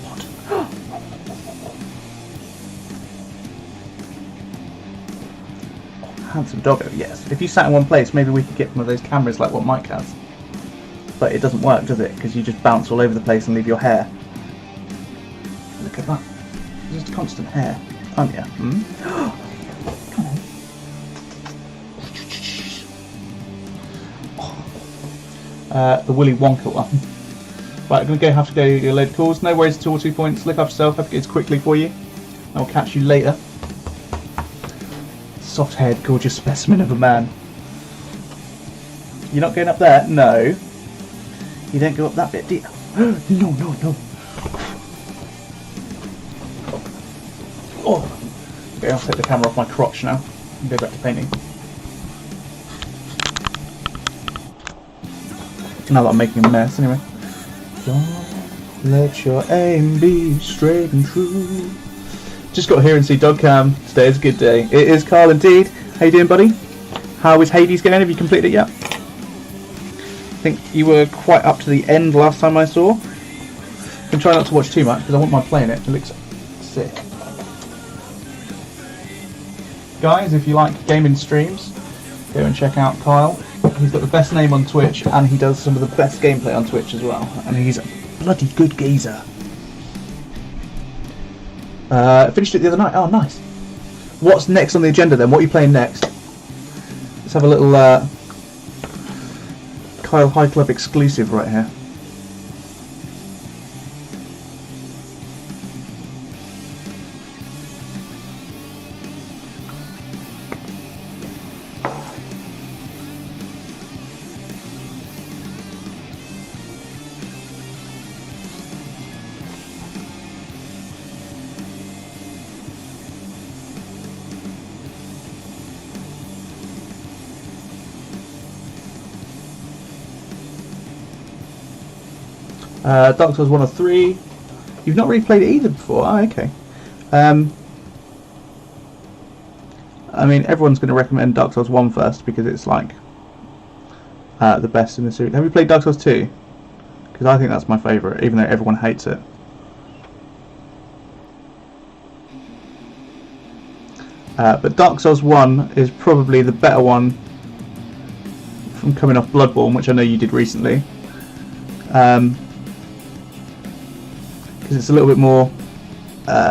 What? Handsome doggo, yes. If you sat in one place, maybe we could get one of those cameras like what Mike has. But it doesn't work, does it? Because you just bounce all over the place and leave your hair. Look at that. It's just constant hair, aren't you? Hmm? The Willy Wonka one. Right, I'm going to have to go do a load of calls. No worries at all, 2 points. Look after yourself. Hope it gets quickly for you. I'll catch you later. Soft-haired, gorgeous specimen of a man. You're not going up there? No. You don't go up that bit, do you? No, no, no. Oh. Okay, I'll take the camera off my crotch now and go back to painting. Now that I'm making a mess, anyway. Don't let your aim be straight and true. Just got here and see Dog Cam. Today is a good day. It is Carl indeed. How you doing, buddy? How is Hades going? Have you completed it yet? I think you were quite up to the end last time I saw. I can try not to watch too much because I won't mind playing it. It looks sick. Guys, if you like gaming streams, go and check out Kyle. He's got the best name on Twitch and he does some of the best gameplay on Twitch as well. And he's a bloody good geezer. Finished it the other night. Oh, nice. What's next on the agenda then? What are you playing next? Let's have a little Kyle High Club exclusive right here. Dark Souls 1 or 3. You've not really played it either before. Oh, okay. I mean, everyone's going to recommend Dark Souls 1 first because it's like the best in the series. Have you played Dark Souls 2? Because I think that's my favourite, even though everyone hates it. But Dark Souls 1 is probably the better one from coming off Bloodborne, which I know you did recently. Because it's a little bit more,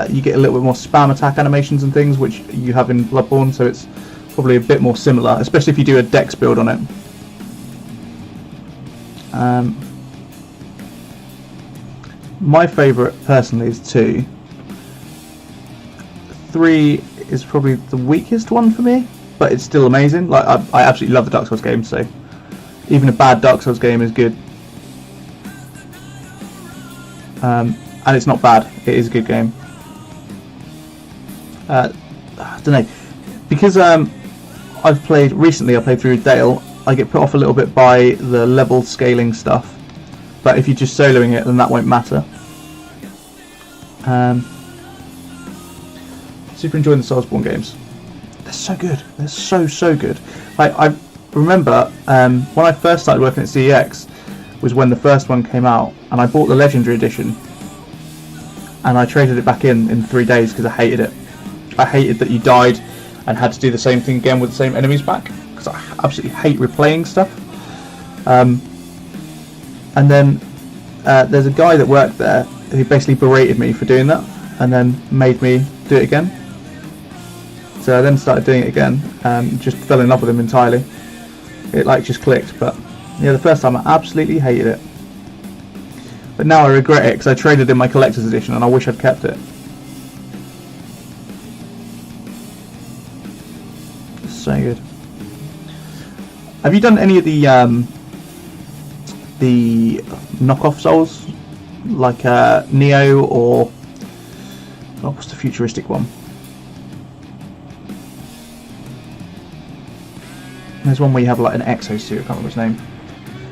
you get a little bit more spam attack animations and things, which you have in Bloodborne, so it's probably a bit more similar, especially if you do a dex build on it. My favourite, personally, is 2. 3 is probably the weakest one for me, but it's still amazing. Like I absolutely love the Dark Souls games, so even a bad Dark Souls game is good. And it's not bad. It is a good game. I don't know, because I've played recently. I played through Dale. I get put off a little bit by the level scaling stuff, but if you're just soloing it, then that won't matter. Super enjoying the Soulsborne games. They're so good. They're so good. I remember when I first started working at CEX was when the first one came out, and I bought the Legendary Edition, and I traded it back in 3 days because I hated it. I hated that you died and had to do the same thing again with the same enemies back, because I absolutely hate replaying stuff. And then there's a guy that worked there who basically berated me for doing that, and then made me do it again. So I then started doing it again, and just fell in love with him entirely. It like just clicked, but yeah, the first time I absolutely hated it. But now I regret it because I traded in my collector's edition and I wish I'd kept it. So good. Have you done any of the knockoff Souls, like Neo or what's the futuristic one? There's one where you have like an exosuit. I can't remember his name.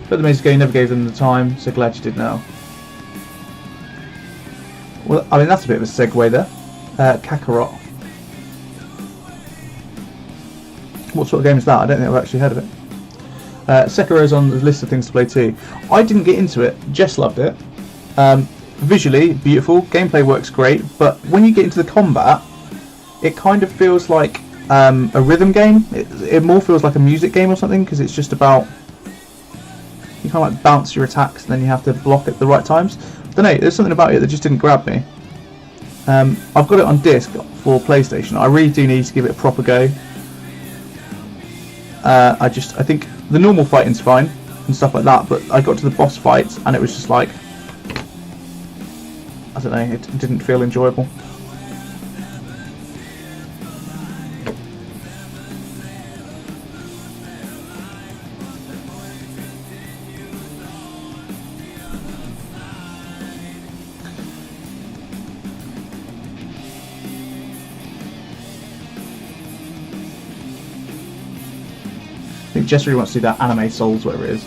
But the music game never gave them the time, so glad you did now. Well, I mean that's a bit of a segue there. Kakarot. What sort of game is that? I don't think I've actually heard of it. Sekiro's on the list of things to play too. I didn't get into it. Jess loved it. Visually beautiful, gameplay works great, but when you get into the combat, it kind of feels like a rhythm game. It more feels like a music game or something, because it's just about you kind of like bounce your attacks and then you have to block at the right times. I don't know, there's something about it that just didn't grab me. I've got it on disc for PlayStation. I really do need to give it a proper go. I think the normal fighting's fine and stuff like that, but I got to the boss fights and it was just like, I don't know, it didn't feel enjoyable. I think Jess really wants to do that anime Souls, whatever it is.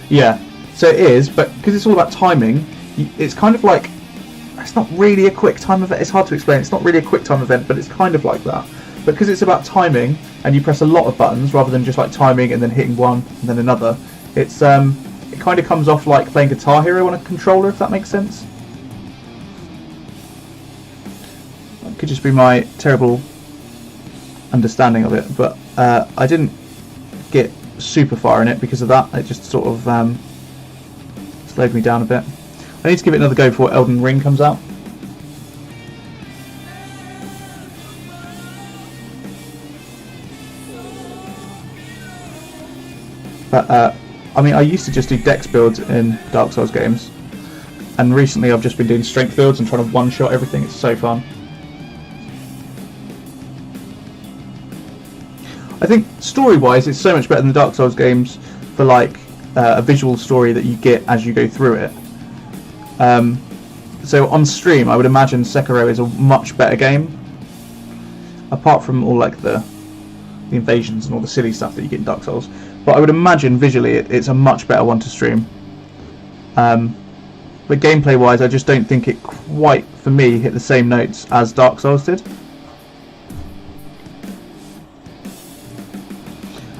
Yeah, so it is, but because it's all about timing, it's kind of like, it's not really a quick time event. It's hard to explain. It's not really a quick time event, but it's kind of like that. But because it's about timing, and you press a lot of buttons rather than just like timing and then hitting one and then another, it's it kind of comes off like playing Guitar Hero on a controller, if that makes sense. It could just be my terrible understanding of it, but I didn't get super far in it because of that. It just sort of slowed me down a bit. I need to give it another go before Elden Ring comes out. But I mean, I used to just do dex builds in Dark Souls games, and recently I've just been doing strength builds and trying to one-shot everything. It's so fun. I think story-wise, it's so much better than the Dark Souls games for like a visual story that you get as you go through it. So on stream, I would imagine Sekiro is a much better game, apart from all like the invasions and all the silly stuff that you get in Dark Souls. But I would imagine visually it's a much better one to stream. But gameplay-wise, I just don't think it quite, for me, hit the same notes as Dark Souls did.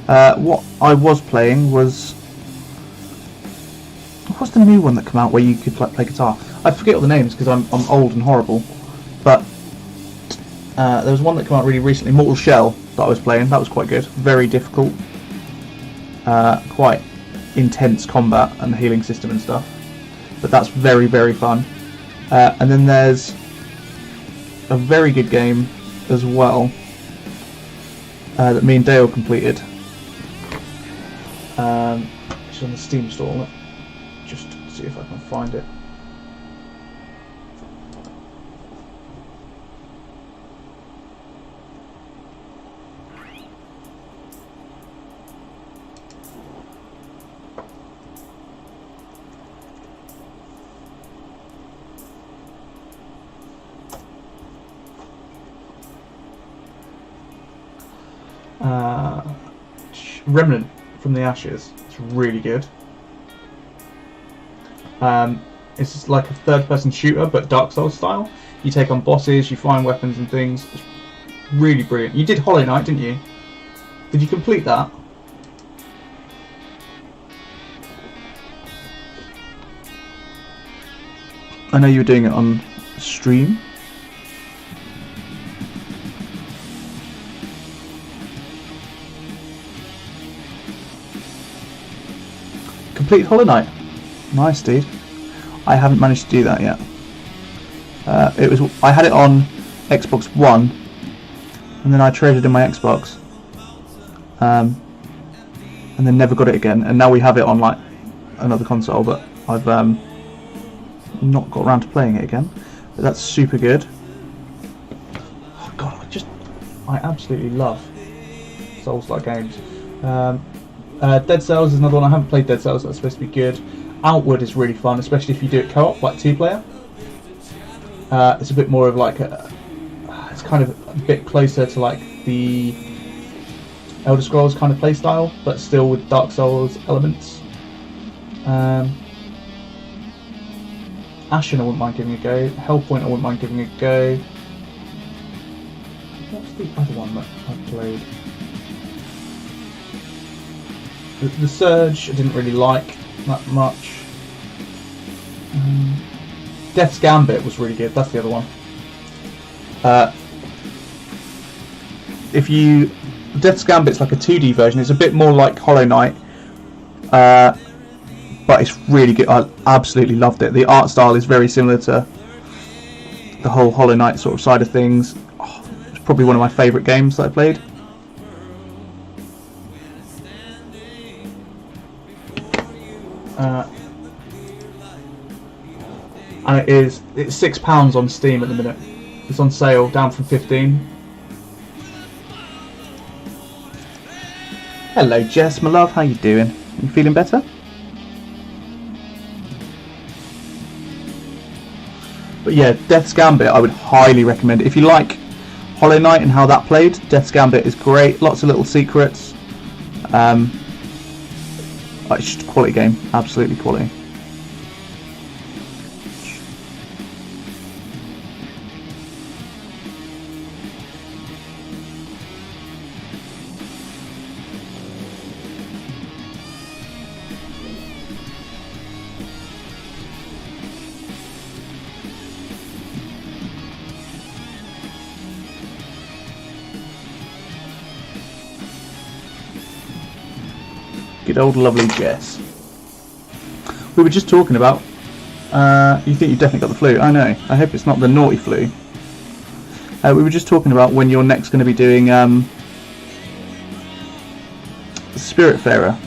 What I was playing was... What's the new one that came out where you could play guitar? I forget all the names because I'm old and horrible. But there was one that came out really recently, Mortal Shell, that I was playing. That was quite good. Very difficult. Quite intense combat and healing system and stuff. But that's very, very fun. And then there's a very good game as well that me and Dale completed. It's on the Steam store. Just see if I can find it. Remnant from the Ashes. It's really good. It's just like a third-person shooter, but Dark Souls style. You take on bosses, you find weapons and things. It's really brilliant. You did Hollow Knight, didn't you? Did you complete that? I know you were doing it on stream. completed Hollow Knight. Nice, dude. I haven't managed to do that yet. I had it on Xbox One, and then I traded in my Xbox, and then never got it again. And now we have it on like another console, but I've not got around to playing it again. But that's super good. Oh god, I absolutely love Souls-like games. Dead Cells is another one. I haven't played Dead Cells. That's supposed to be good. Outward is really fun, especially if you do it co-op, like 2-player. It's a bit more of like it's kind of a bit closer to like the Elder Scrolls kind of playstyle, but still with Dark Souls elements. Ashen I wouldn't mind giving a go. Hellpoint I wouldn't mind giving a go. What's the other one that I've played? The Surge I didn't really like that much. Death's Gambit was really good. That's the other one. Death's Gambit's like a 2D version. It's a bit more like Hollow Knight, but it's really good. I absolutely loved it. The art style is very similar to the whole Hollow Knight sort of side of things. Oh, it's probably one of my favourite games that I played. And it's £6 on Steam at the minute. It's on sale, down from 15. Hello Jess, my love, how you doing? You feeling better? But yeah, Death's Gambit I would highly recommend. If you like Hollow Knight and how that played, Death's Gambit is great. Lots of little secrets. It's just a quality game, absolutely quality. Good old lovely Jess. We were just talking about, you think you definitely got the flu. I know, I hope it's not the naughty flu. We were just talking about when you're next going to be doing Spiritfarer.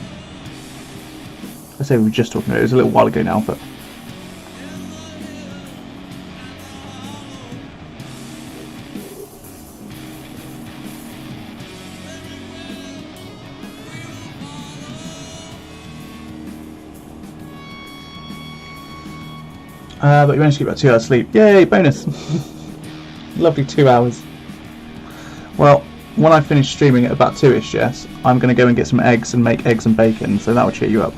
I say we were just talking about it was a little while ago now, but you managed to get about 2 hours sleep. Yay, bonus! Lovely 2 hours. Well, when I finish streaming at about 2ish, Jess, I'm going to go and get some eggs and make eggs and bacon, so that will cheer you up.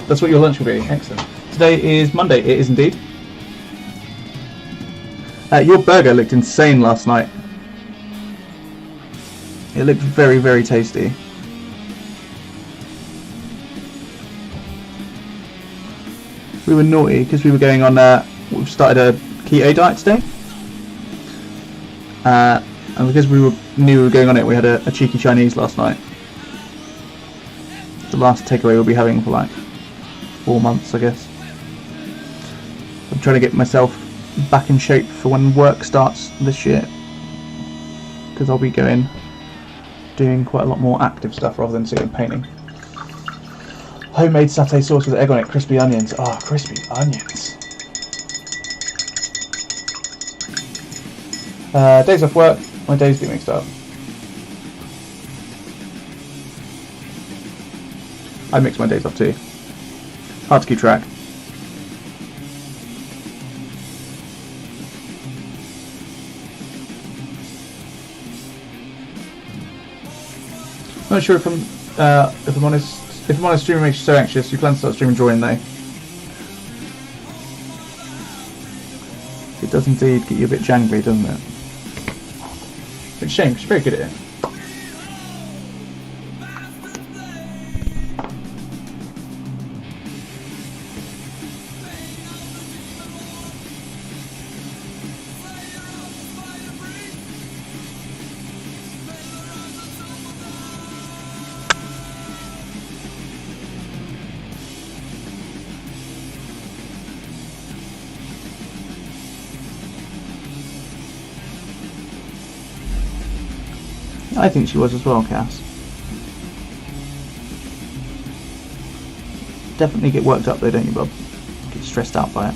That's what your lunch will be. Excellent. Today is Monday. It is indeed. Your burger looked insane last night. It looked very, very tasty. We were naughty because we were going on. We've started a keto diet today, and because we knew we were going on it, we had a cheeky Chinese last night. The last takeaway we'll be having for like 4 months, I guess. I'm trying to get myself back in shape for when work starts this year, because I'll be doing quite a lot more active stuff rather than sitting painting. Homemade satay sauce with egg on it, crispy onions. Ah, crispy onions. Days off work, my days get mixed up. I mix my days off too. Hard to keep track. I'm not sure if I'm honest. If I'm honest, streaming makes you so anxious. You plan to start streaming drawing though. It does indeed get you a bit jangly, doesn't it? It's a shame, 'cause she's very good at it. I think she was as well, Cass. Definitely get worked up though, don't you, Bob? Get stressed out by it.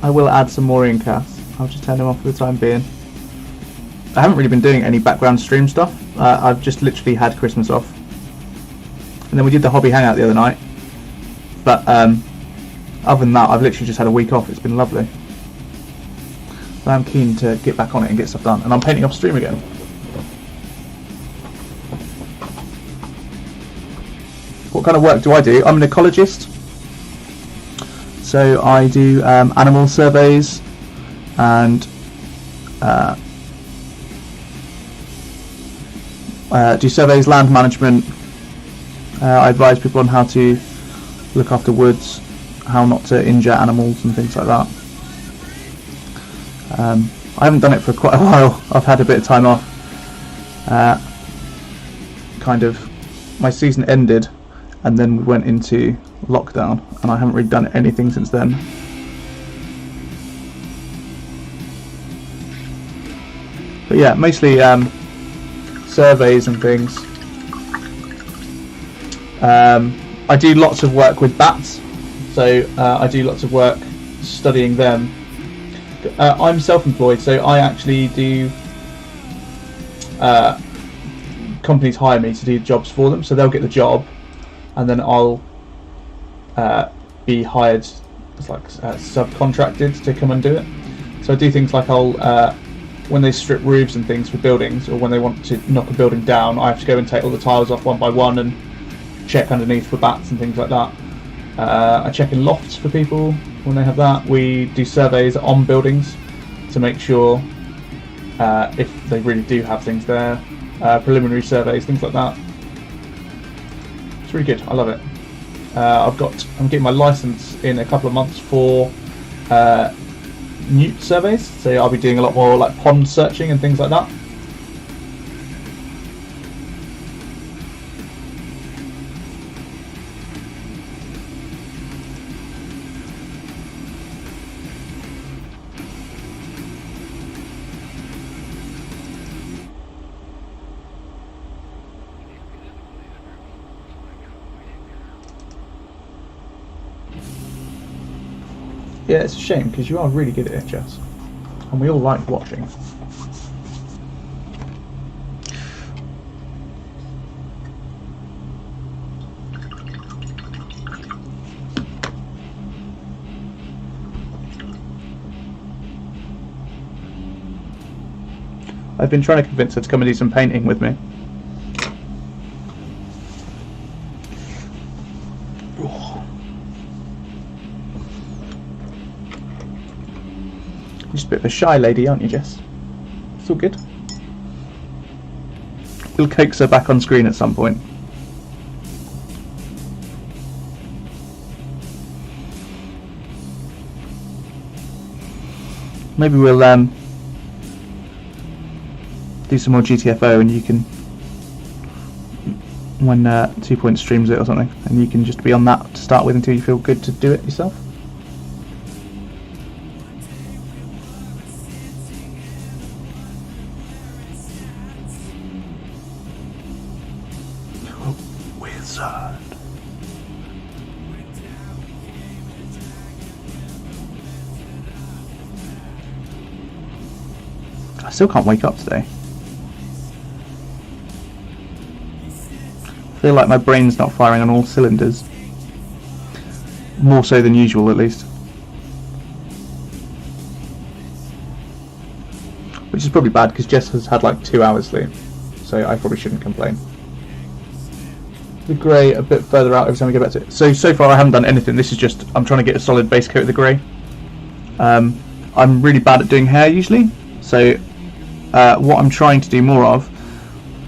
I will add some more in, Cass. I'll just turn them off for the time being. I haven't really been doing any background stream stuff. I've just literally had Christmas off, and then we did the hobby hangout the other night. But other than that, I've literally just had a week off. It's been lovely. But I'm keen to get back on it and get stuff done. And I'm painting off stream again. What kind of work do I do? I'm an ecologist. So I do animal surveys and do surveys, land management. I advise people on how to look after woods, how not to injure animals and things like that. I haven't done it for quite a while. I've had a bit of time off. Kind of, my season ended and then we went into lockdown, and I haven't really done anything since then. But yeah, mostly surveys and things. I do lots of work with bats, so I do lots of work studying them. I'm self-employed, so I actually do companies hire me to do jobs for them, so they'll get the job and then I'll be hired as like subcontracted to come and do it. So I do things like I'll when they strip roofs and things for buildings, or when they want to knock a building down, I have to go and take all the tiles off one by one and check underneath for bats and things like that. I check in lofts for people when they have that. We do surveys on buildings to make sure if they really do have things there. Preliminary surveys, things like that. It's really good. I love it. I'm getting my license in a couple of months for newt surveys, so I'll be doing a lot more like pond searching and things like that. Yeah, it's a shame because you are really good at it, Jess, and we all like watching. I've been trying to convince her to come and do some painting with me. Just a bit of a shy lady, aren't you, Jess? It's all good. We'll coax her back on screen at some point. Maybe we'll do some more GTFO, and you can, when 2 Point streams it or something, and you can just be on that to start with until you feel good to do it yourself. concerned. I still can't wake up today. I feel like my brain's not firing on all cylinders. More so than usual, at least. Which is probably bad because Jess has had like 2 hours sleep, so I probably shouldn't complain. The grey a bit further out every time we go back to it. So far I haven't done anything. This is just, I'm trying to get a solid base coat of the grey. I'm really bad at doing hair usually, so what I'm trying to do more of,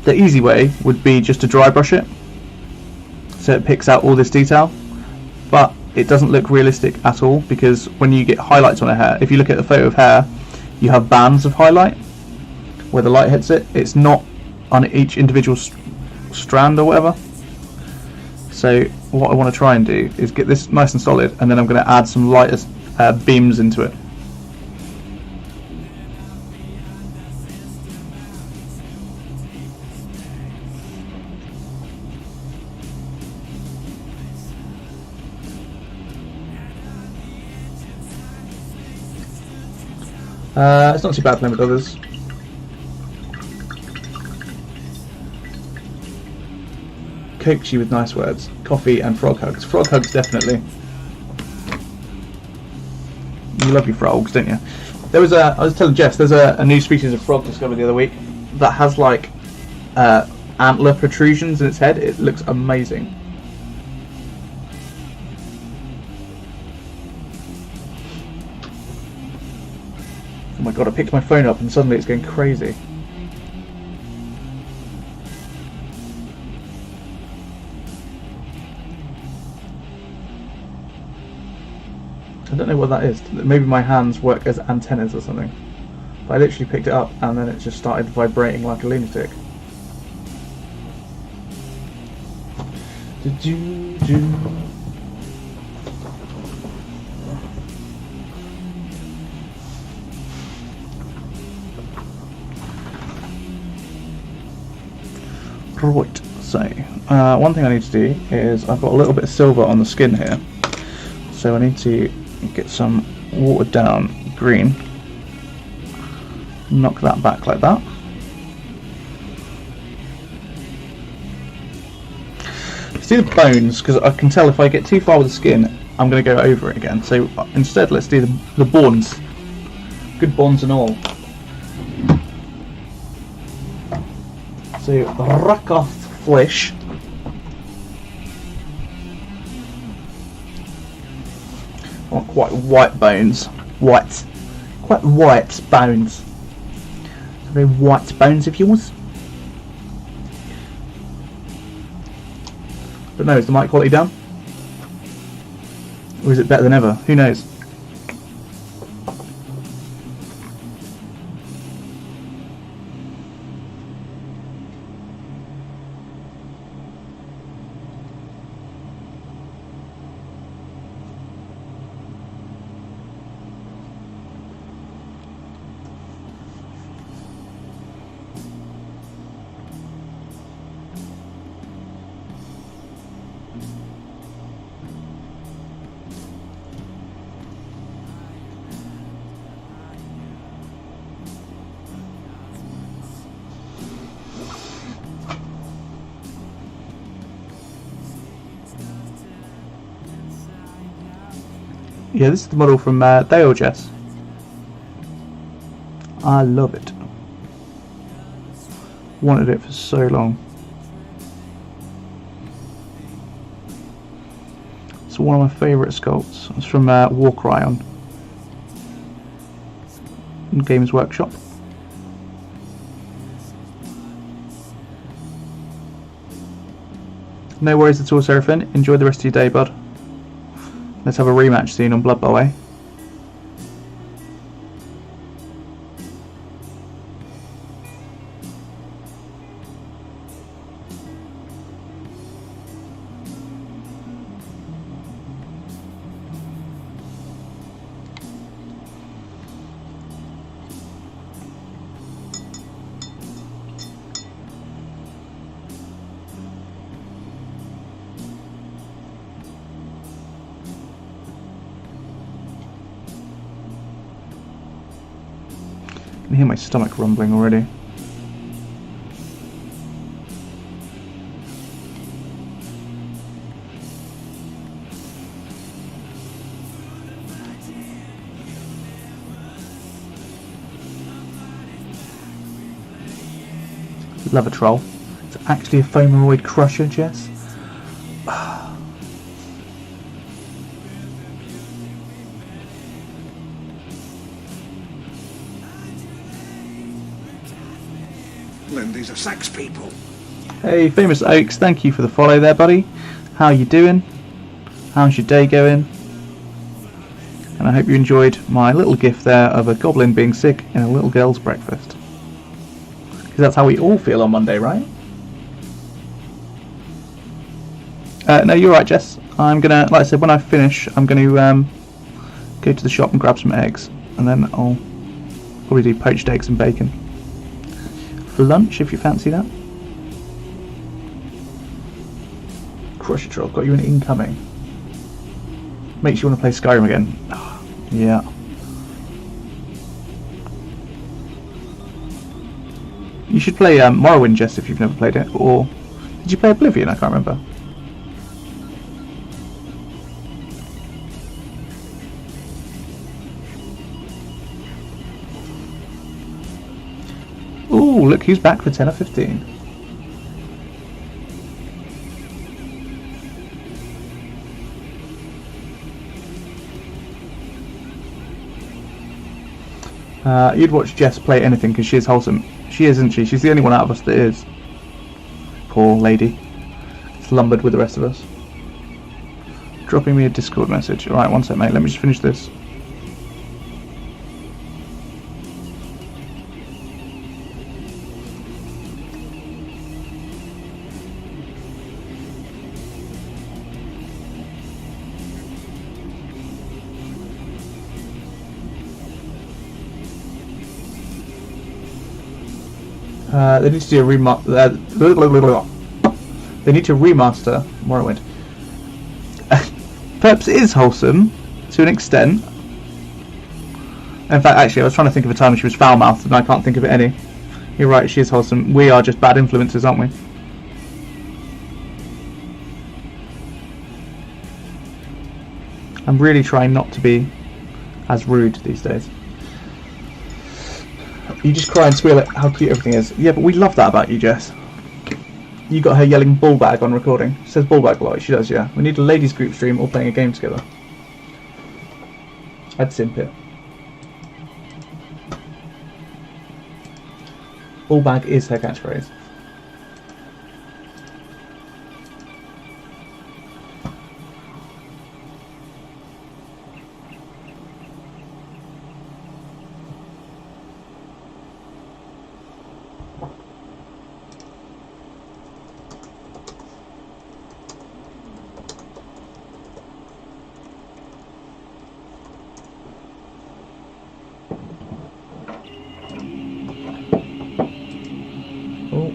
the easy way would be just to dry brush it, so it picks out all this detail, but it doesn't look realistic at all, because when you get highlights on a hair, if you look at the photo of hair, you have bands of highlight where the light hits it. It's not on each individual strand or whatever. So what I want to try and do is get this nice and solid, and then I'm going to add some lighter beams into it. It's not too bad playing with others. Coax you with nice words. Coffee and frog hugs. Frog hugs, definitely. You love your frogs, don't you? There was I was telling Jess, there's a new species of frog discovered the other week that has like antler protrusions in its head. It looks amazing. Oh my god, I picked my phone up and suddenly it's going crazy. I don't know what that is. Maybe my hands work as antennas or something. But I literally picked it up and then it just started vibrating like a lunatic. Right, so one thing I need to do is I've got a little bit of silver on the skin here, so I need to get some watered down green, knock that back like that. See the bones, because I can tell if I get too far with the skin I'm going to go over it again, so instead let's do the bones, good bones and all. So rack off flesh. I want quite white bones. Quite white bones. Very white bones of yours. But no, is the mic quality down? Or is it better than ever? Who knows? Yeah, this is the model from Dale Jess. I love it. Wanted it for so long. It's one of my favourite sculpts. It's from Warcry on Games Workshop. No worries at all, Seraphin. Enjoy the rest of your day, bud. Let's have a rematch scene on Blood Bowl, eh? can hear my stomach rumbling already. Love a troll. It's actually a Fomoroid crusher, Jess. These are sax people. Hey, Famous Oaks, thank you for the follow there, buddy. How you doing? How's your day going? And I hope you enjoyed my little gift there of a goblin being sick in a little girl's breakfast. Because that's how we all feel on Monday, right? No, you're right, Jess. I'm gonna, like I said, when I finish, I'm gonna go to the shop and grab some eggs, and then I'll probably do poached eggs and bacon for lunch, if you fancy that. Crusher Troll, got you an incoming. Makes you want to play Skyrim again. Oh, yeah. You should play Morrowind, Jess, if you've never played it. Or did you play Oblivion? I can't remember. Ooh, look who's back for 10 or 15. You'd watch Jess play anything because she is wholesome. She is, isn't she? She's the only one out of us that is. Poor lady. Slumbered with the rest of us. Dropping me a Discord message. Alright, one sec, mate. Let me just finish this. They need to do a they need to remaster Morrowind. Peps is wholesome to an extent. In fact, actually, I was trying to think of a time when she was foul-mouthed, and I can't think of it any. You're right, she is wholesome. We are just bad influences, aren't we? I'm really trying not to be as rude these days. You just cry and squeal at how cute everything is. Yeah, but we love that about you, Jess. You got her yelling ballbag on recording. She says ballbag a lot. She does, yeah. We need a ladies group stream or playing a game together. I'd simp it. Ballbag is her catchphrase.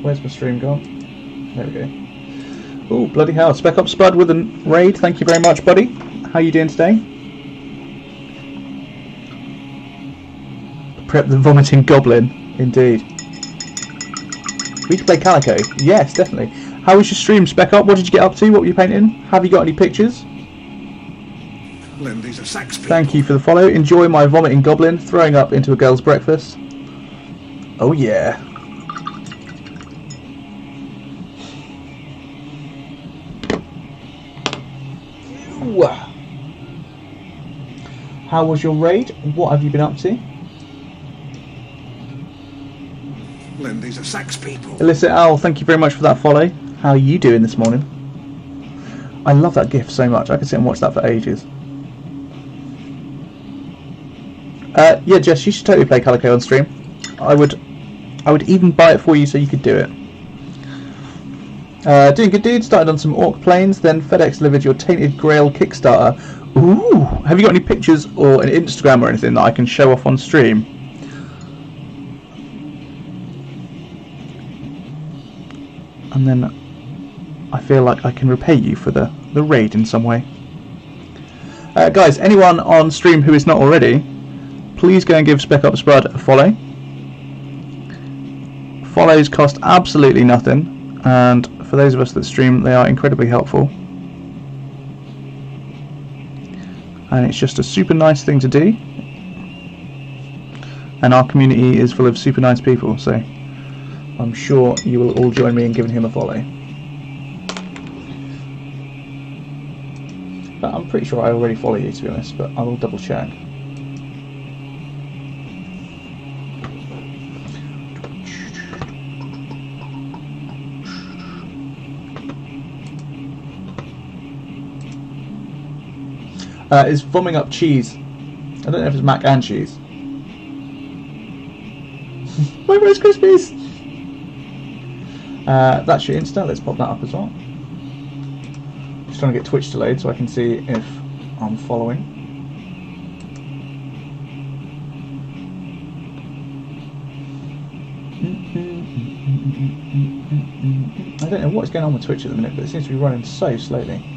Where's my stream gone? There we go. Oh, bloody hell. Spec Up Spud with a raid. Thank you very much, buddy. How you doing today? Prep the vomiting goblin. Indeed. We can play Calico. Yes, definitely. How was your stream, Spec Up? What did you get up to? What were you painting? Have you got any pictures? These are sax people. Thank you for the follow. Enjoy my vomiting goblin throwing up into a girl's breakfast. Oh yeah. How was your raid? What have you been up to? These are sax people. Illicit Owl, thank you very much for that follow. How are you doing this morning? I love that GIF so much. I could sit and watch that for ages. Yeah, Jess, you should totally play Calico on stream. I would even buy it for you so you could do it. Doing good, dude. Started on some Orc planes, then FedEx delivered your Tainted Grail Kickstarter. Ooh! Have you got any pictures or an Instagram or anything that I can show off on stream? And then I feel like I can repay you for the raid in some way. Guys, anyone on stream who is not already, please go and give Spec Up Spud a follow. Follows cost absolutely nothing, and for those of us that stream, they are incredibly helpful. And it's just a super nice thing to do. And our community is full of super nice people, so I'm sure you will all join me in giving him a follow. But I'm pretty sure I already follow you, to be honest, but I will double check. It's vomiting up cheese. I don't know if it's mac and cheese. My Rice Krispies! That's your Insta, let's pop that up as well. Just trying to get Twitch to load so I can see if I'm following. I don't know what's going on with Twitch at the minute, but it seems to be running so slowly.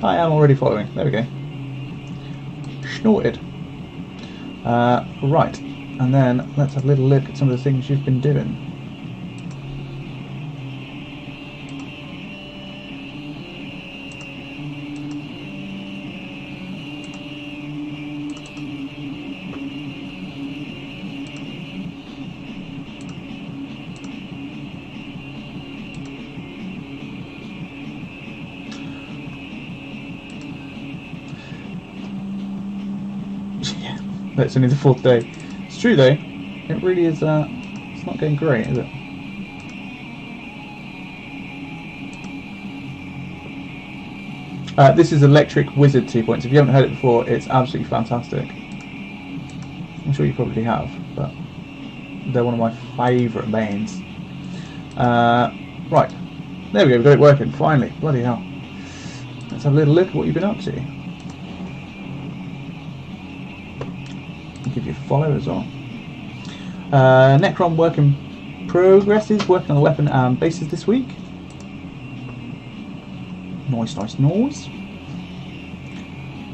I am already following. There we go. Snorted. Right, and then let's have a little look at some of the things you've been doing. It's only the 4th day. It's true though, it really is, it's not going great, is it? This is Electric Wizard 2 points. If you haven't heard it before, it's absolutely fantastic. I'm sure you probably have, but they're one of my favourite mains. Right, there we go, we've got it working, finally, bloody hell. Let's have a little look at what you've been up to. Give you a follow as well. Necron work in progress is working on a weapon and bases this week. Nice, nice, nice.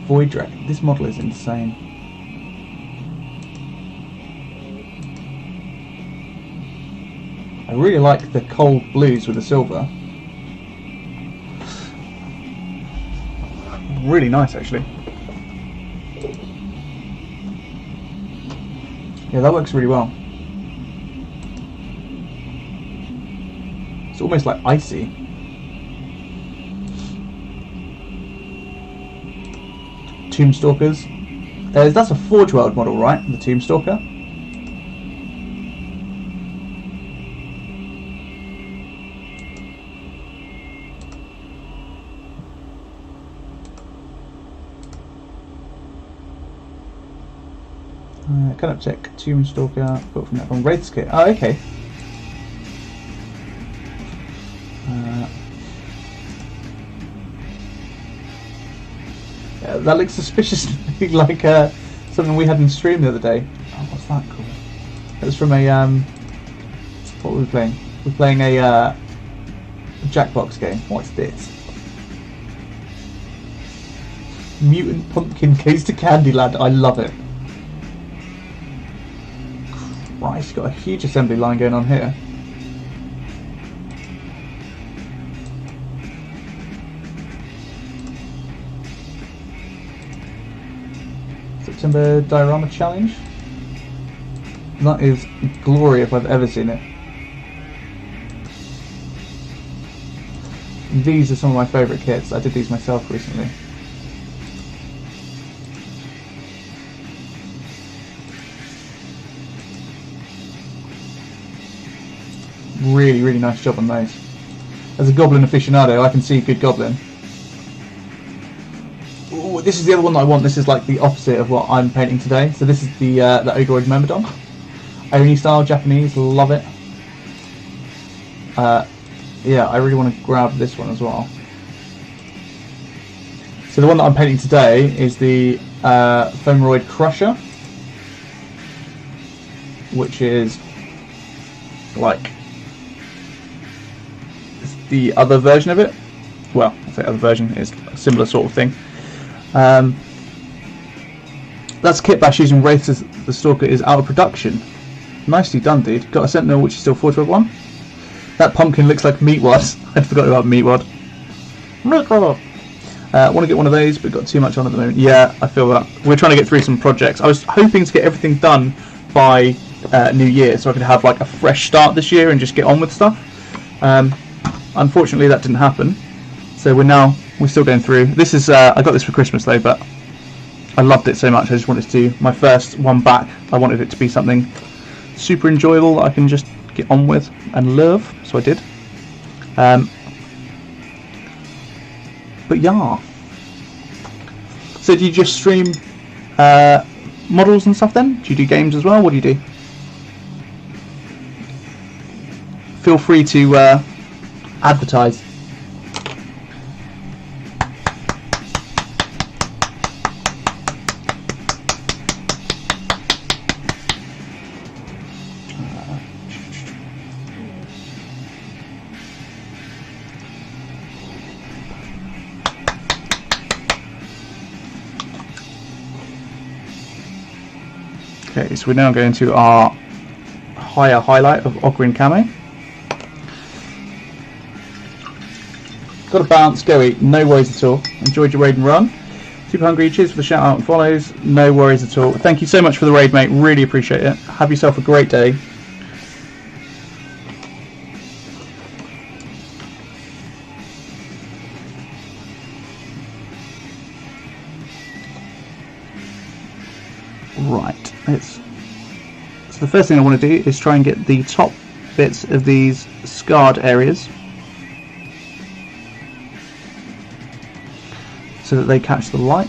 Void Dragon. This model is insane. I really like the cold blues with the silver. Really nice, actually. Yeah, that works really well. It's almost like icy. Tombstalkers. That's a Forge World model, right? The Tombstalker. Can I check Tombstalker? Got from that from Raid's kit. Oh, okay. Yeah, that looks suspiciously like something we had in stream the other day. Oh, what's that called? It was from a what were we playing? We're playing a Jackbox game. What's this? Mutant Pumpkin Case to Candyland. I love it. Christ, got a huge assembly line going on here. September Diorama Challenge. That is glory if I've ever seen it. These are some of my favourite kits. I did these myself recently. Really, really nice job on those. As a Goblin aficionado, I can see good Goblin. Ooh, this is the other one that I want. This is like the opposite of what I'm painting today. So this is the Ogoroid Myrmidon. Oni style, Japanese, love it. Yeah, I really want to grab this one as well. So the one that I'm painting today is the Fomoroid Crusher, which is like the other version of it. Well, I say other version, is a similar sort of thing. That's Kit Bash using Wraith the Stalker is out of production. Nicely done, dude. Got a Sentinel which is still 412-1. That pumpkin looks like Meatwad. I forgot about Meatwad. Meatwad! Want to get one of those, but got too much on at the moment. Yeah, I feel that. We're trying to get through some projects. I was hoping to get everything done by New Year, so I could have like a fresh start this year and just get on with stuff. Unfortunately, that didn't happen. So we're still going through. This is I got this for Christmas though, but I loved it so much. I just wanted to do my first one back. I wanted it to be something super enjoyable that I can just get on with and love. So I did. But yeah. So do you just stream models and stuff then? Do you do games as well? What do you do? Feel free to advertise. Okay, so we're now going to our higher highlight of Ogrin Camo. Got a bounce, go eat, no worries at all. Enjoyed your raid and run. Super hungry, cheers for the shout out and follows, no worries at all. Thank you so much for the raid, mate, really appreciate it. Have yourself a great day. Right, so the first thing I want to do is try and get the top bits of these scarred areas so that they catch the light.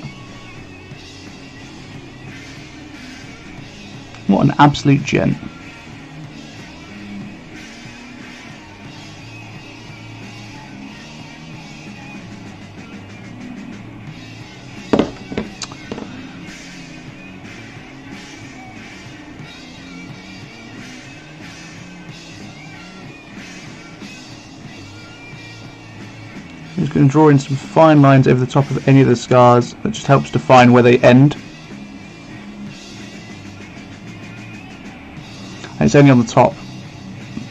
What an absolute gent. I'm just going to draw in some fine lines over the top of any of the scars. That just helps define where they end. And it's only on the top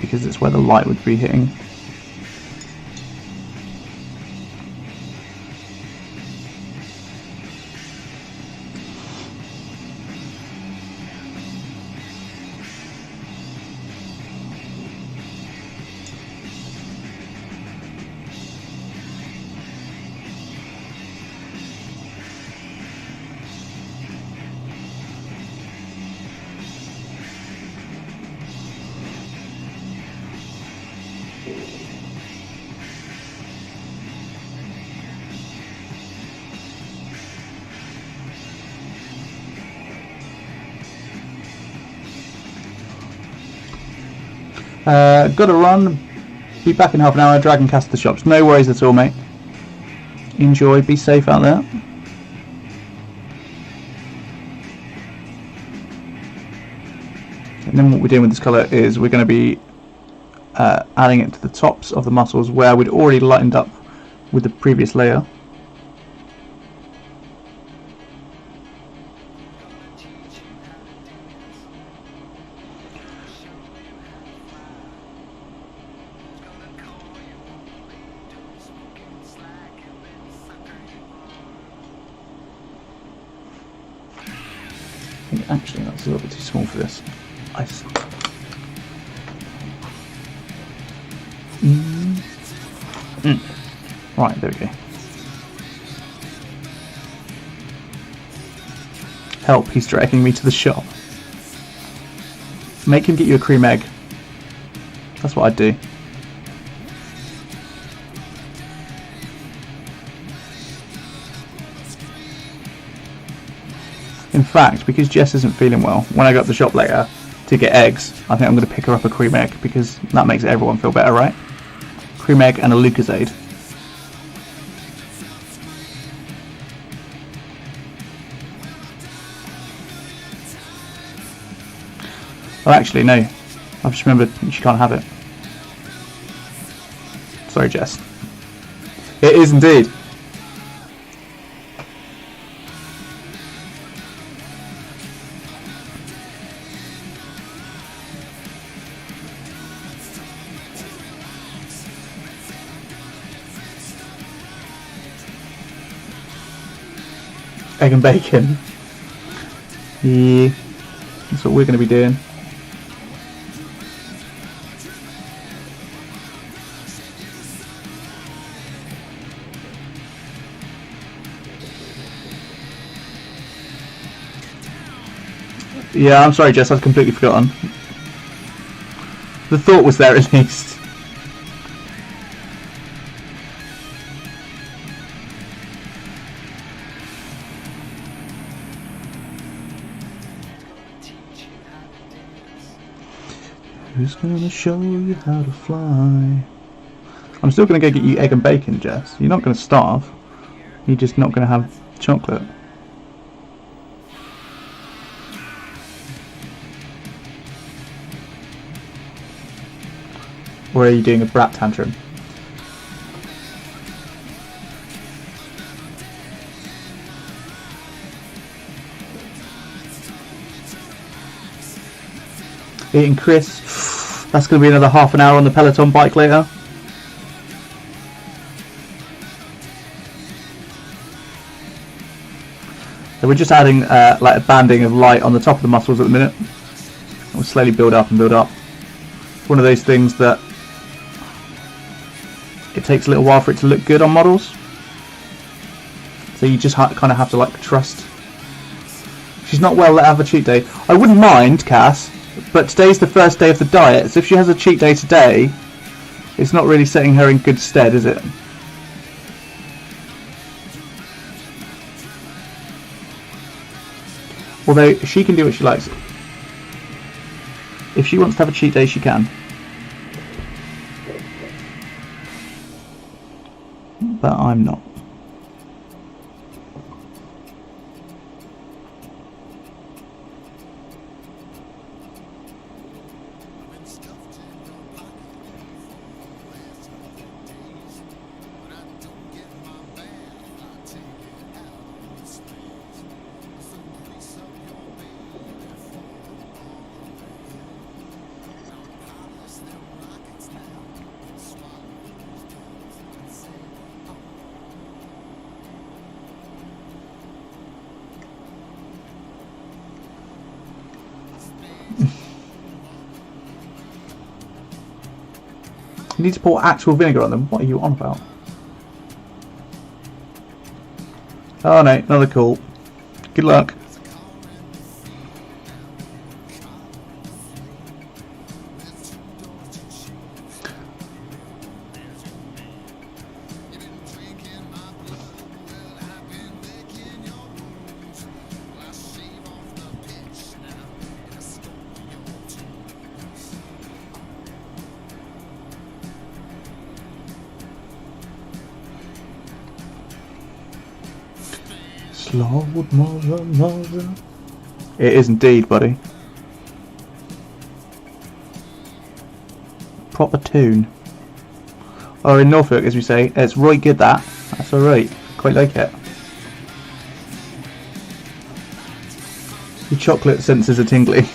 because it's where the light would be hitting. Gotta run. Be back in half an hour. Dragon cast the shops. No worries at all, mate. Enjoy. Be safe out there. And then what we're doing with this colour is we're going to be adding it to the tops of the muscles where we'd already lightened up with the previous layer. Actually, that's a little bit too small for this. Right, there we go. Help, he's dragging me to the shop. Make him get you a cream egg. That's what I'd do. In fact, because Jess isn't feeling well, when I go up the shop later to get eggs, I think I'm going to pick her up a cream egg because that makes everyone feel better, right? Cream egg and a Lucozade. Oh, actually, no. I've just remembered she can't have it. Sorry, Jess. It is indeed. egg and bacon. Yeah, that's what we're going to be doing. Yeah, I'm sorry, Jess, I've completely forgotten. The thought was there at least. Who's gonna show you how to fly? I'm still gonna go get you egg and bacon, Jess. You're not gonna starve. You're just not gonna have chocolate. Or are you doing a brat tantrum? Eating crisps. That's going to be another half an hour on the Peloton bike later. So we're just adding like a banding of light on the top of the muscles at the minute. We'll slowly build up and build up. It's one of those things that it takes a little while for it to look good on models. So you just kind of have to like trust. She's not well, let her have a cheat day. I wouldn't mind, Cass, but today's the first day of the diet, so if she has a cheat day today, it's not really setting her in good stead, is it? Although she can do what she likes. If she wants to have a cheat day, she can. But I'm not. You need to pour actual vinegar on them. What are you on about? Oh no, another call. Good luck. Slowed mother. It is indeed, buddy. Proper tune. Or in Norfolk, as we say, it's right good that. That's alright. Quite like it. Your chocolate senses are tingly.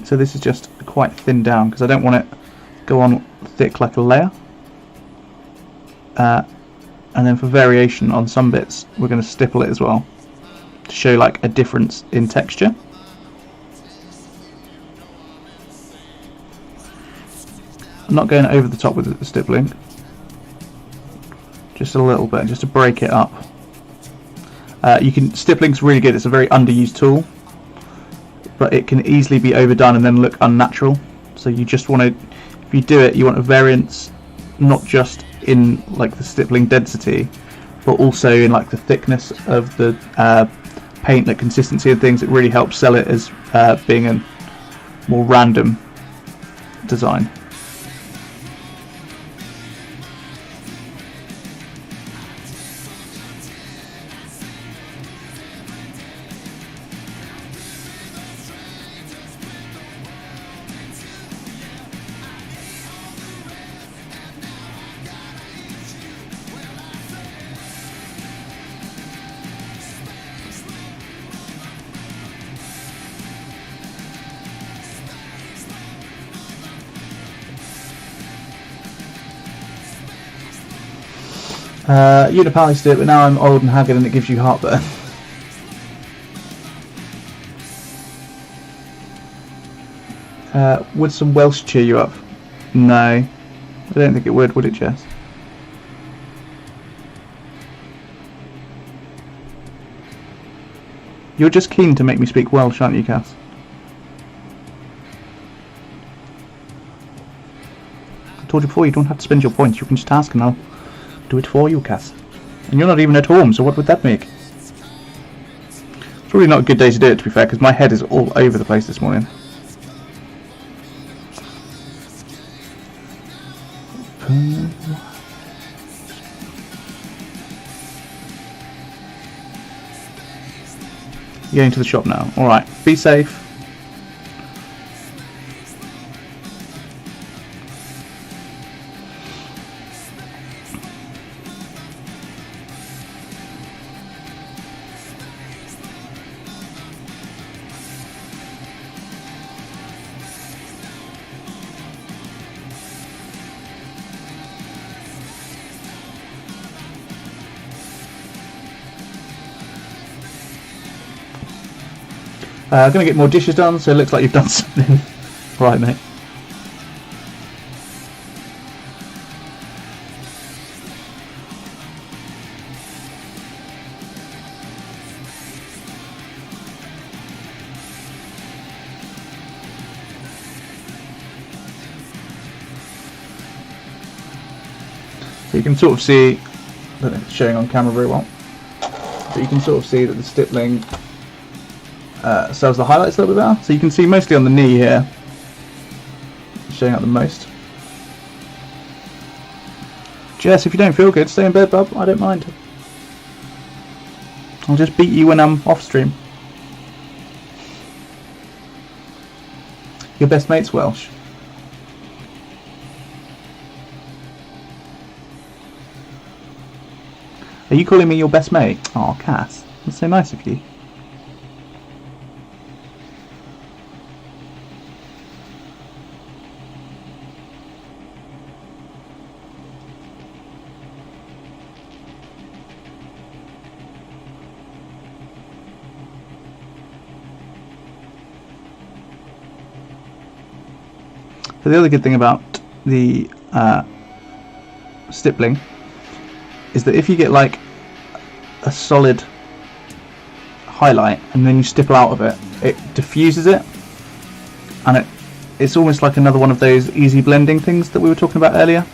So this is just quite thinned down because I don't want it to go on thick like a layer. And then for variation on some bits, we're going to stipple it as well to show like a difference in texture. I'm not going over the top with the stippling, just a little bit, just to break it up. Stippling's really good. It's a very underused tool, but it can easily be overdone and then look unnatural. So you just want to, if you do it, you want a variance not just in like the stippling density, but also in like the thickness of the paint, the consistency of things. It really helps sell it as being a more random design. Unipal used to do it, but now I'm old and haggard and it gives you heartburn. Would some Welsh cheer you up? No. I don't think it would it, Jess? You're just keen to make me speak Welsh, aren't you, Cass? I told you before, you don't have to spend your points. You can just ask and I'll do it for you, Cass. And you're not even at home, so what would that make? It's probably not a good day to do it, to be fair, because my head is all over the place this morning. You're going to the shop now. Alright, be safe. I'm going to get more dishes done, so it looks like you've done something. Right, mate. So you can sort of see, I don't know if it's showing on camera very well, but you can sort of see that the stippling serves the highlights a little bit better. So you can see mostly on the knee here, showing up the most. Jess, if you don't feel good, stay in bed, bub. I don't mind. I'll just beat you when I'm off stream. Your best mate's Welsh. Are you calling me your best mate? Oh, Cass, that's so nice of you. So the other good thing about the stippling is that if you get like a solid highlight and then you stipple out of it, it diffuses it, and it's almost like another one of those easy blending things that we were talking about earlier.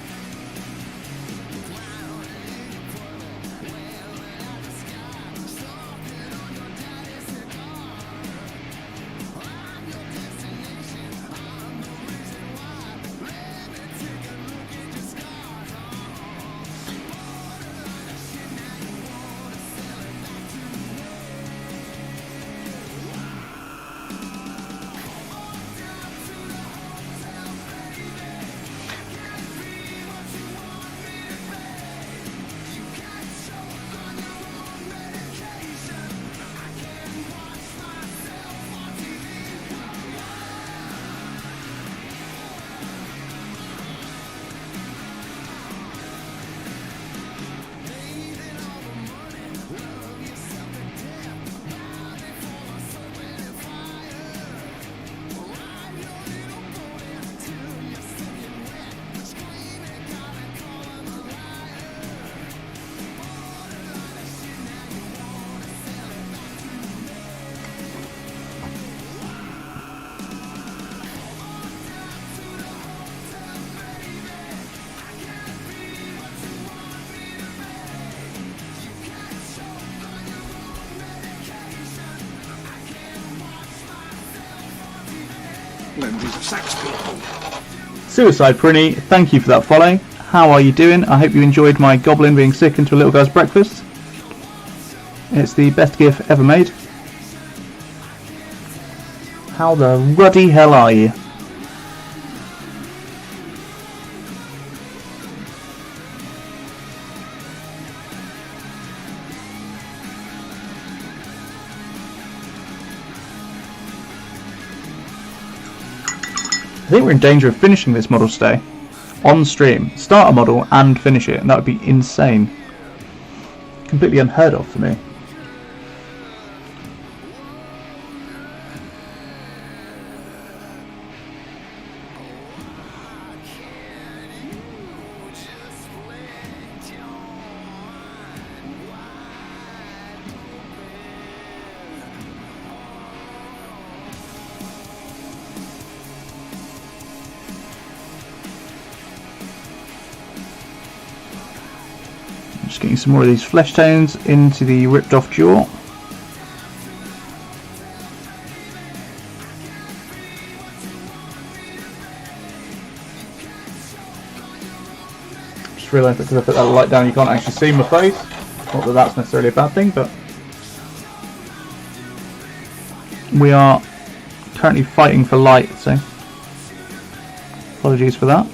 Suicide Prinny, thank you for that follow. How are you doing? I hope you enjoyed my goblin being sick into a little guy's breakfast. It's the best GIF ever made. How the ruddy hell are you? I think we're in danger of finishing this model today on stream. Start a model and finish it, and that would be insane. completely unheard of for me. Just getting some more of these flesh tones into the ripped off jaw. Just realised that because I put that light down you can't actually see my face. Not that that's necessarily a bad thing, but we are currently fighting for light, so apologies for that.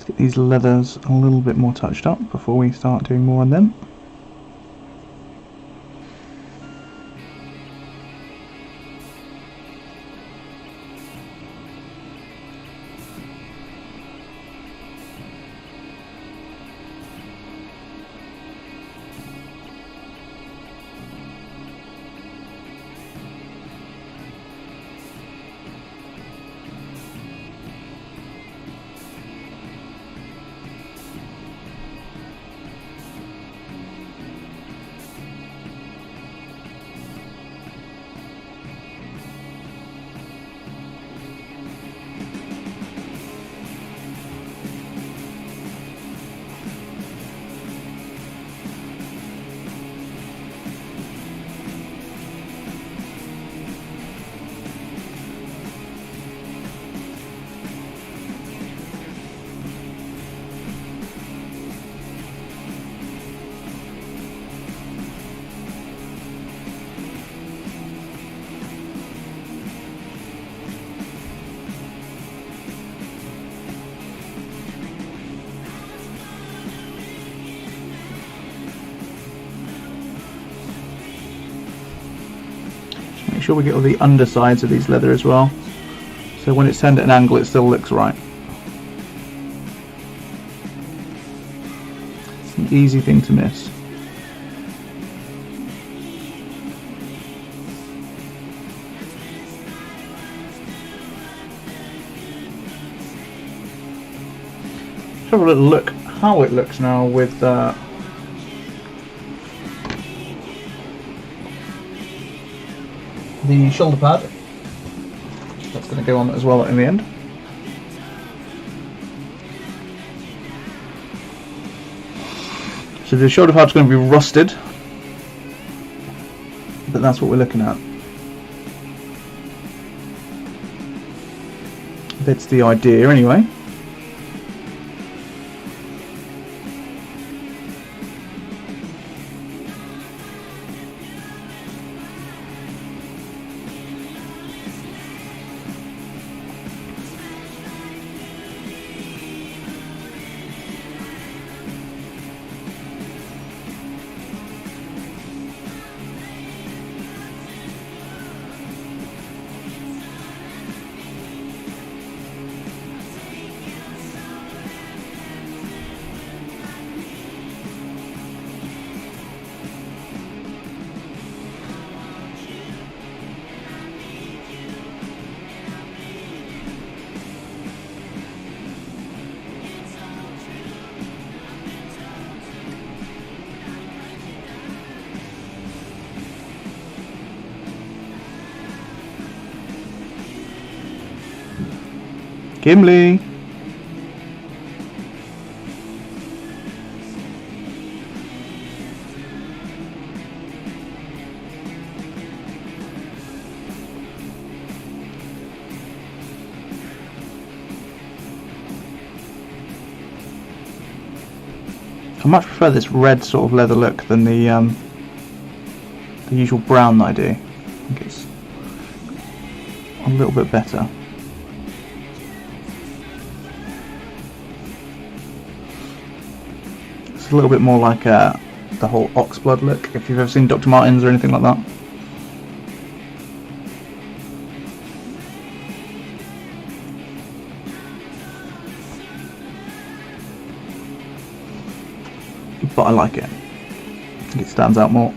Get these leathers a little bit more touched up before we start doing more on them. Make sure we get all the undersides of these leather as well, so when it's turned at an angle it still looks right. It's an easy thing to miss. Let's have a little look how it looks now with the shoulder pad. That's going to go on as well in the end. So the shoulder pad's going to be rusted, but that's what we're looking at. That's the idea anyway. Gimli. I much prefer this red sort of leather look than the usual brown that I do. I think it's a little bit better. It's a little bit more like the whole oxblood look, if you've ever seen Dr. Martens or anything like that. But I like it. I think it stands out more.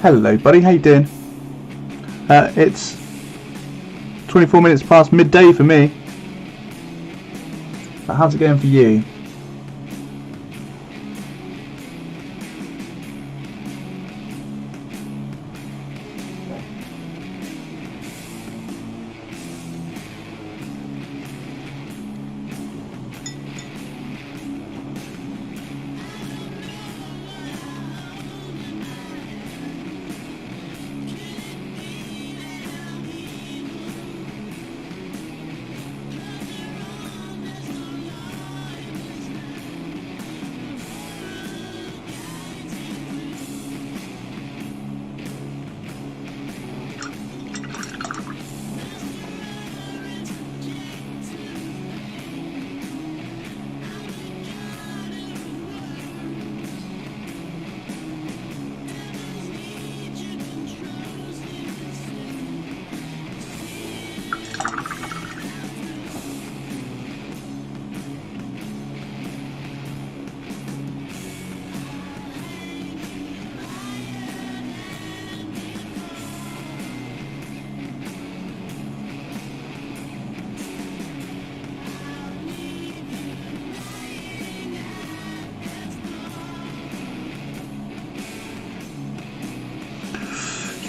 Hello buddy, how you doing? It's 24 minutes past midday for me. But how's it going for you?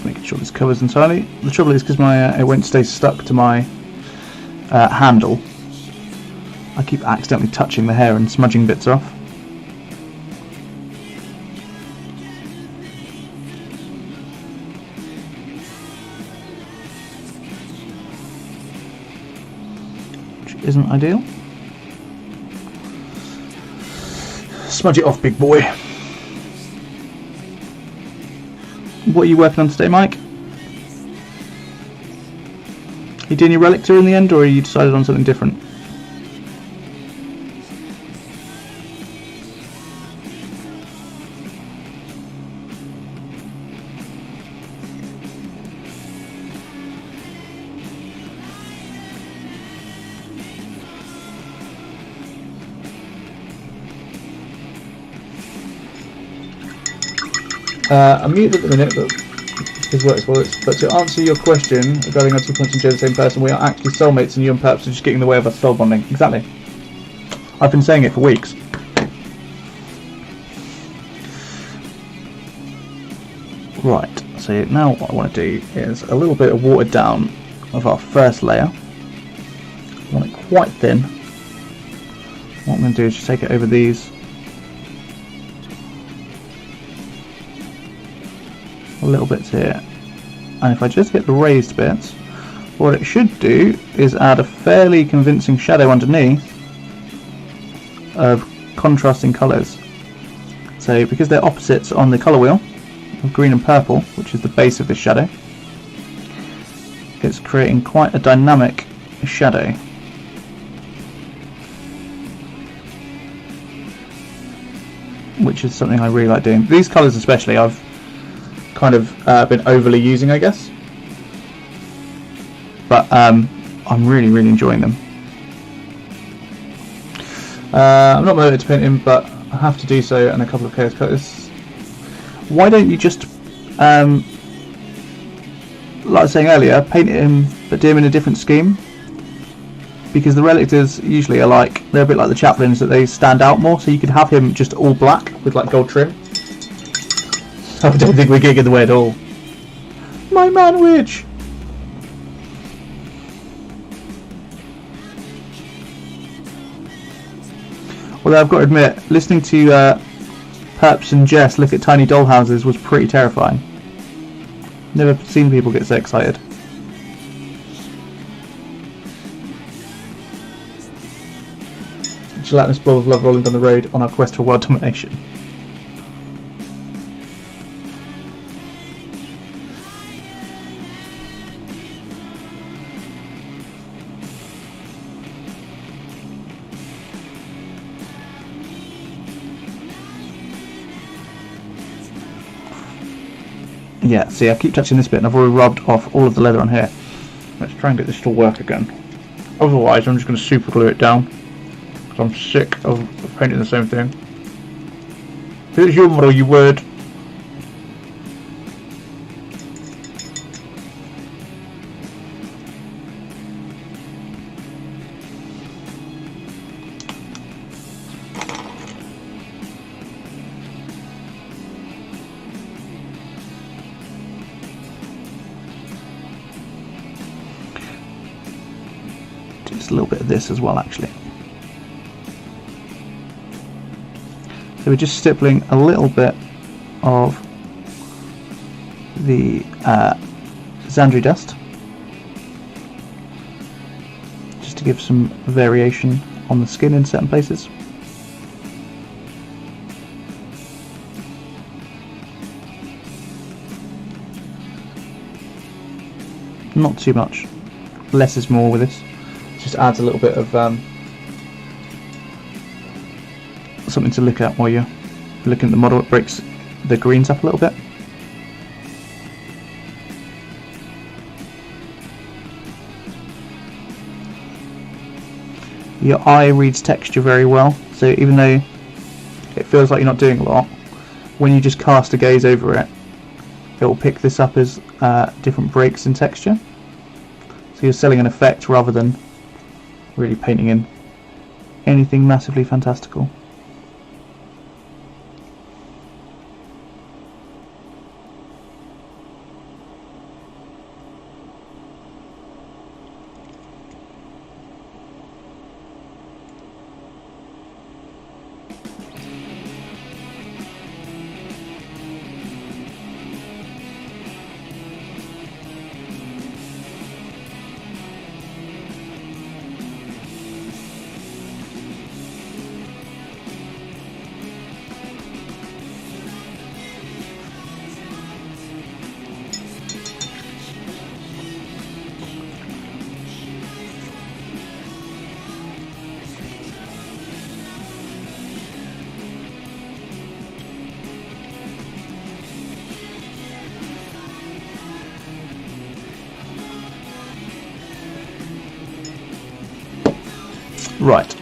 Making sure this covers entirely. The trouble is because my it won't stay stuck to my handle. I keep accidentally touching the hair and smudging bits off. Which isn't ideal. Smudge it off, big boy. What are you working on today, Mike? Are you doing your relic tour in the end, or are you decided on something different? I'm muted at the minute, but his work is well. But to answer your question regarding our 2 points and Joe the same person, we are actually soulmates, and you and perhaps are just getting in the way of us soul bonding. Exactly. I've been saying it for weeks. Right, so now what I want to do is a little bit of watered down of our first layer. I want it quite thin. what I'm going to do is just take it over these. A little bit here. And if I just hit the raised bits, what it should do is add a fairly convincing shadow underneath of contrasting colours. So because they're opposites on the colour wheel of green and purple, which is the base of this shadow, it's creating quite a dynamic shadow. Which is something I really like doing. These colours especially I've kind of been overly using, I guess. But I'm really enjoying them. I'm not motivated to paint him, but I have to do so, and a couple of chaos colors. Why don't you just, like I was saying earlier, paint him but do him in a different scheme? Because the relictors usually are like, they're a bit like the chaplains, that they stand out more, so you could have him just all black with like gold trim. I don't think we're getting in the way at all. My man witch! Although I've got to admit, listening to Perps and Jess look at tiny doll houses was pretty terrifying. Never seen people get so excited. Gelatinous blob of love rolling down the road on our quest for world domination. Yeah, see, I keep touching this bit and I've already rubbed off all of the leather on here. Let's try and get this to work again. Otherwise, I'm just going to super glue it down. Because I'm sick of painting the same thing. Here's your model, you would. Just a little bit of this as well, actually. So we're just stippling a little bit of the Xandri dust, just to give some variation on the skin in certain places. Not too much. Less is more with this. Just adds a little bit of something to look at while you're looking at the model. It breaks the greens up a little bit. Your eye reads texture very well, so even though it feels like you're not doing a lot, when you just cast a gaze over it, it will pick this up as different breaks in texture. So you're selling an effect rather than really painting in anything massively fantastical. Right.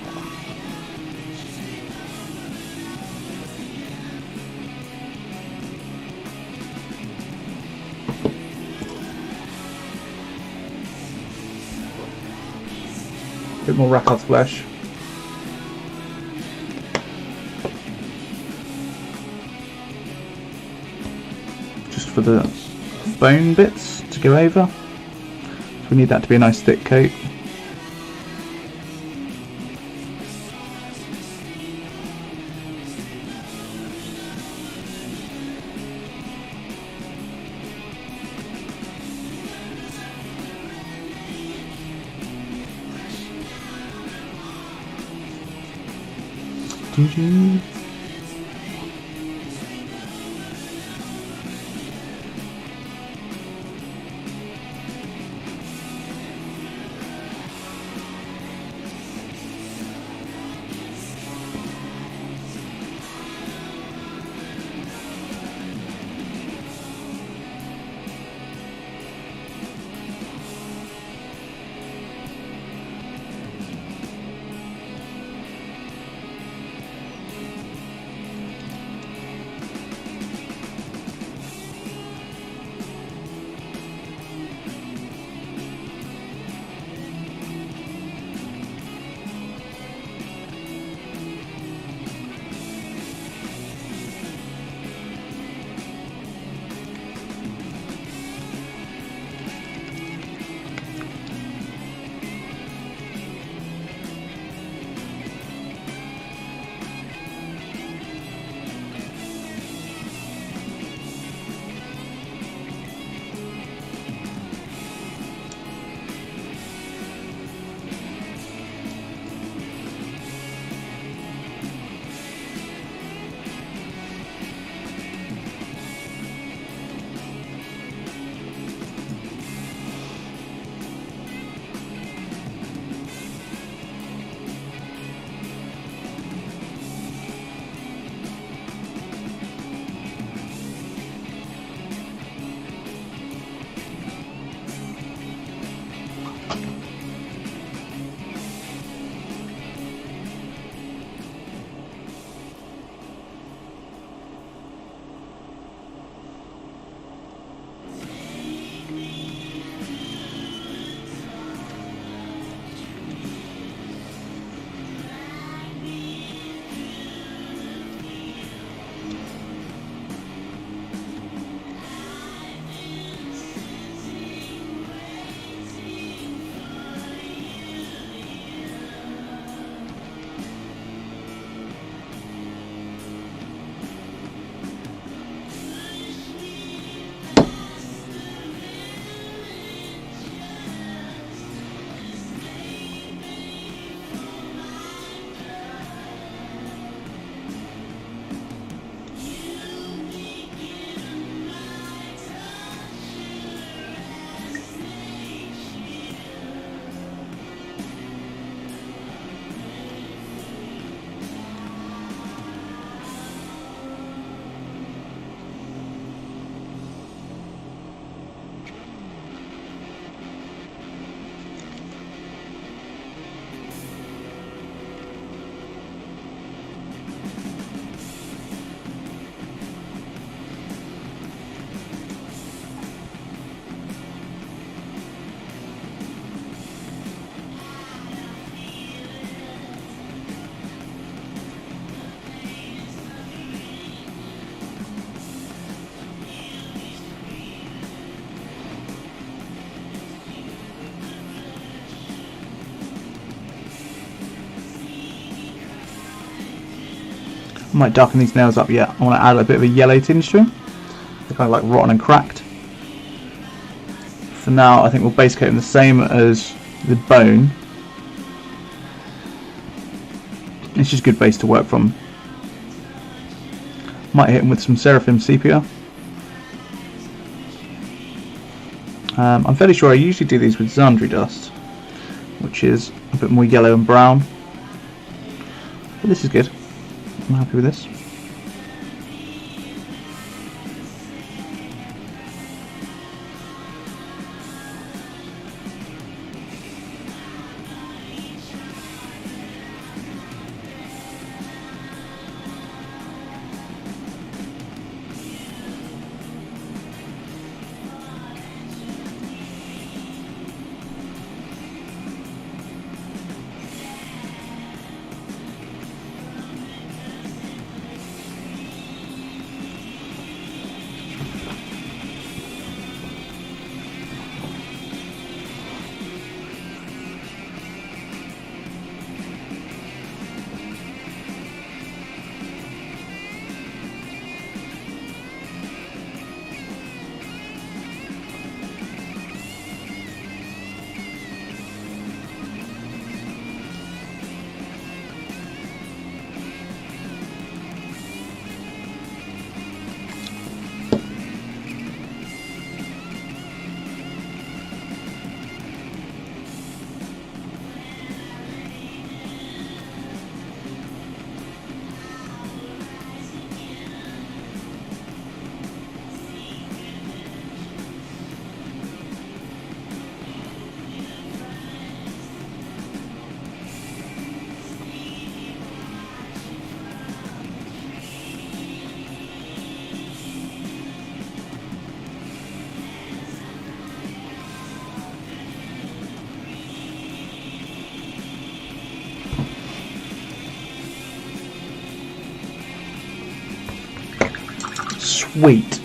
A bit more Rakar's flesh. Just for the bone bits to go over. So we need that to be a nice thick coat. Doo-doo. I might darken these nails up yet. I want to add a bit of a yellow tinge to them. They're kind of like rotten and cracked. For now, I think we'll base coat them the same as the bone. It's just good base to work from. Might hit them with some Seraphim Sepia. I'm fairly sure I usually do these with Xandri Dust, which is a bit more yellow and brown. But this is good. I'm happy with this. Sweet.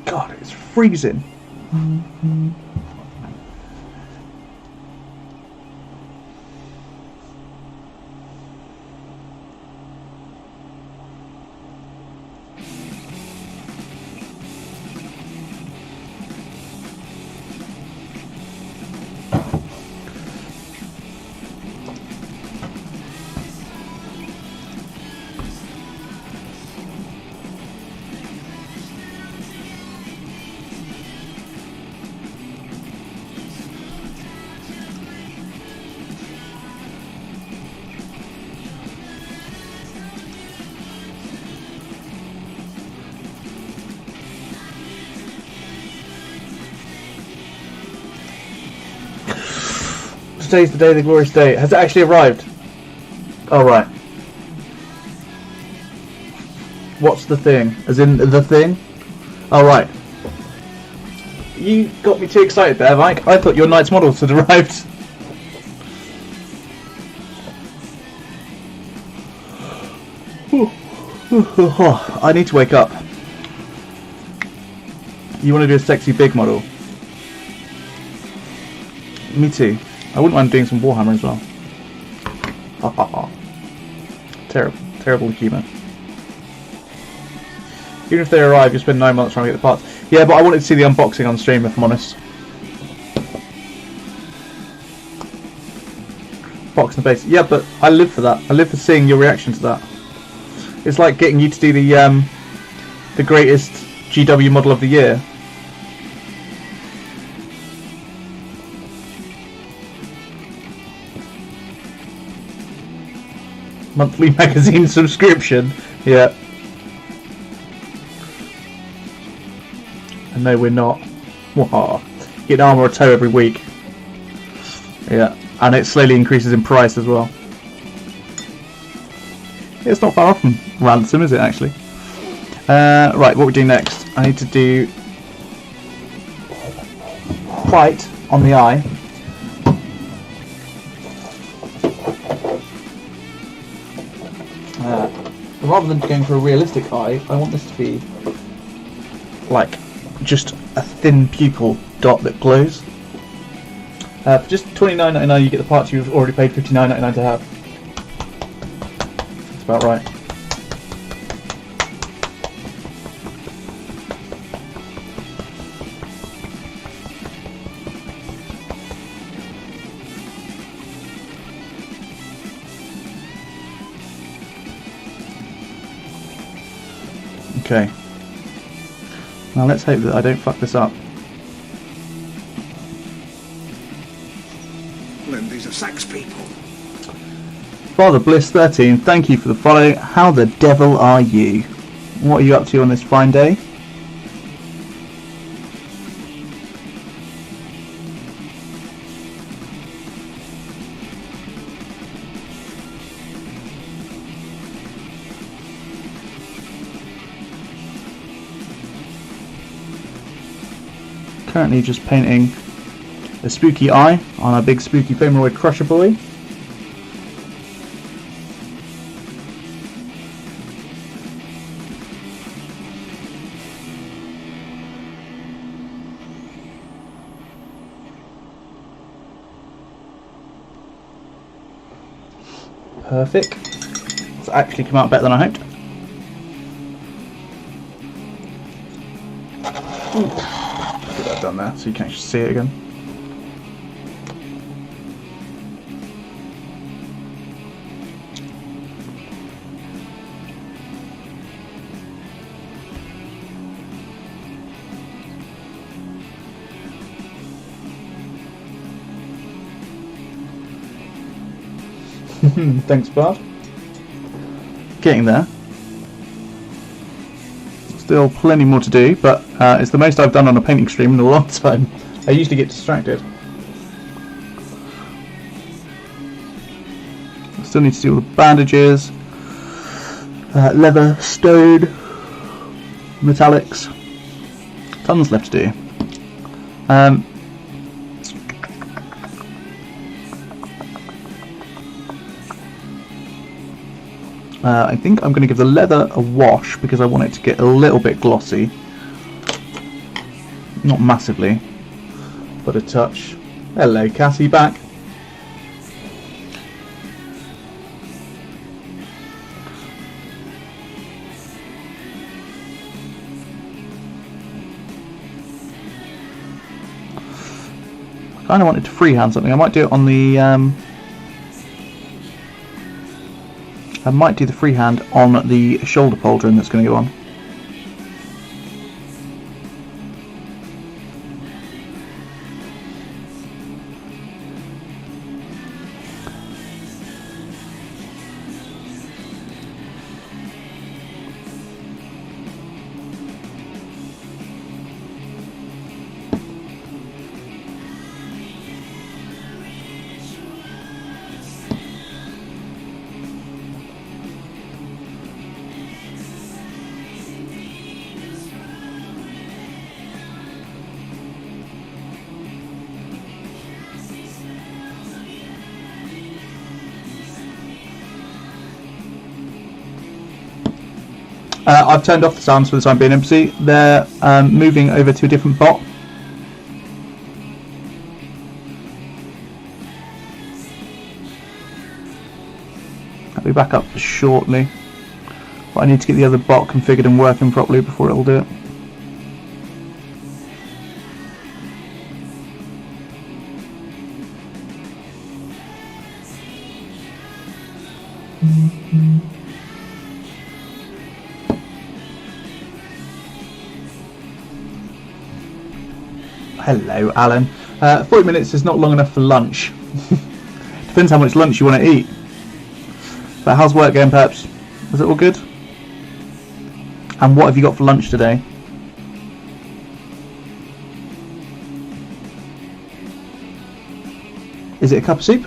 God, it's freezing. Today's the day, the glorious day. Has it actually arrived? Oh, right. What's the thing? As in the thing? Oh, right. You got me too excited there, Mike. I thought your Knight's models had arrived. I need to wake up. You want to do a sexy big model? Me too. I wouldn't mind doing some Warhammer as well. Ha ha ha. Terrible. Terrible humour. Even if they arrive, you spend 9 months trying to get the parts. Yeah, but I wanted to see the unboxing on stream, if I'm honest. Box and base. Yeah, but I live for that. I live for seeing your reaction to that. It's like getting you to do the greatest GW model of the year. Monthly magazine subscription. Yeah. And no, we're not. Wah. Get an arm or a toe every week. Yeah. And it slowly increases in price as well. It's not far off from ransom, is it, actually? Right, what we do next? I need to do white on the eye. Rather than going for a realistic eye, I want this to be like just a thin pupil dot that glows. For just $29.99 you get the parts you've already paid $59.99 to have. That's about right. Okay. Now let's hope that I don't fuck this up. These are Sax people. Father Bliss 13, thank you for the follow. How the devil are you? What are you up to on this fine day? Currently just painting a spooky eye on a big spooky Fomoroid crusher boy. Perfect. It's actually come out better than I hoped. Get that done there so you can actually see it again. Thanks, Bart. Getting there. Still plenty more to do, but it's the most I've done on a painting stream in a long time. I usually get distracted. Still need to do all the bandages, leather, stone, metallics. Tons left to do. I think I'm going to give the leather a wash because I want it to get a little bit glossy. Not massively, but a touch. Hello, Cassie, back. I kind of wanted to freehand something. I might do it on the. I might do the freehand on the shoulder pauldron that's going to go on. I've turned off the sounds for the time being. Empty. They're moving over to a different bot. I'll be back up shortly. But I need to get the other bot configured and working properly before it'll do it. Hello, Alan. 40 minutes is not long enough for lunch. Depends how much lunch you want to eat. But how's work going, perhaps? Is it all good? And what have you got for lunch today? Is it a cup of soup?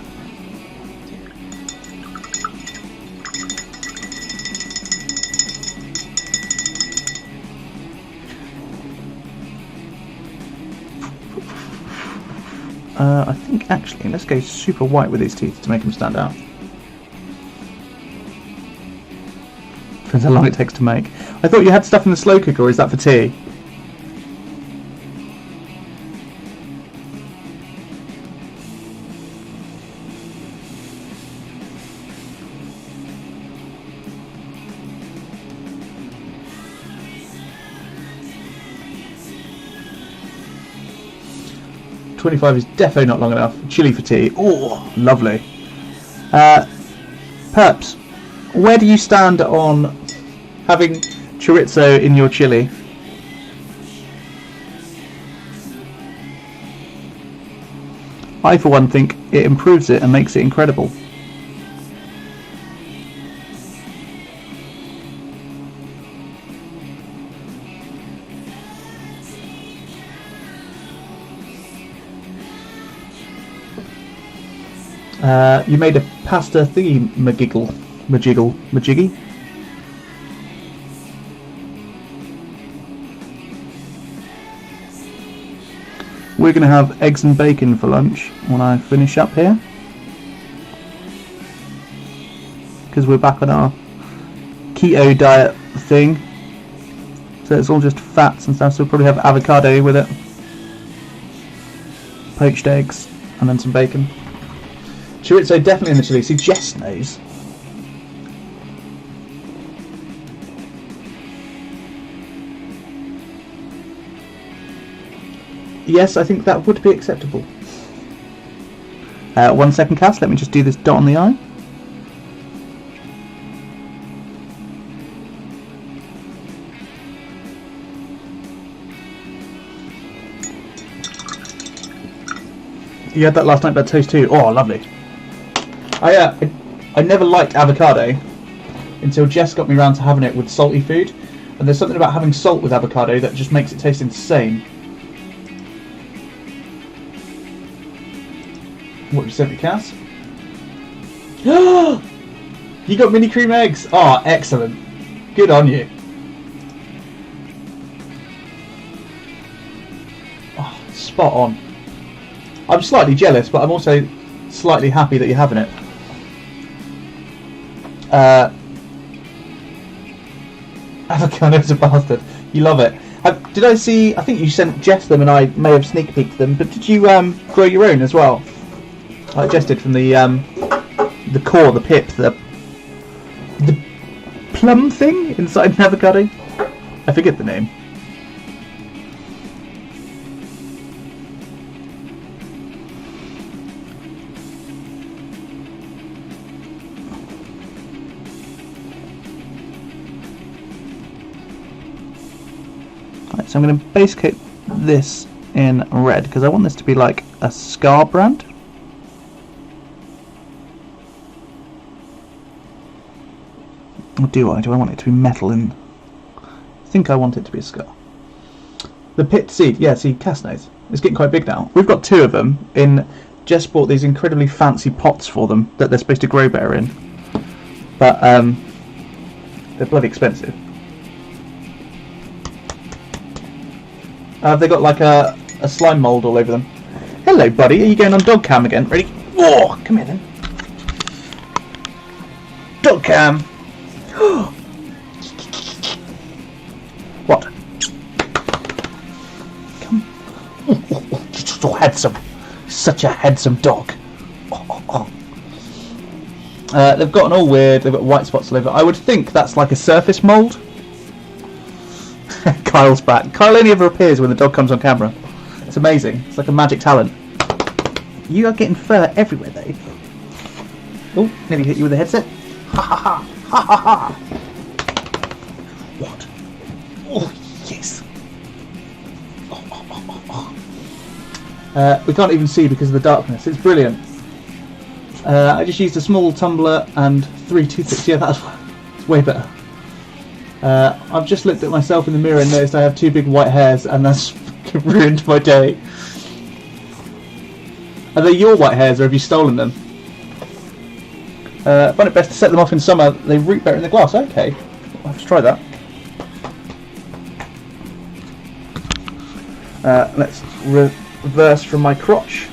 I think actually, let's go super white with these teeth to make them stand out. Depends how long it takes to make. I thought you had stuff in the slow cooker, or is that for tea? $25 is definitely not long enough. Chili for tea. Oh, lovely. Perps, where do you stand on having chorizo in your chili? I, for one, think it improves it and makes it incredible. You made a pasta thingy majiggy. We're going to have eggs and bacon for lunch when I finish up here, because we're back on our keto diet thing, so it's all just fats and stuff, so we'll probably have avocado with it, poached eggs, and then some bacon. Chorizo definitely in the chili. See, Jess knows. Yes, I think that would be acceptable. 1 second, Cass. Let me just do this dot on the eye. You had that last night about toast too. Oh, lovely. I never liked avocado until Jess got me around to having it with salty food, And there's something about having salt with avocado that just makes it taste insane. What you sent me, Cass? You got mini cream eggs! Oh, excellent. Good on you. Oh, spot on. I'm slightly jealous, but I'm also slightly happy that you're having it. Avocado's a bastard. You love it. Did I see? I think you sent Jess them, and I may have sneak peeked them. But did you grow your own as well? Like Jess did from the core, the pip, the plum thing inside an avocado. I forget the name. So I'm going to base coat this in red because I want this to be like a Scar brand. Or do I? Do I want it to be metal? I think I want it to be a Scar. The pit seed, yeah, see, Cass knows. It's getting quite big now. We've got 2 of them in. Jess bought these incredibly fancy pots for them that they're supposed to grow better in. But they're bloody expensive. They got like a slime mould all over them. Hello, buddy. Are you going on dog cam again? Ready? Oh, come here then. Dog cam. What? Come. Oh, you're so handsome. Such a handsome dog. They've gotten all weird. They've got white spots all over. I would think that's like a surface mould. Kyle's back. Kyle only ever appears when the dog comes on camera. It's amazing. It's like a magic talent. You are getting fur everywhere, though. Oh, nearly hit you with the headset. Ha ha ha. Ha ha ha. What? Oh, yes. We can't even see because of the darkness. It's brilliant. I just used a small tumbler and 3 toothpicks. Yeah, that's way better. I've just looked at myself in the mirror and noticed I have 2 big white hairs, and that's ruined my day. Are they your white hairs, or have you stolen them? I find it best to set them off in summer. They root better in the glass. Okay, I'll have to try that. Let's reverse from my crotch.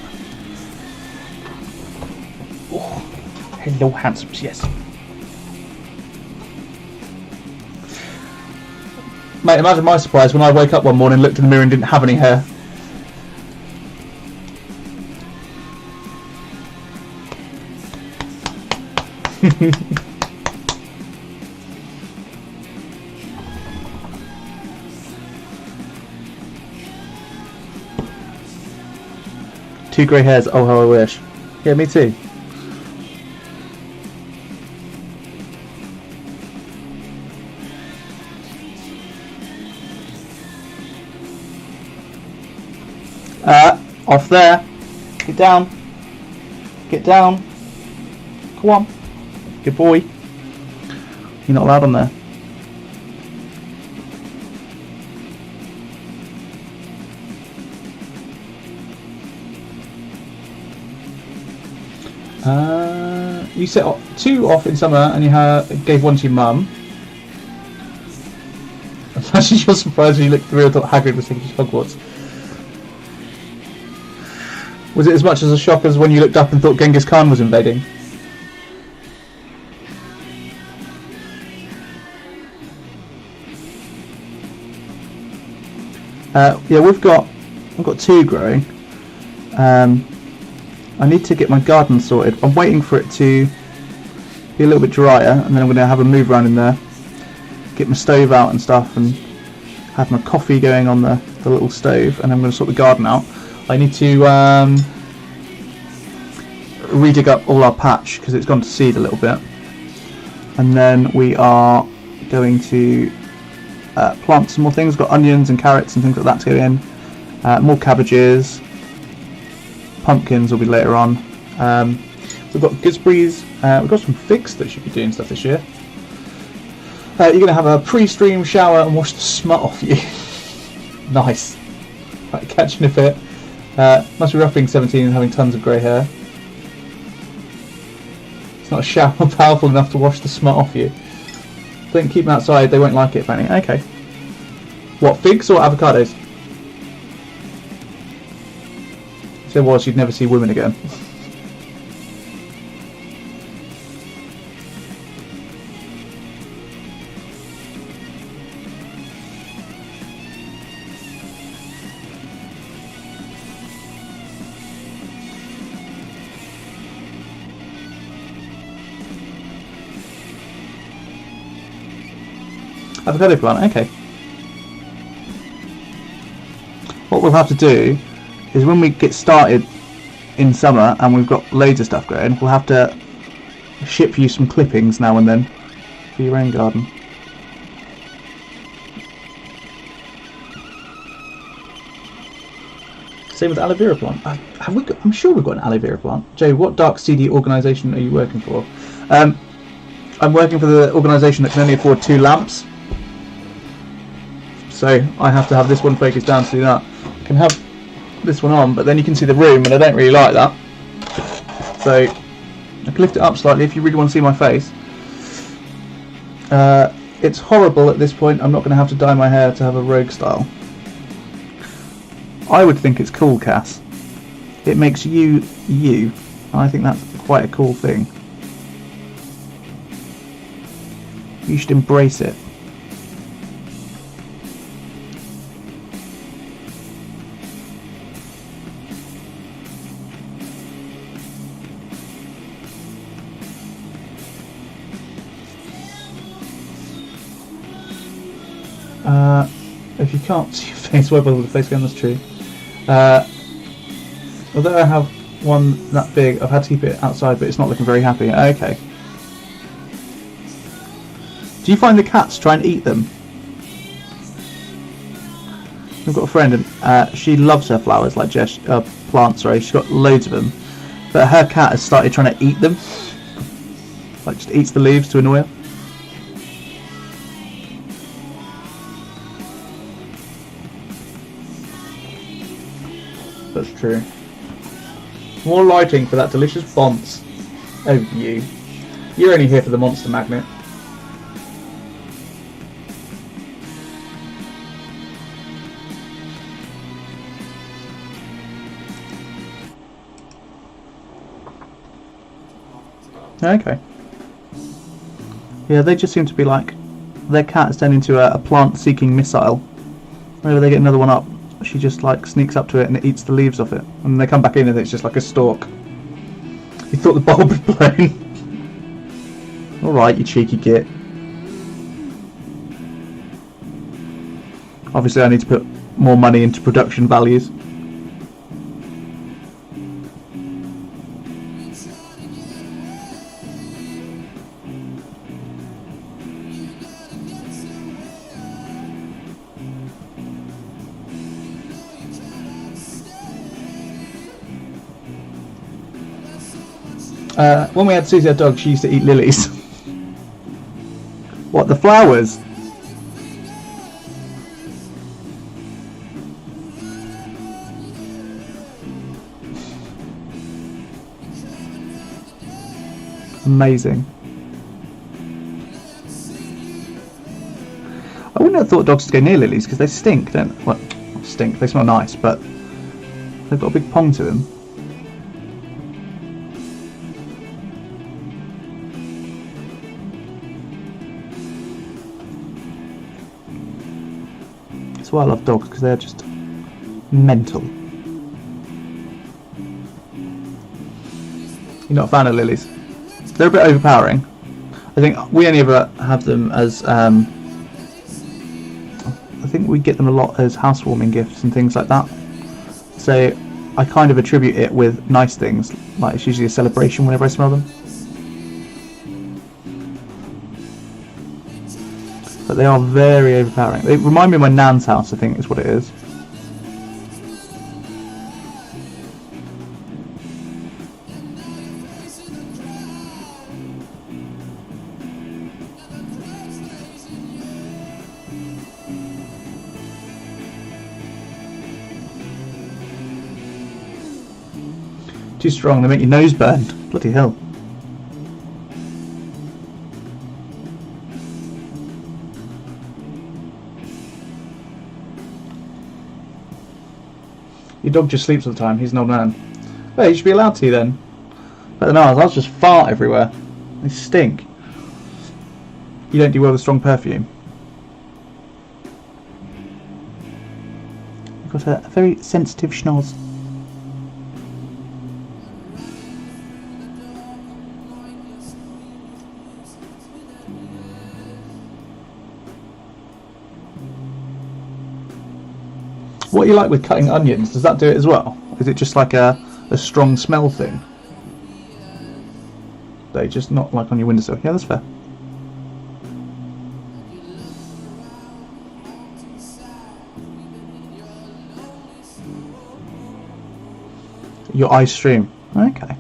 Oh, hello, handsomes. Yes. Mate, imagine my surprise when I woke up one morning, looked in the mirror and didn't have any hair. Two grey hairs, oh how I wish. Yeah, me too. Off there. Get down. Get down. Come on. Good boy. You're not allowed on there. You set 2 off in summer and you gave 1 to your mum. Imagine you're surprised when you looked through and thought Hagrid was thinking Hogwarts. Was it as much as a shock as when you looked up and thought Genghis Khan was invading? Yeah, I've got 2 growing. I need to get my garden sorted. I'm waiting for it to be a little bit drier, and then I'm going to have a move around in there, get my stove out and stuff, and have my coffee going on the little stove, and I'm going to sort the garden out. I need to redig up all our patch because it's gone to seed a little bit, and then we are going to plant some more things. Got onions and carrots and things like that to go in, more cabbages, pumpkins will be later on. We've got gooseberries, we've got some figs that should be doing stuff this year. You're going to have a pre-stream shower and wash the smut off you. Nice. Right, catching a bit. Must be rough being 17 and having tons of grey hair. It's not a shower powerful enough to wash the smut off you. Don't keep them outside, they won't like it apparently. Okay. What, figs or avocados? If there was, you'd never see women again. Avocado plant, okay. What we'll have to do is when we get started in summer and we've got loads of stuff going, we'll have to ship you some clippings now and then for your own garden. Same with the aloe vera plant. Have we got, I'm sure we've got an aloe vera plant. Jay, what dark seedy organisation are you working for? I'm working for the organisation that can only afford 2 lamps. So I have to have this one focused down to do that. I can have this one on, but then you can see the room, and I don't really like that. So I can lift it up slightly if you really want to see my face. It's horrible at this point. I'm not going to have to dye my hair to have a rogue style. I would think it's cool, Cass. It makes you, you. I think that's quite a cool thing. You should embrace it. If you can't see your face, well, with the face again, that's true. Although I have one that big, I've had to keep it outside, but it's not looking very happy. Okay. Do you find the cats try and eat them? I've got a friend, and she loves her flowers, like Jess, plants, sorry. She's got loads of them. But her cat has started trying to eat them. Like, just eats the leaves to annoy her. That's true. More lighting for that delicious bonce. Oh, you. You're only here for the monster magnet. Okay. Yeah, they just seem to be like... Their cat has turned into a plant-seeking missile. Whenever they get another one up, she just like sneaks up to it and it eats the leaves off it. And they come back in and it's just like a stalk. You thought the bulb had blown. Alright, you cheeky git. Obviously I need to put more money into production values. When we had Susie, our dog, she used to eat lilies. What, the flowers? Amazing. I wouldn't have thought dogs to go near lilies because they stink, don't they? Well, not stink, they smell nice, but they've got a big pong to them. That's why I love dogs, because they're just mental. You're not a fan of lilies? They're a bit overpowering. I think we only ever have them as I think we get them a lot as housewarming gifts and things like that. So I kind of attribute it with nice things, like it's usually a celebration whenever I smell them. But they are very overpowering. They remind me of my nan's house, I think is what it is. Too strong, they make your nose burn. Bloody hell. Your dog just sleeps all the time, he's an old man. Well, you should be allowed to then. But no, ours just fart everywhere. They stink. You don't do well with strong perfume. You've got a very sensitive schnoz. What do you like with cutting onions? Does that do it as well? Is it just like a strong smell thing? They just not like on your windowsill. Yeah, that's fair. Your ice stream. Okay.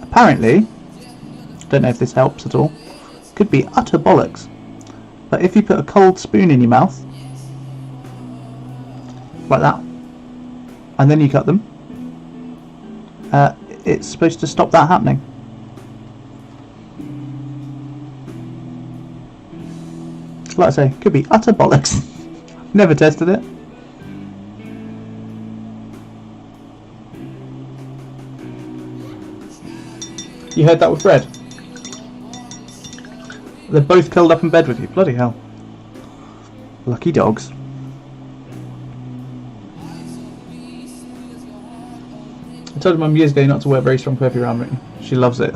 Apparently, don't know if this helps at all, could be utter bollocks. But if you put a cold spoon in your mouth, like that, and then you cut them, it's supposed to stop that happening. Like I say, could be utter bollocks. Never tested it. You heard that with bread? They're both curled up in bed with you. Bloody hell. Lucky dogs. I told Mum years ago not to wear very strong perfume around me. She loves it.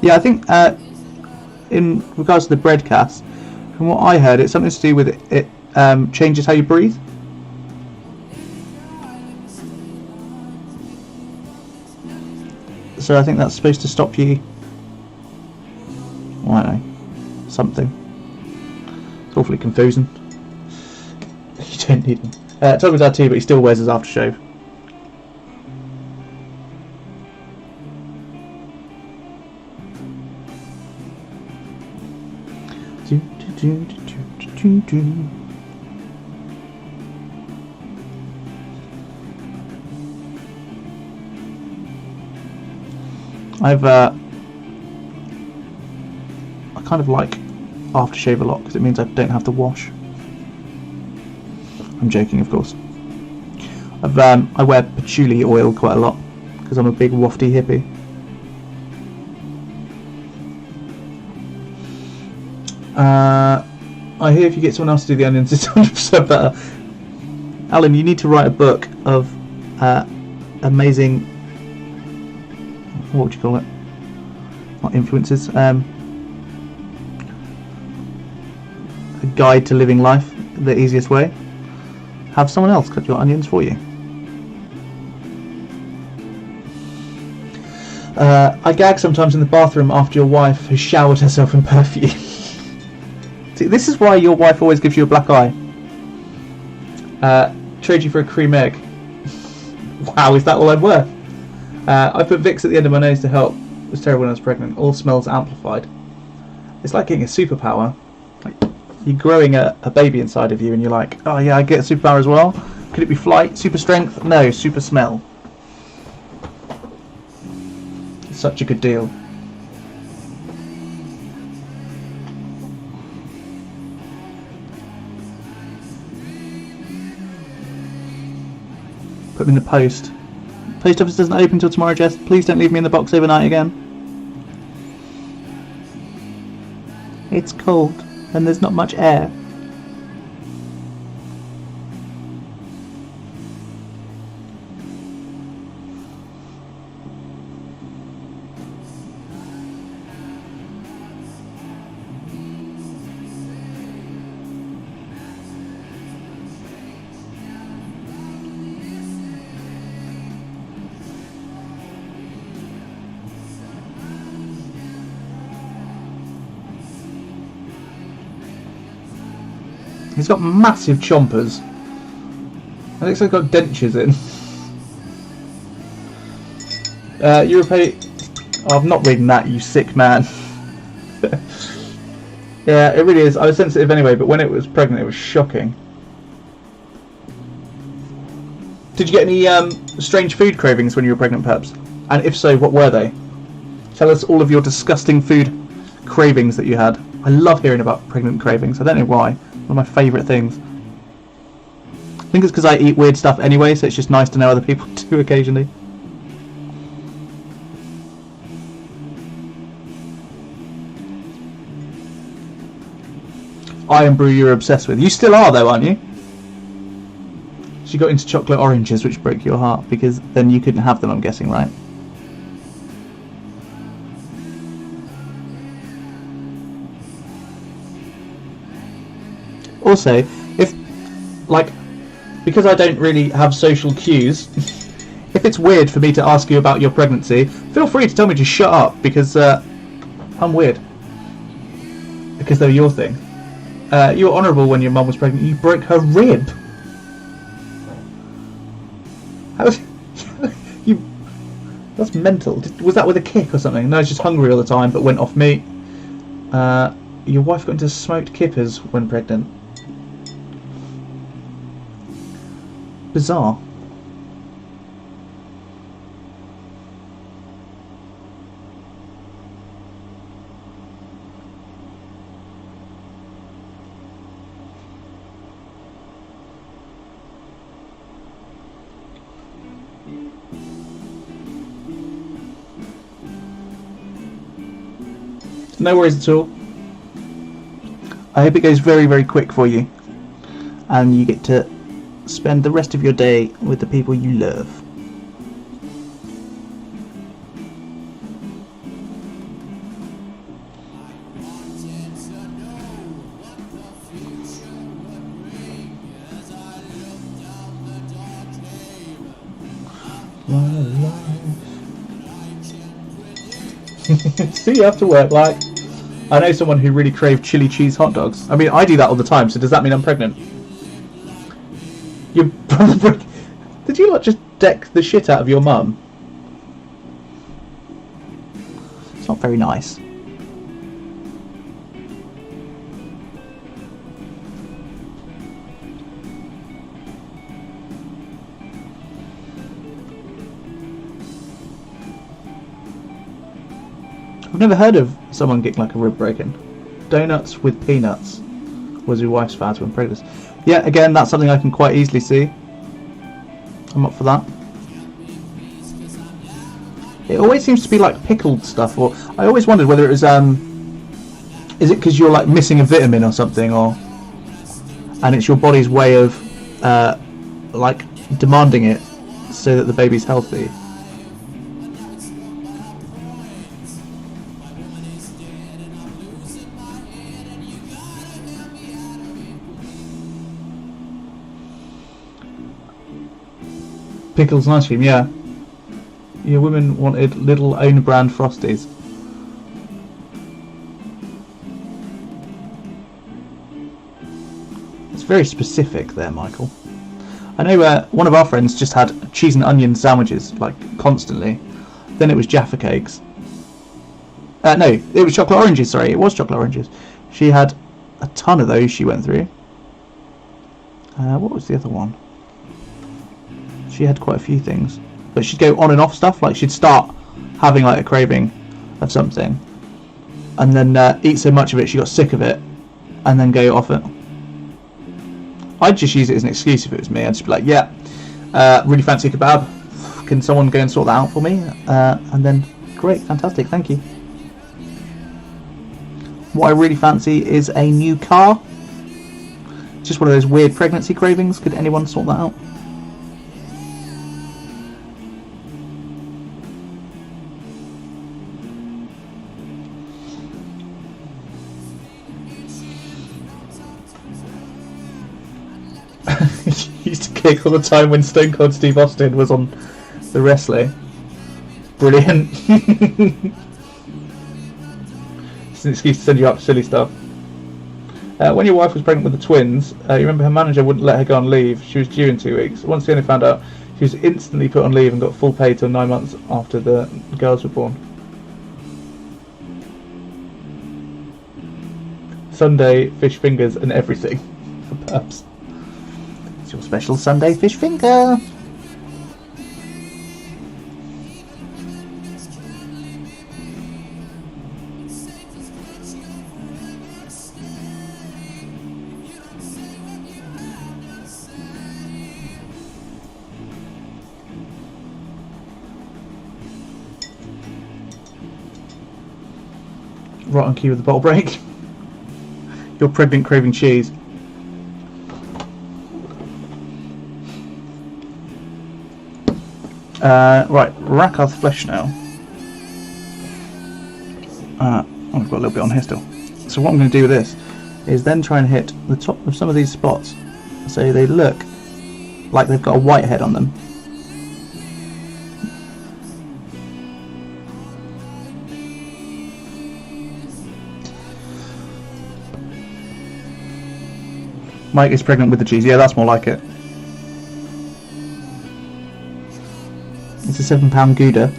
Yeah, I think in regards to the bread cast, from what I heard, it's something to do with it changes how you breathe. So I think that's supposed to stop you. I don't know. Something. It's awfully confusing. You don't need them. Todd was had too, but he still wears his aftershave. I kind of like aftershave a lot because it means I don't have to wash. I'm joking, of course. I wear patchouli oil quite a lot because I'm a big wafty hippie. I hear if you get someone else to do the onions, it's 100% better. Alan, you need to write a book of amazing. What would you call it? Not influences. A guide to living life the easiest way. Have someone else cut your onions for you. I gag sometimes in the bathroom after your wife has showered herself in perfume. See, this is why your wife always gives you a black eye. Trade you for a cream egg. Wow, is that all I'm worth? I put Vicks at the end of my nose to help. It was terrible when I was pregnant. All smells amplified. It's like getting a superpower. Like you're growing a baby inside of you and you're like, oh yeah, I get a superpower as well. Could it be flight, super strength? No, super smell. It's such a good deal. Put them in the post. Post office doesn't open until tomorrow, Jess. Please don't leave me in the box overnight again. It's cold and there's not much air. He's got massive chompers. It looks like he's got dentures in. Oh, I'm not reading that, you sick man. Yeah, it really is. I was sensitive anyway, but when it was pregnant, it was shocking. Did you get any strange food cravings when you were pregnant, perhaps? And if so, what were they? Tell us all of your disgusting food cravings that you had. I love hearing about pregnant cravings. I don't know why. One of my favourite things. I think it's because I eat weird stuff anyway, so it's just nice to know other people do occasionally. Iron Brew you're obsessed with. You still are though, aren't you? She got into chocolate oranges, which broke your heart, because then you couldn't have them, I'm guessing, right? Also, if, like, because I don't really have social cues, if it's weird for me to ask you about your pregnancy, feel free to tell me to shut up, because I'm weird. Because they're your thing. You were honourable when your mum was pregnant. You broke her rib. How you? That's mental. Was that with a kick or something? No, it's just hungry all the time, but went off meat. Your wife got into smoked kippers when pregnant. Bizarre. No worries at all. I hope it goes very, very quick for you, and you get to spend the rest of your day with the people you love. See you after work, like. I know someone who really craved chili cheese hot dogs. I mean, I do that all the time, so does that mean I'm pregnant? You're probably... Did you not just deck the shit out of your mum? It's not very nice. I've never heard of someone getting like a rib broken. Donuts with peanuts was your wife's fad when pregnant. Yeah, again, that's something I can quite easily see. I'm up for that. It always seems to be like pickled stuff, or I always wondered whether it was is it because you're like missing a vitamin or something, or and it's your body's way of like demanding it so that the baby's healthy. Pickles and ice cream, yeah. Your women wanted little own brand Frosties. It's very specific there, Michael. I know one of our friends just had cheese and onion sandwiches, like, constantly. Then it was Jaffa cakes. No, it was chocolate oranges, sorry, it was chocolate oranges. She had a ton of those she went through. What was the other one? She had quite a few things, but she'd go on and off stuff. Like she'd start having like a craving of something, and then eat so much of it she got sick of it, and then go off it. I'd just use it as an excuse if it was me. I'd just be like, yeah, really fancy a kebab. Can someone go and sort that out for me? And then, great, fantastic, thank you. What I really fancy is a new car. Just one of those weird pregnancy cravings. Could anyone sort that out? Used to kick all the time when Stone Cold Steve Austin was on the wrestling. Brilliant. It's an excuse to send you up silly stuff. When your wife was pregnant with the twins, you remember her manager wouldn't let her go on leave. She was due in 2 weeks. Once Fiona found out, she was instantly put on leave and got full pay till 9 months after the girls were born. Sunday fish fingers and everything for pubs. It's your special Sunday fish finger. Right on cue with the bottle break. You're pregnant craving cheese. Right, Rakarth's flesh now. I've got a little bit on here still. So what I'm going to do with this is then try and hit the top of some of these spots so they look like they've got a white head on them. Mike is pregnant with the cheese. Yeah, that's more like it. It's a £7 Gouda.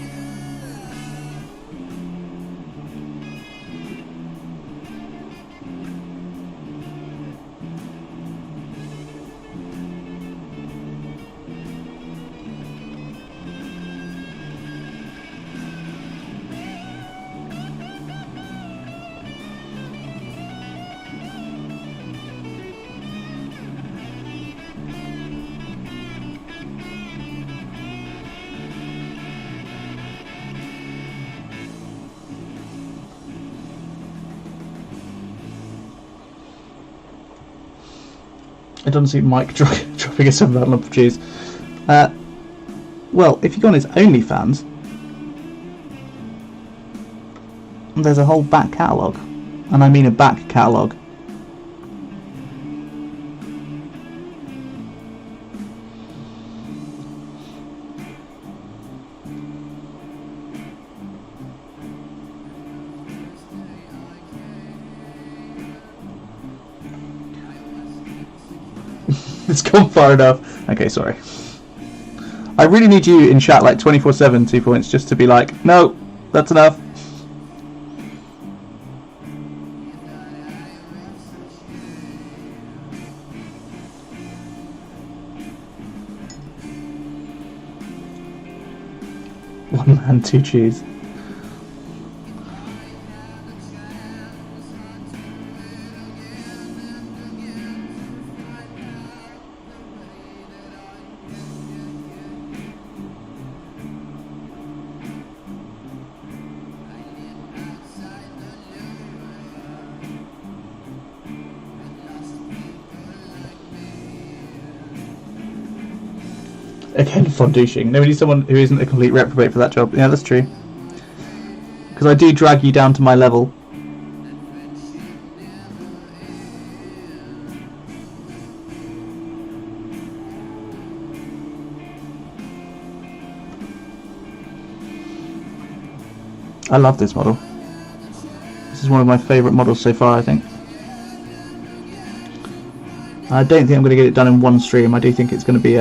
I don't see Mike dropping a £7 lump of cheese. Well, if you go on his OnlyFans, there's a whole back catalogue. And I mean a back catalogue. It's gone far enough. Okay, sorry. I really need you in chat like 24/7, 2 points, just to be like, no, that's enough. One man, two cheese. Again, fondouching. No, we need someone who isn't a complete reprobate for that job. Yeah, that's true. Because I do drag you down to my level. I love this model. This is one of my favourite models so far, I think. I don't think I'm going to get it done in one stream. I do think it's going to be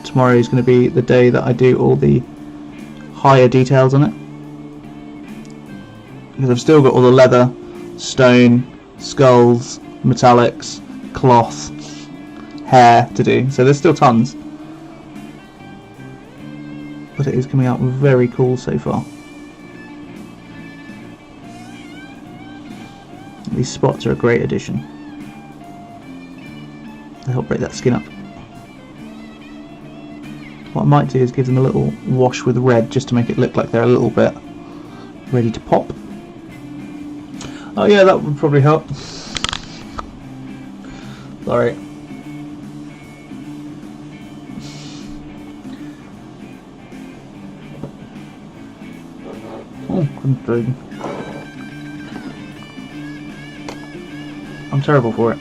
tomorrow is going to be the day that I do all the higher details on it, because I've still got all the leather, stone, skulls, metallics, cloth, hair to do, so there's still tons, but it is coming out very cool so far. These spots are a great addition. They help break that skin up. What I might do is give them a little wash with red just to make it look like they're a little bit ready to pop. Oh yeah, that would probably help. Sorry. Oh, couldn't do. I'm terrible for it.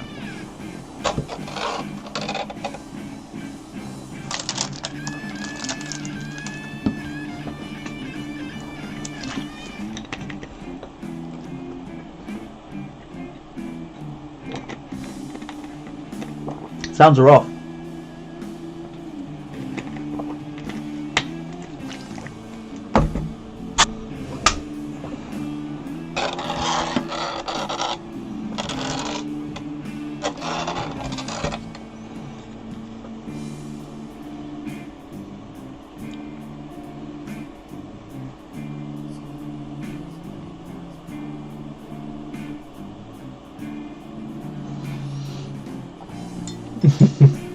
Sounds are off.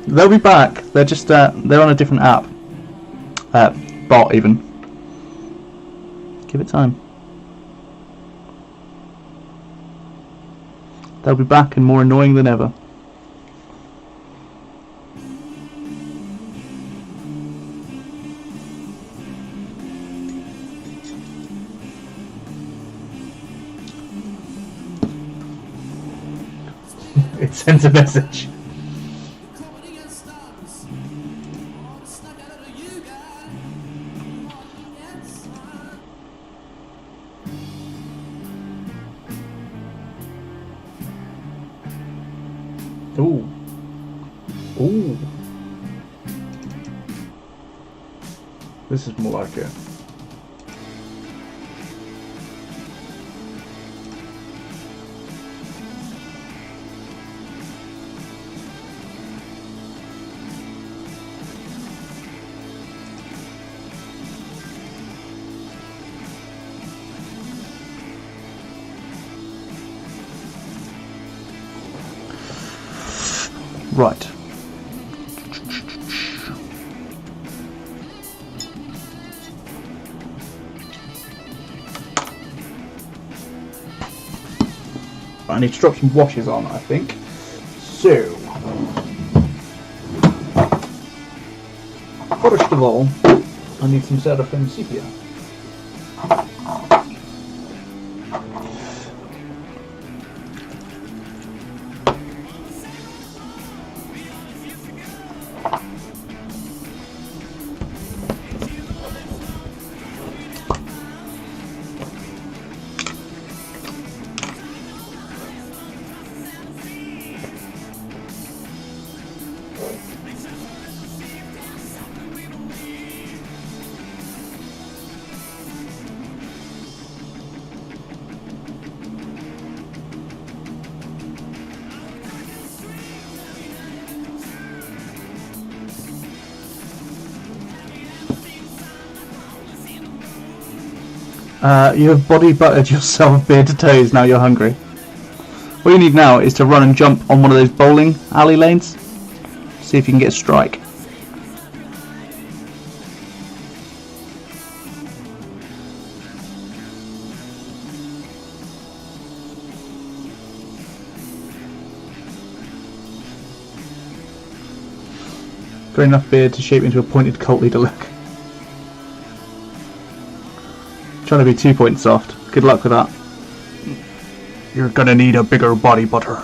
They'll be back. They're just they're on a different app. Bot even. Give it time. They'll be back and more annoying than ever. It sends a message. Ooh. Ooh. This is more like it. Right. I need to drop some washes on, I think. So, first of all, I need some Seraphim sepia. You have body buttered yourself beard to toes, now you're hungry. What you need now is to run and jump on one of those bowling alley lanes. See if you can get a strike. Got enough beard to shape into a pointed cult leader look. Trying to be 2 points soft. Good luck with that. You're gonna need a bigger body butter.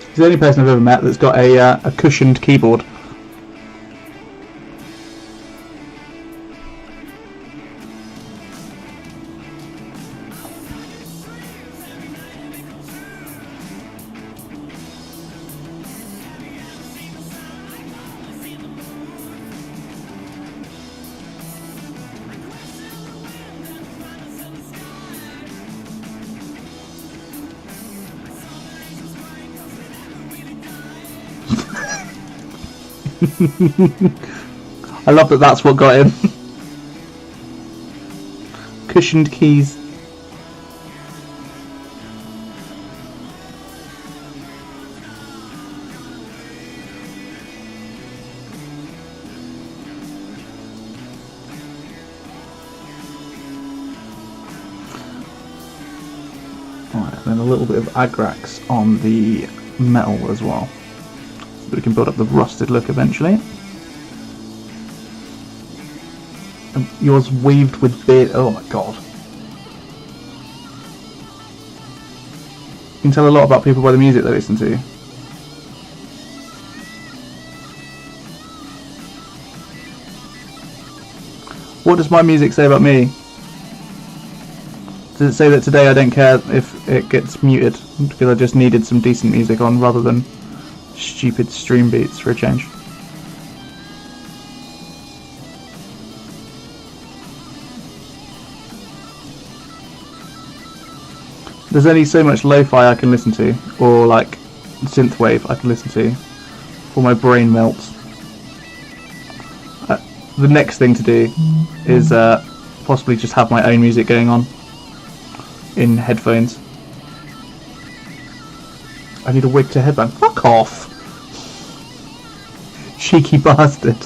He's the only person I've ever met that's got a cushioned keyboard. I love that that's what got him. Cushioned keys. Alright, and then a little bit of Agrax on the metal as well. So we can build up the rusted look eventually. And yours weaved with beard. Oh my god. You can tell a lot about people by the music they listen to. What does my music say about me? Does it say that today I don't care if it gets muted because I just needed some decent music on rather than stupid stream beats for a change? There's only so much lo-fi I can listen to, or like synthwave I can listen to, before my brain melts. The next thing to do is possibly just have my own music going on in headphones. I need a wig to headbang. Fuck off! Cheeky bastard.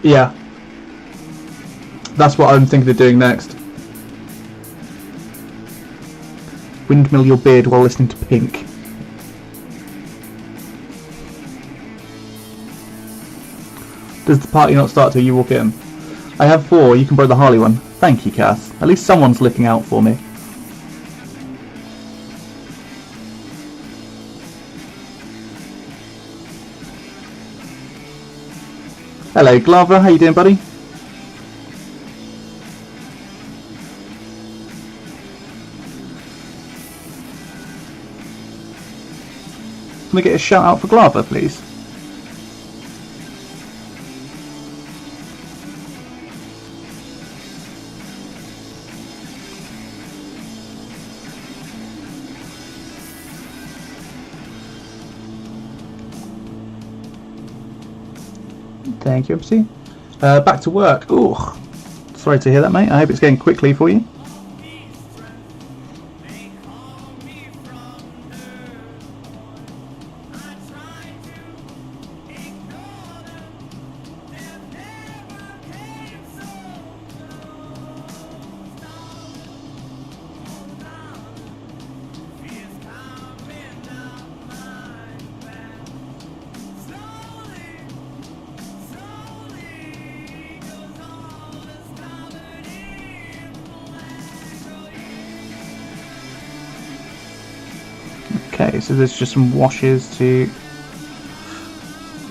Yeah. That's what I'm thinking of doing next. Windmill your beard while listening to Pink. Does the party not start till you walk in? I have 4, you can borrow the Harley one. Thank you, Cass. At least someone's looking out for me. Hello, Glover. How you doing, buddy? Can we get a shout out for Glover, please? Thank you, MC. Back to work. Ooh, sorry to hear that, mate. I hope it's going quickly for you. Okay, so there's just some washes to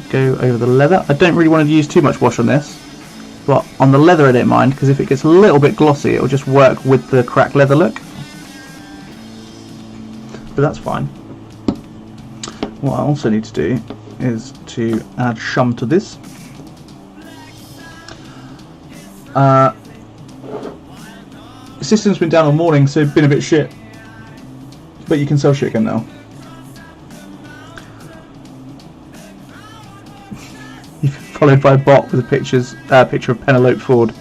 go over the leather. I don't really want to use too much wash on this, but on the leather I don't mind, because if it gets a little bit glossy it'll just work with the cracked leather look. But that's fine. What I also need to do is to add shum to this. The system's been down all morning, so it's been a bit shit. But you can sell shit again now. You've been followed by a bot with a picture of Penelope Ford.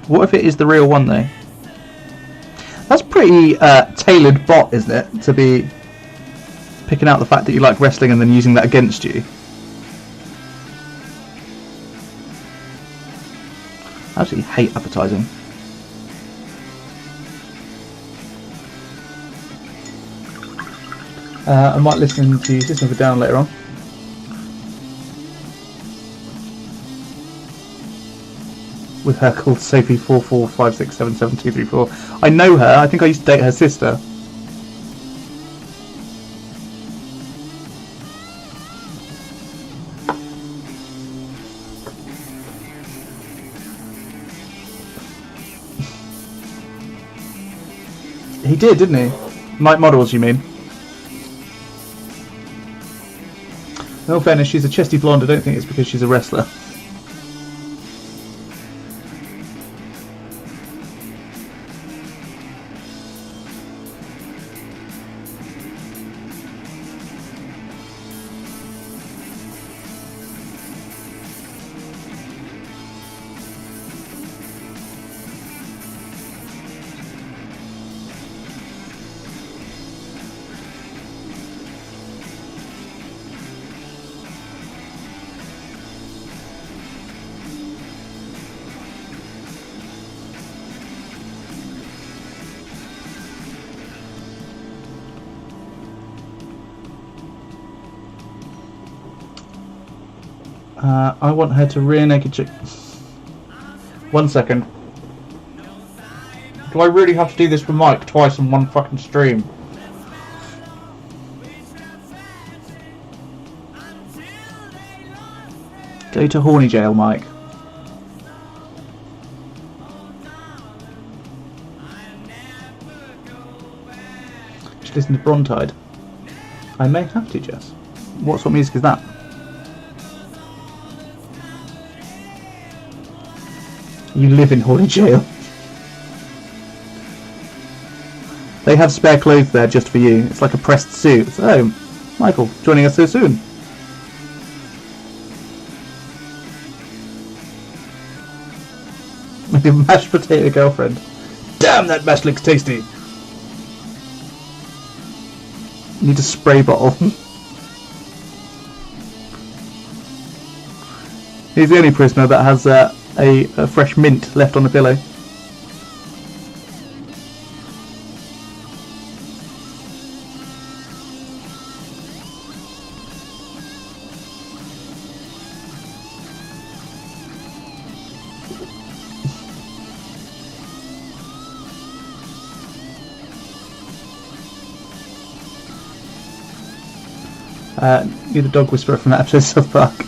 What if it is the real one though? That's pretty tailored bot, isn't it? To be picking out the fact that you like wrestling and then using that against you. I absolutely hate advertising. I might listen to System of a Down later on. With her called Sophie 4456777234. I know her. I think I used to date her sister. He did, didn't he? Night Models, you mean? In all fairness, she's a chesty blonde. I don't think it's because she's a wrestler. I want her to rear naked chick. 1 second. Do I really have to do this with Mike twice in one fucking stream? Go to horny jail, Mike. Just listen to Brontide. I may have to, Jess. What sort of music is that? You live in Horny Jail. They have spare clothes there just for you. It's like a pressed suit. So, Michael, joining us so soon. With your mashed potato girlfriend. Damn, that mash looks tasty. Need a spray bottle. He's the only prisoner that has a fresh mint left on the pillow. You're the dog whisperer from that episode of South Park.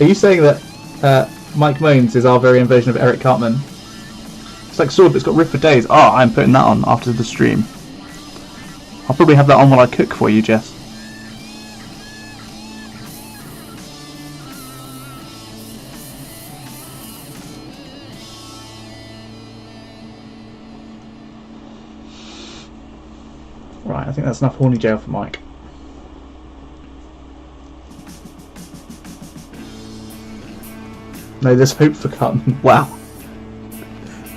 Are you saying that Mike Moans is our very own version of Eric Cartman? It's like sword that's got ripped for days. Oh, I'm putting that on after the stream. I'll probably have that on while I cook for you, Jess. Right, I think that's enough Horny Jail for Mike. No, there's hope for Cartman. Wow.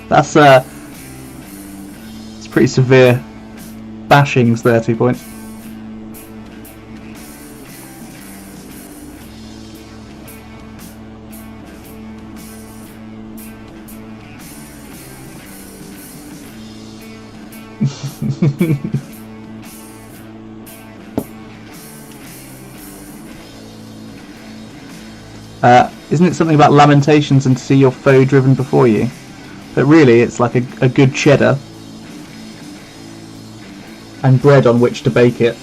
That's it's pretty severe bashings there, 2 points. Isn't it something about lamentations and to see your foe driven before you? But really it's like a good cheddar and bread on which to bake it.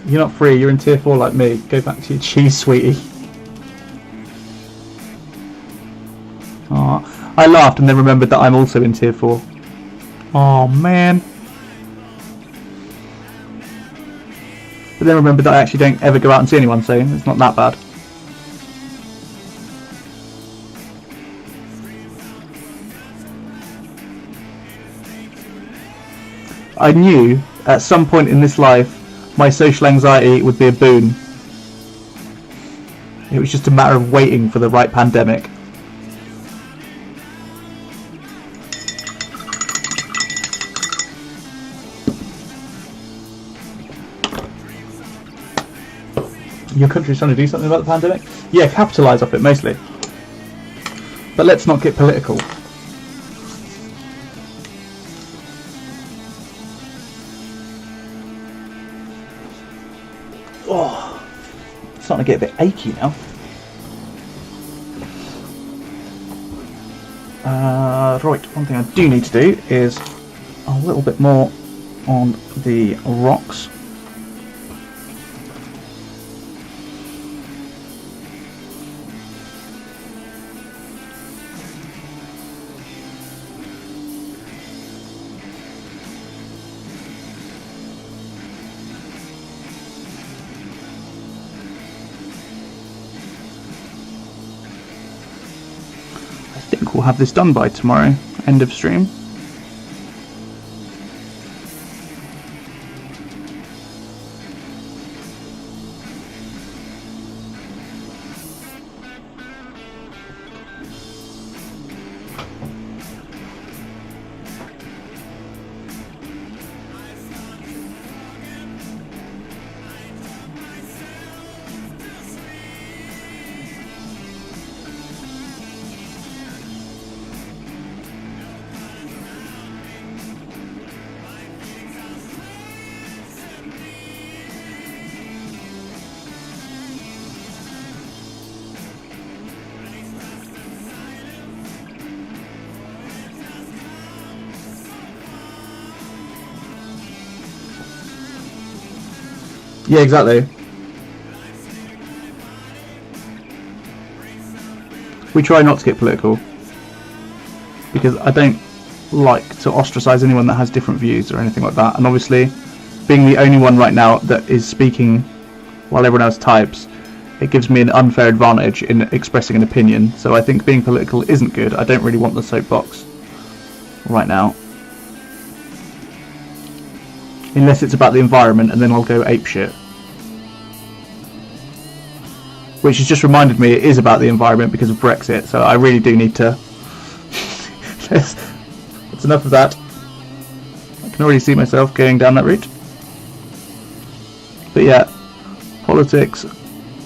You're not free, you're in tier 4 like me. Go back to your cheese, sweetie. Aw, I laughed and then remembered that I'm also in tier 4. Oh man. But then remembered that I actually don't ever go out and see anyone, so it's not that bad. I knew at some point in this life my social anxiety would be a boon. It was just a matter of waiting for the right pandemic. Your country's trying to do something about the pandemic? Yeah, capitalise off it mostly. But let's not get political. Oh, it's starting to get a bit achy now. Right, one thing I do need to do is a little bit more on the rocks. I think we'll have this done by tomorrow, end of stream. Yeah, exactly. We try not to get political because I don't like to ostracize anyone that has different views or anything like that. And obviously, being the only one right now that is speaking while everyone else types, it gives me an unfair advantage in expressing an opinion. So I think being political isn't good. I don't really want the soapbox right now. Unless it's about the environment, and then I'll go apeshit. Which has just reminded me it is about the environment because of Brexit, so I really do need to... That's enough of that. I can already see myself going down that route. But yeah, politics,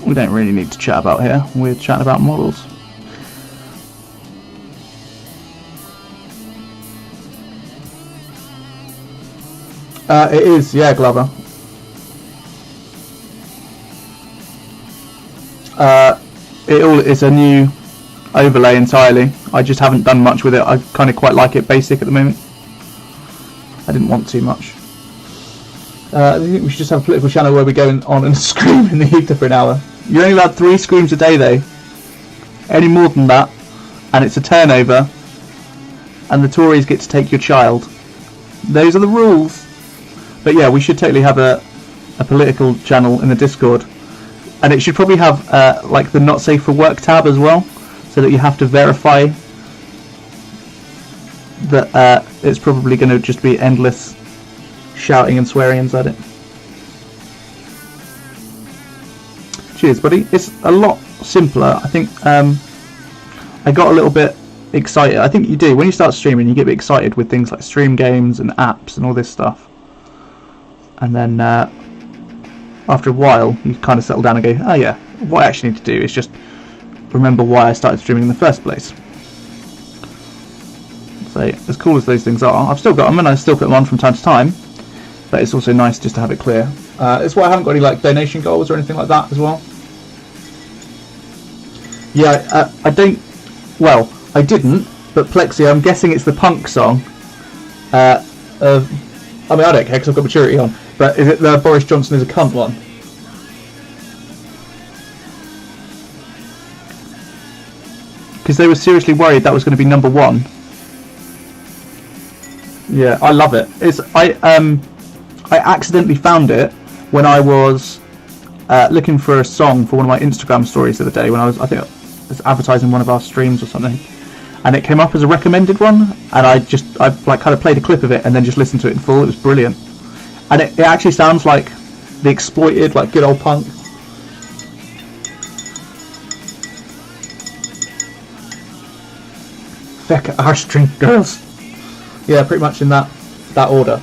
we don't really need to chat about here. We're chatting about models. It is, yeah, Glover. It's a new overlay entirely. I just haven't done much with it. I kind of quite like it basic at the moment. I didn't want too much. I think we should just have a political channel where we go on and scream in the ether for an hour. You're only allowed 3 screams a day though. Any more than that, and it's a turnover, and the Tories get to take your child. Those are the rules. But yeah, we should totally have a political channel in the Discord. And it should probably have like the not safe for work tab as well, so that you have to verify that it's probably going to just be endless shouting and swearing inside it. Cheers, buddy. It's a lot simpler. I think I got a little bit excited. I think you do. When you start streaming, you get a bit excited with things like stream games and apps and all this stuff. And then after a while, you kind of settle down and go, oh yeah, what I actually need to do is just remember why I started streaming in the first place. So, as cool as those things are, I've still got them and I still put them on from time to time, but it's also nice just to have it clear. It's why I haven't got any like donation goals or anything like that as well. Yeah, I don't, well, I didn't, but Plexi, I'm guessing it's the punk song I mean, I don't care because I've got maturity on, but is it the Boris Johnson is a cunt one? Because they were seriously worried that was going to be number 1. Yeah, I love it. I accidentally found it when I was looking for a song for one of my Instagram stories the other day when I think I was advertising one of our streams or something. And it came up as a recommended one, and I like kind of played a clip of it and then just listened to it in full. It was brilliant, and it actually sounds like the Exploited, like good old punk. Feck arse drink girls. Yeah, pretty much in that order.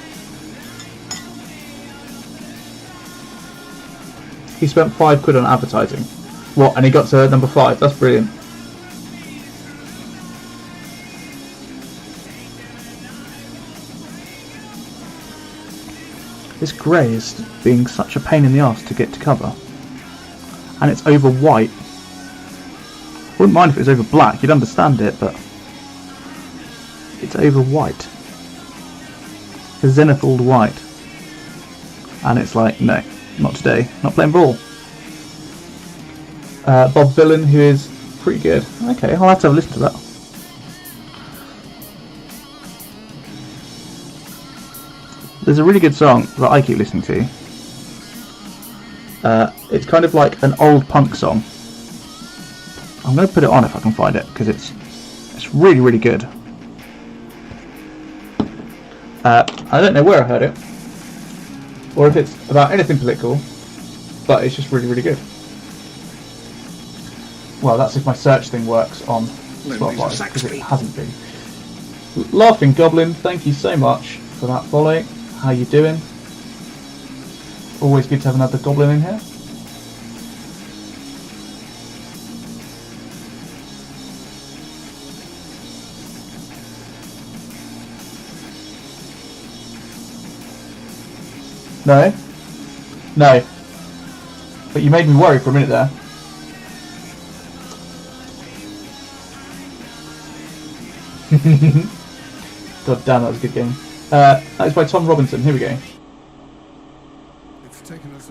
He spent £5 on advertising. What? And he got to number 5. That's brilliant. This grey is being such a pain in the arse to get to cover. And it's over white. Wouldn't mind if it was over black, you'd understand it, but it's over white. It's zenithal white. And it's like, no, not today. Not playing ball. Bob Villain, who is pretty good. Okay, I'll have to have a listen to that. There's a really good song that I keep listening to. It's kind of like an old punk song. I'm going to put it on if I can find it, because it's really, really good. I don't know where I heard it, or if it's about anything political, but it's just really, really good. Well, that's if my search thing works on Spotify, because it hasn't been. Laughing Goblin, thank you so much for that follow. How you doing? Always good to have another goblin in here. No? No. But you made me worry for a minute there. God damn, that was a good game. That is by Tom Robinson. Here we go. It's taken us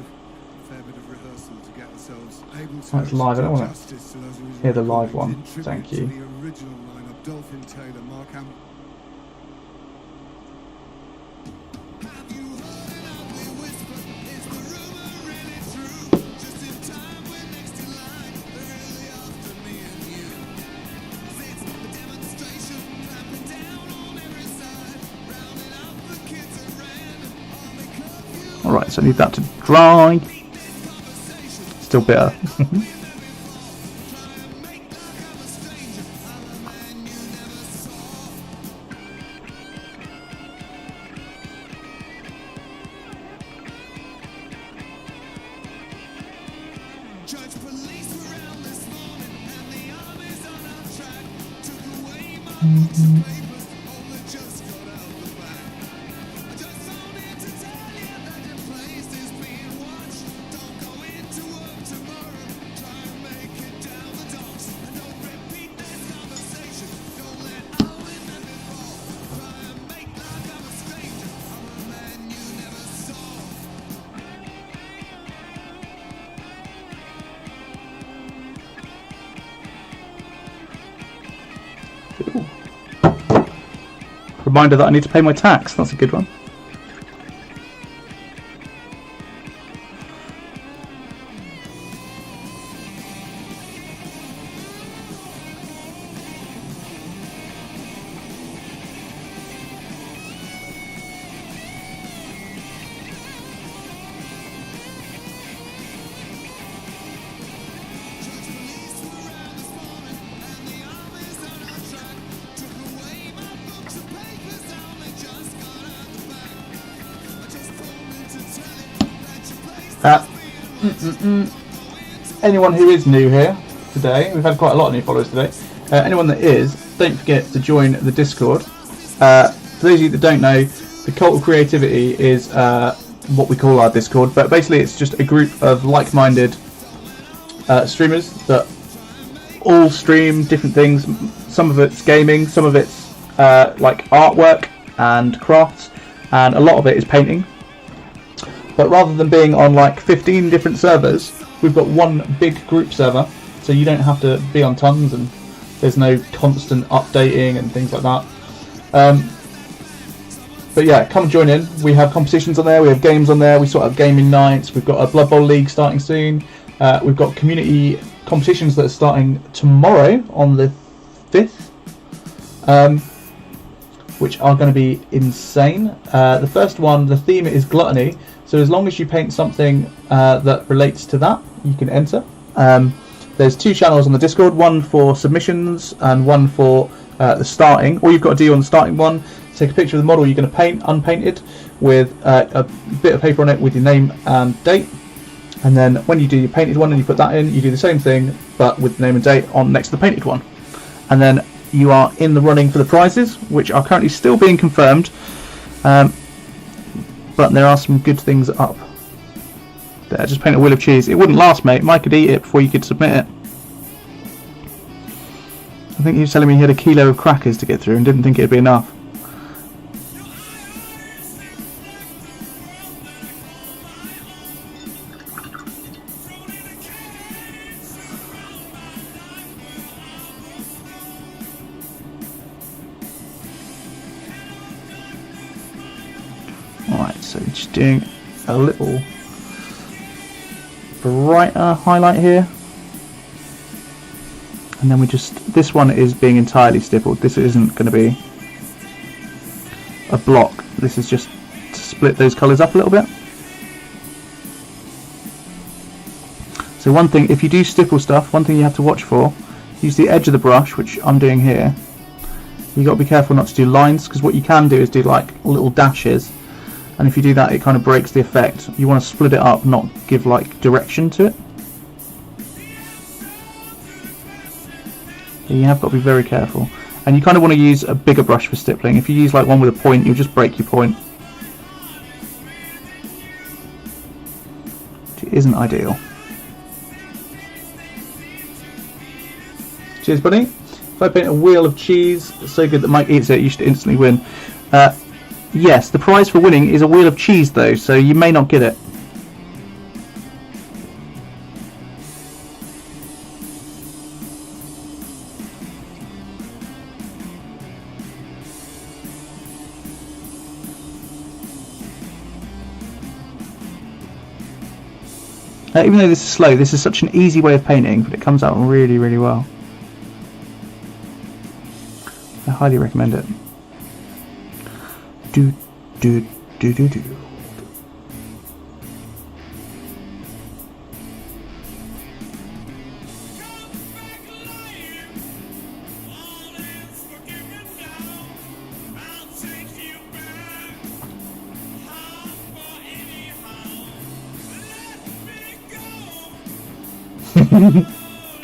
fair bit of rehearsal to get ourselves able to. Oh, it's live. I don't want justice to those who hear the live recorded one. in tribute Thank to you. The original lineup: Dolphin Taylor, Mark Hamill. Alright, so I need that to dry. Still bitter. Reminder that I need to pay my tax. That's a good one. Anyone who is new here today, we've had quite a lot of new followers today. Anyone that is, don't forget to join the Discord. For those of you that don't know, the Cult of Creativity is what we call our Discord, but basically it's just a group of like-minded streamers that all stream different things. Some of it's gaming, some of it's like artwork and crafts, and a lot of it is painting. But rather than being on like 15 different servers, we've got one big group server, so you don't have to be on tons, and there's no constant updating and things like that. But yeah, come and join in. We have competitions on there, we have games on there, we sort of have gaming nights, we've got a Blood Bowl League starting soon, we've got community competitions that are starting tomorrow on the 5th, which are going to be insane. The first one, the theme is gluttony, so as long as you paint something that relates to that, you can enter. There's 2 channels on the Discord, one for submissions and one for the starting. All you've got to do on the starting one, take a picture of the model you're going to paint, unpainted, with a bit of paper on it with your name and date. And then when you do your painted one and you put that in, you do the same thing, but with the name and date on next to the painted one. And then you are in the running for the prizes, which are currently still being confirmed. But there are some good things up there. Just paint a wheel of cheese. It wouldn't last, mate. Mike could eat it before you could submit it. I think he was telling me he had a kilo of crackers to get through and didn't think it'd be enough. Alright, so just doing a little brighter highlight here. And then we just, this one is being entirely stippled. This isn't going to be a block. This is just to split those colours up a little bit. So one thing, if you do stipple stuff, one thing you have to watch for, use the edge of the brush, which I'm doing here. You've got to be careful not to do lines, because what you can do is do like little dashes. And if you do that, it kind of breaks the effect. You want to split it up, not give like direction to it. You have got to be very careful. And you kind of want to use a bigger brush for stippling. If you use like one with a point, you'll just break your point. Which isn't ideal. Cheers, buddy. If I paint a wheel of cheese, it's so good that Mike eats it, you should instantly win. Yes, the prize for winning is a wheel of cheese though, so you may not get it. Even though this is slow, this is such an easy way of painting, but it comes out really, really well. I highly recommend it. Do, do, do, do, do.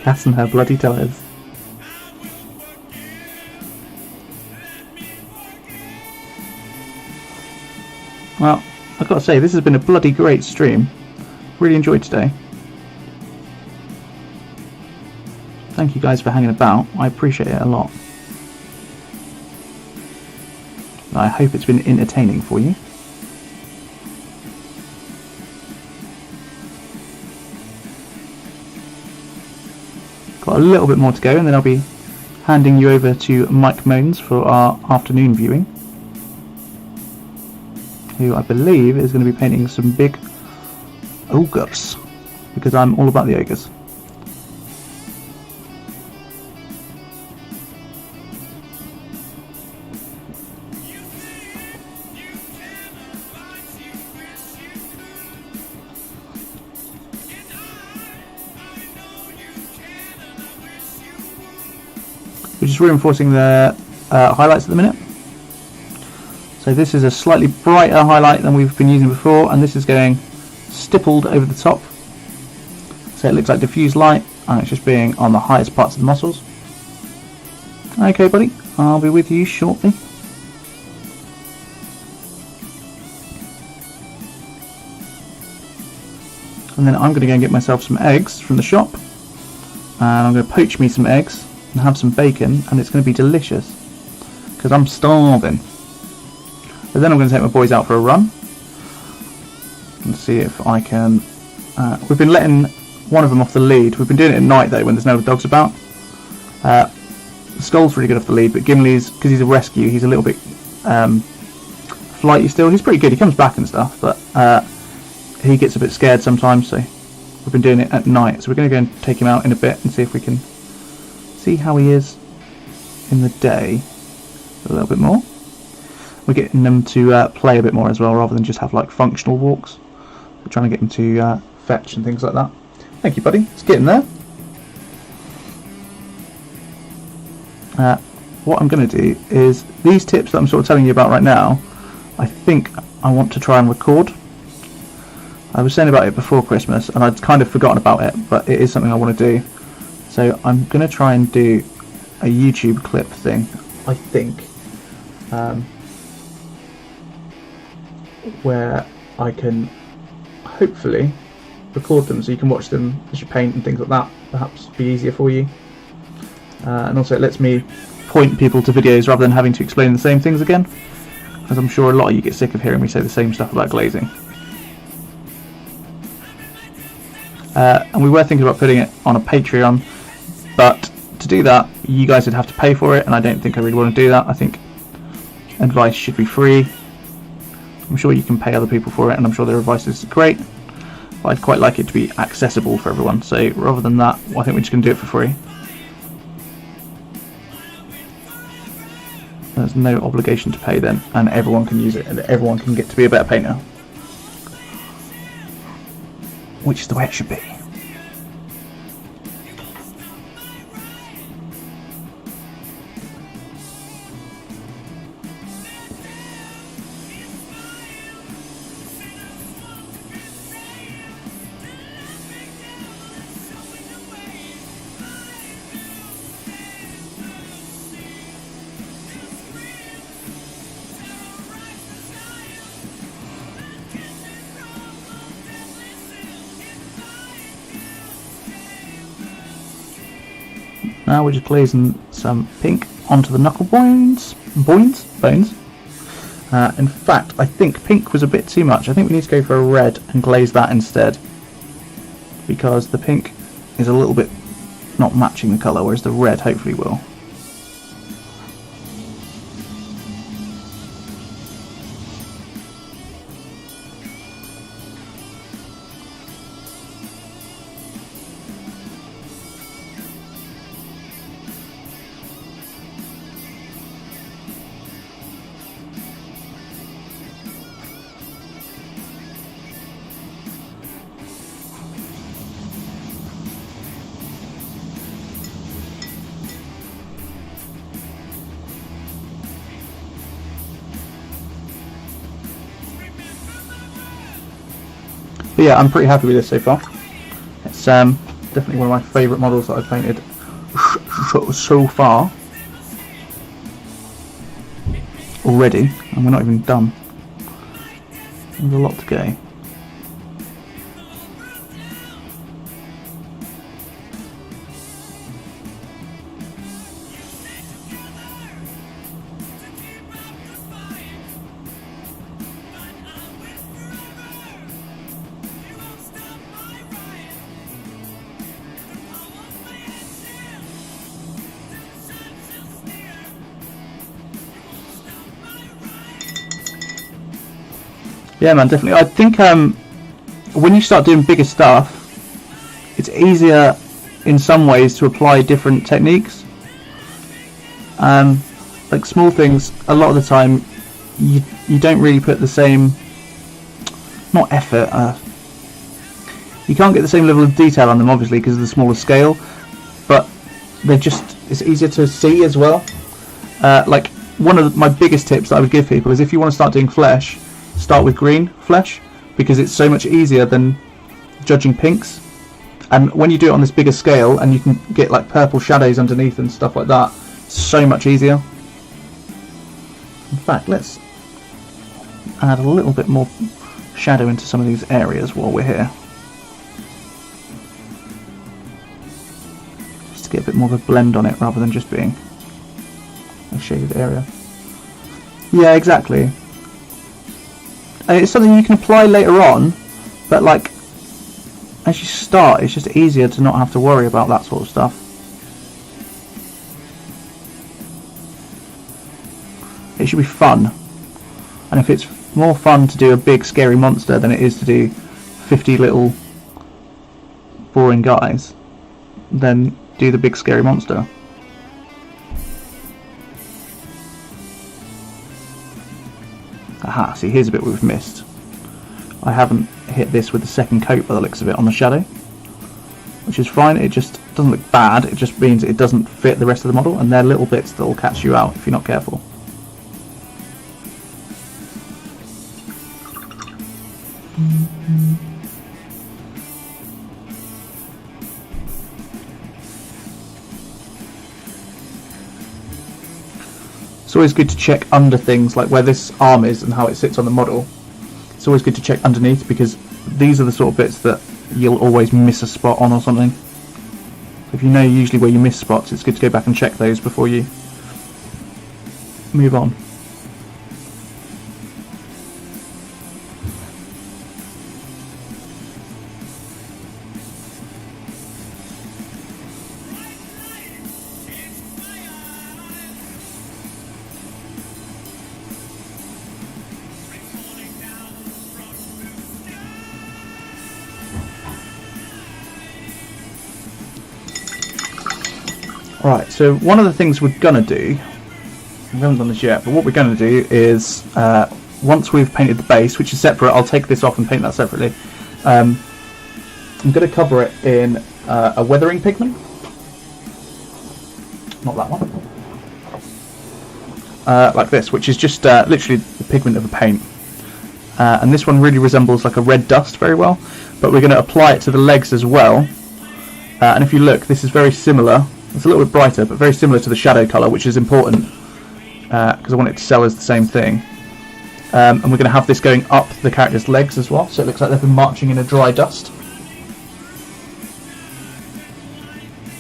Cass and her bloody tires. Well, I've got to say, this has been a bloody great stream. Really enjoyed today. Thank you guys for hanging about. I appreciate it a lot. I hope it's been entertaining for you. Got a little bit more to go, and then I'll be handing you over to Mike Moans for our afternoon viewing, who I believe is going to be painting some big ogres, because I'm all about the ogres. We're just reinforcing the highlights at the minute. So this is a slightly brighter highlight than we've been using before, and this is going stippled over the top. So it looks like diffused light, and it's just being on the highest parts of the muscles. Okay, buddy, I'll be with you shortly. And then I'm going to go and get myself some eggs from the shop, and I'm going to poach me some eggs and have some bacon, and it's going to be delicious because I'm starving. But then I'm going to take my boys out for a run and see if I can. We've been letting one of them off the lead. We've been doing it at night though, when there's no dogs about. Skull's really good off the lead, but Gimli's, because he's a rescue, he's a little bit flighty still. He's pretty good. He comes back and stuff, but he gets a bit scared sometimes. So we've been doing it at night. So we're going to go and take him out in a bit and see if we can see how he is in the day a little bit more. We're getting them to play a bit more as well, rather than just have like functional walks. We're trying to get them to fetch and things like that. Thank you, buddy. It's getting there. What I'm going to do is these tips that I'm sort of telling you about right now, I think I want to try and record. I was saying about it before Christmas and I'd kind of forgotten about it, but it is something I want to do. So I'm going to try and do a YouTube clip thing, I think, where I can hopefully record them so you can watch them as you paint and things like that. Perhaps be easier for you. And also it lets me point people to videos rather than having to explain the same things again, as I'm sure a lot of you get sick of hearing me say the same stuff about glazing. And we were thinking about putting it on a Patreon, but to do that you guys would have to pay for it, and I don't think I really want to do that. I think advice should be free. I'm sure you can pay other people for it, and I'm sure their advice is great, but I'd quite like it to be accessible for everyone. So rather than that, I think we're just going to do it for free. There's no obligation to pay then, and everyone can use it, and everyone can get to be a better painter, which is the way it should be. Now we're just glazing some pink onto the knuckle bones. In fact, I think pink was a bit too much. I think we need to go for a red and glaze that instead, because the pink is a little bit not matching the colour, whereas the red hopefully will. But yeah, I'm pretty happy with this so far. It's definitely one of my favourite models that I've painted so far already, and we're not even done. There's a lot to go. Yeah, man, definitely. I think when you start doing bigger stuff, it's easier in some ways to apply different techniques. Like small things, a lot of the time, you don't really put the same, not effort. You can't get the same level of detail on them, obviously, because of the smaller scale. But it's easier to see as well. Like one of my biggest tips that I would give people is if you want to start doing flesh, start with green flesh, because it's so much easier than judging pinks. And when you do it on this bigger scale and you can get like purple shadows underneath and stuff like that, it's so much easier. In fact, let's add a little bit more shadow into some of these areas while we're here, just to get a bit more of a blend on it rather than just being a shaded area. Yeah, exactly. And it's something you can apply later on, but like as you start, it's just easier to not have to worry about that sort of stuff. It should be fun, and if it's more fun to do a big scary monster than it is to do 50 little boring guys, then do the big scary monster. Aha, see, here's a bit we've missed. I haven't hit this with the second coat by the looks of it on the shadow, which is fine. It just doesn't look bad, it just means it doesn't fit the rest of the model, and they're little bits that will catch you out if you're not careful. It's always good to check under things, like where this arm is and how it sits on the model. It's always good to check underneath, because these are the sort of bits that you'll always miss a spot on or something. If you know usually where you miss spots, it's good to go back and check those before you move on. Right, so one of the things we're going to do, we haven't done this yet, but what we're going to do is, once we've painted the base, which is separate, I'll take this off and paint that separately. I'm going to cover it in a weathering pigment. Not that one. Like this, which is just literally the pigment of a paint. And this one really resembles like a red dust very well, but we're going to apply it to the legs as well. And if you look, this is very similar. It's a little bit brighter, but very similar to the shadow colour, which is important because I want it to sell as the same thing. And we're going to have this going up the character's legs as well, so it looks like they've been marching in a dry dust.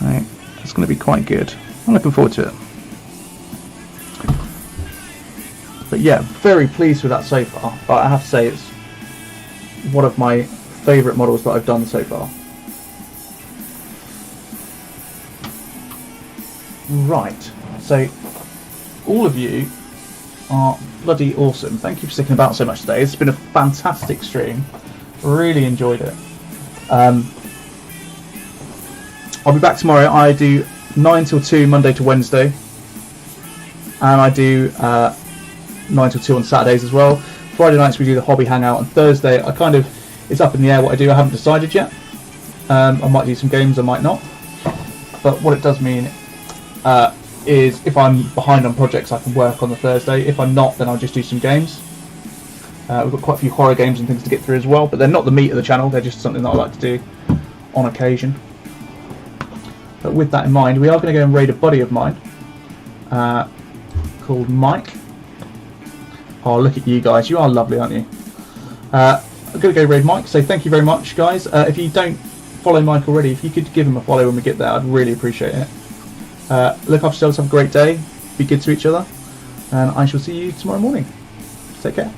Right, it's going to be quite good. I'm looking forward to it. But yeah, very pleased with that so far. But I have to say it's one of my favourite models that I've done so far. Right, so all of you are bloody awesome. Thank you for sticking about so much today. It's been a fantastic stream. Really enjoyed it. I'll be back tomorrow. I do 9 till 2 Monday to Wednesday, and I do 9 till 2 on Saturdays as well. Friday nights we do the hobby hangout, and Thursday it's up in the air what I do. I haven't decided yet. I might do some games, I might not, but what it does mean is if I'm behind on projects I can work on the Thursday. If I'm not, then I'll just do some games. We've got quite a few horror games and things to get through as well, but they're not the meat of the channel, they're just something that I like to do on occasion. But with that in mind, we are going to go and raid a buddy of mine called Mike. Oh, look at you guys, you are lovely, aren't you? I'm going to go raid Mike, so thank you very much, guys. If you don't follow Mike already, if you could give him a follow when we get there, I'd really appreciate it. Look after yourselves, have a great day, be good to each other, and I shall see you tomorrow morning. Take care.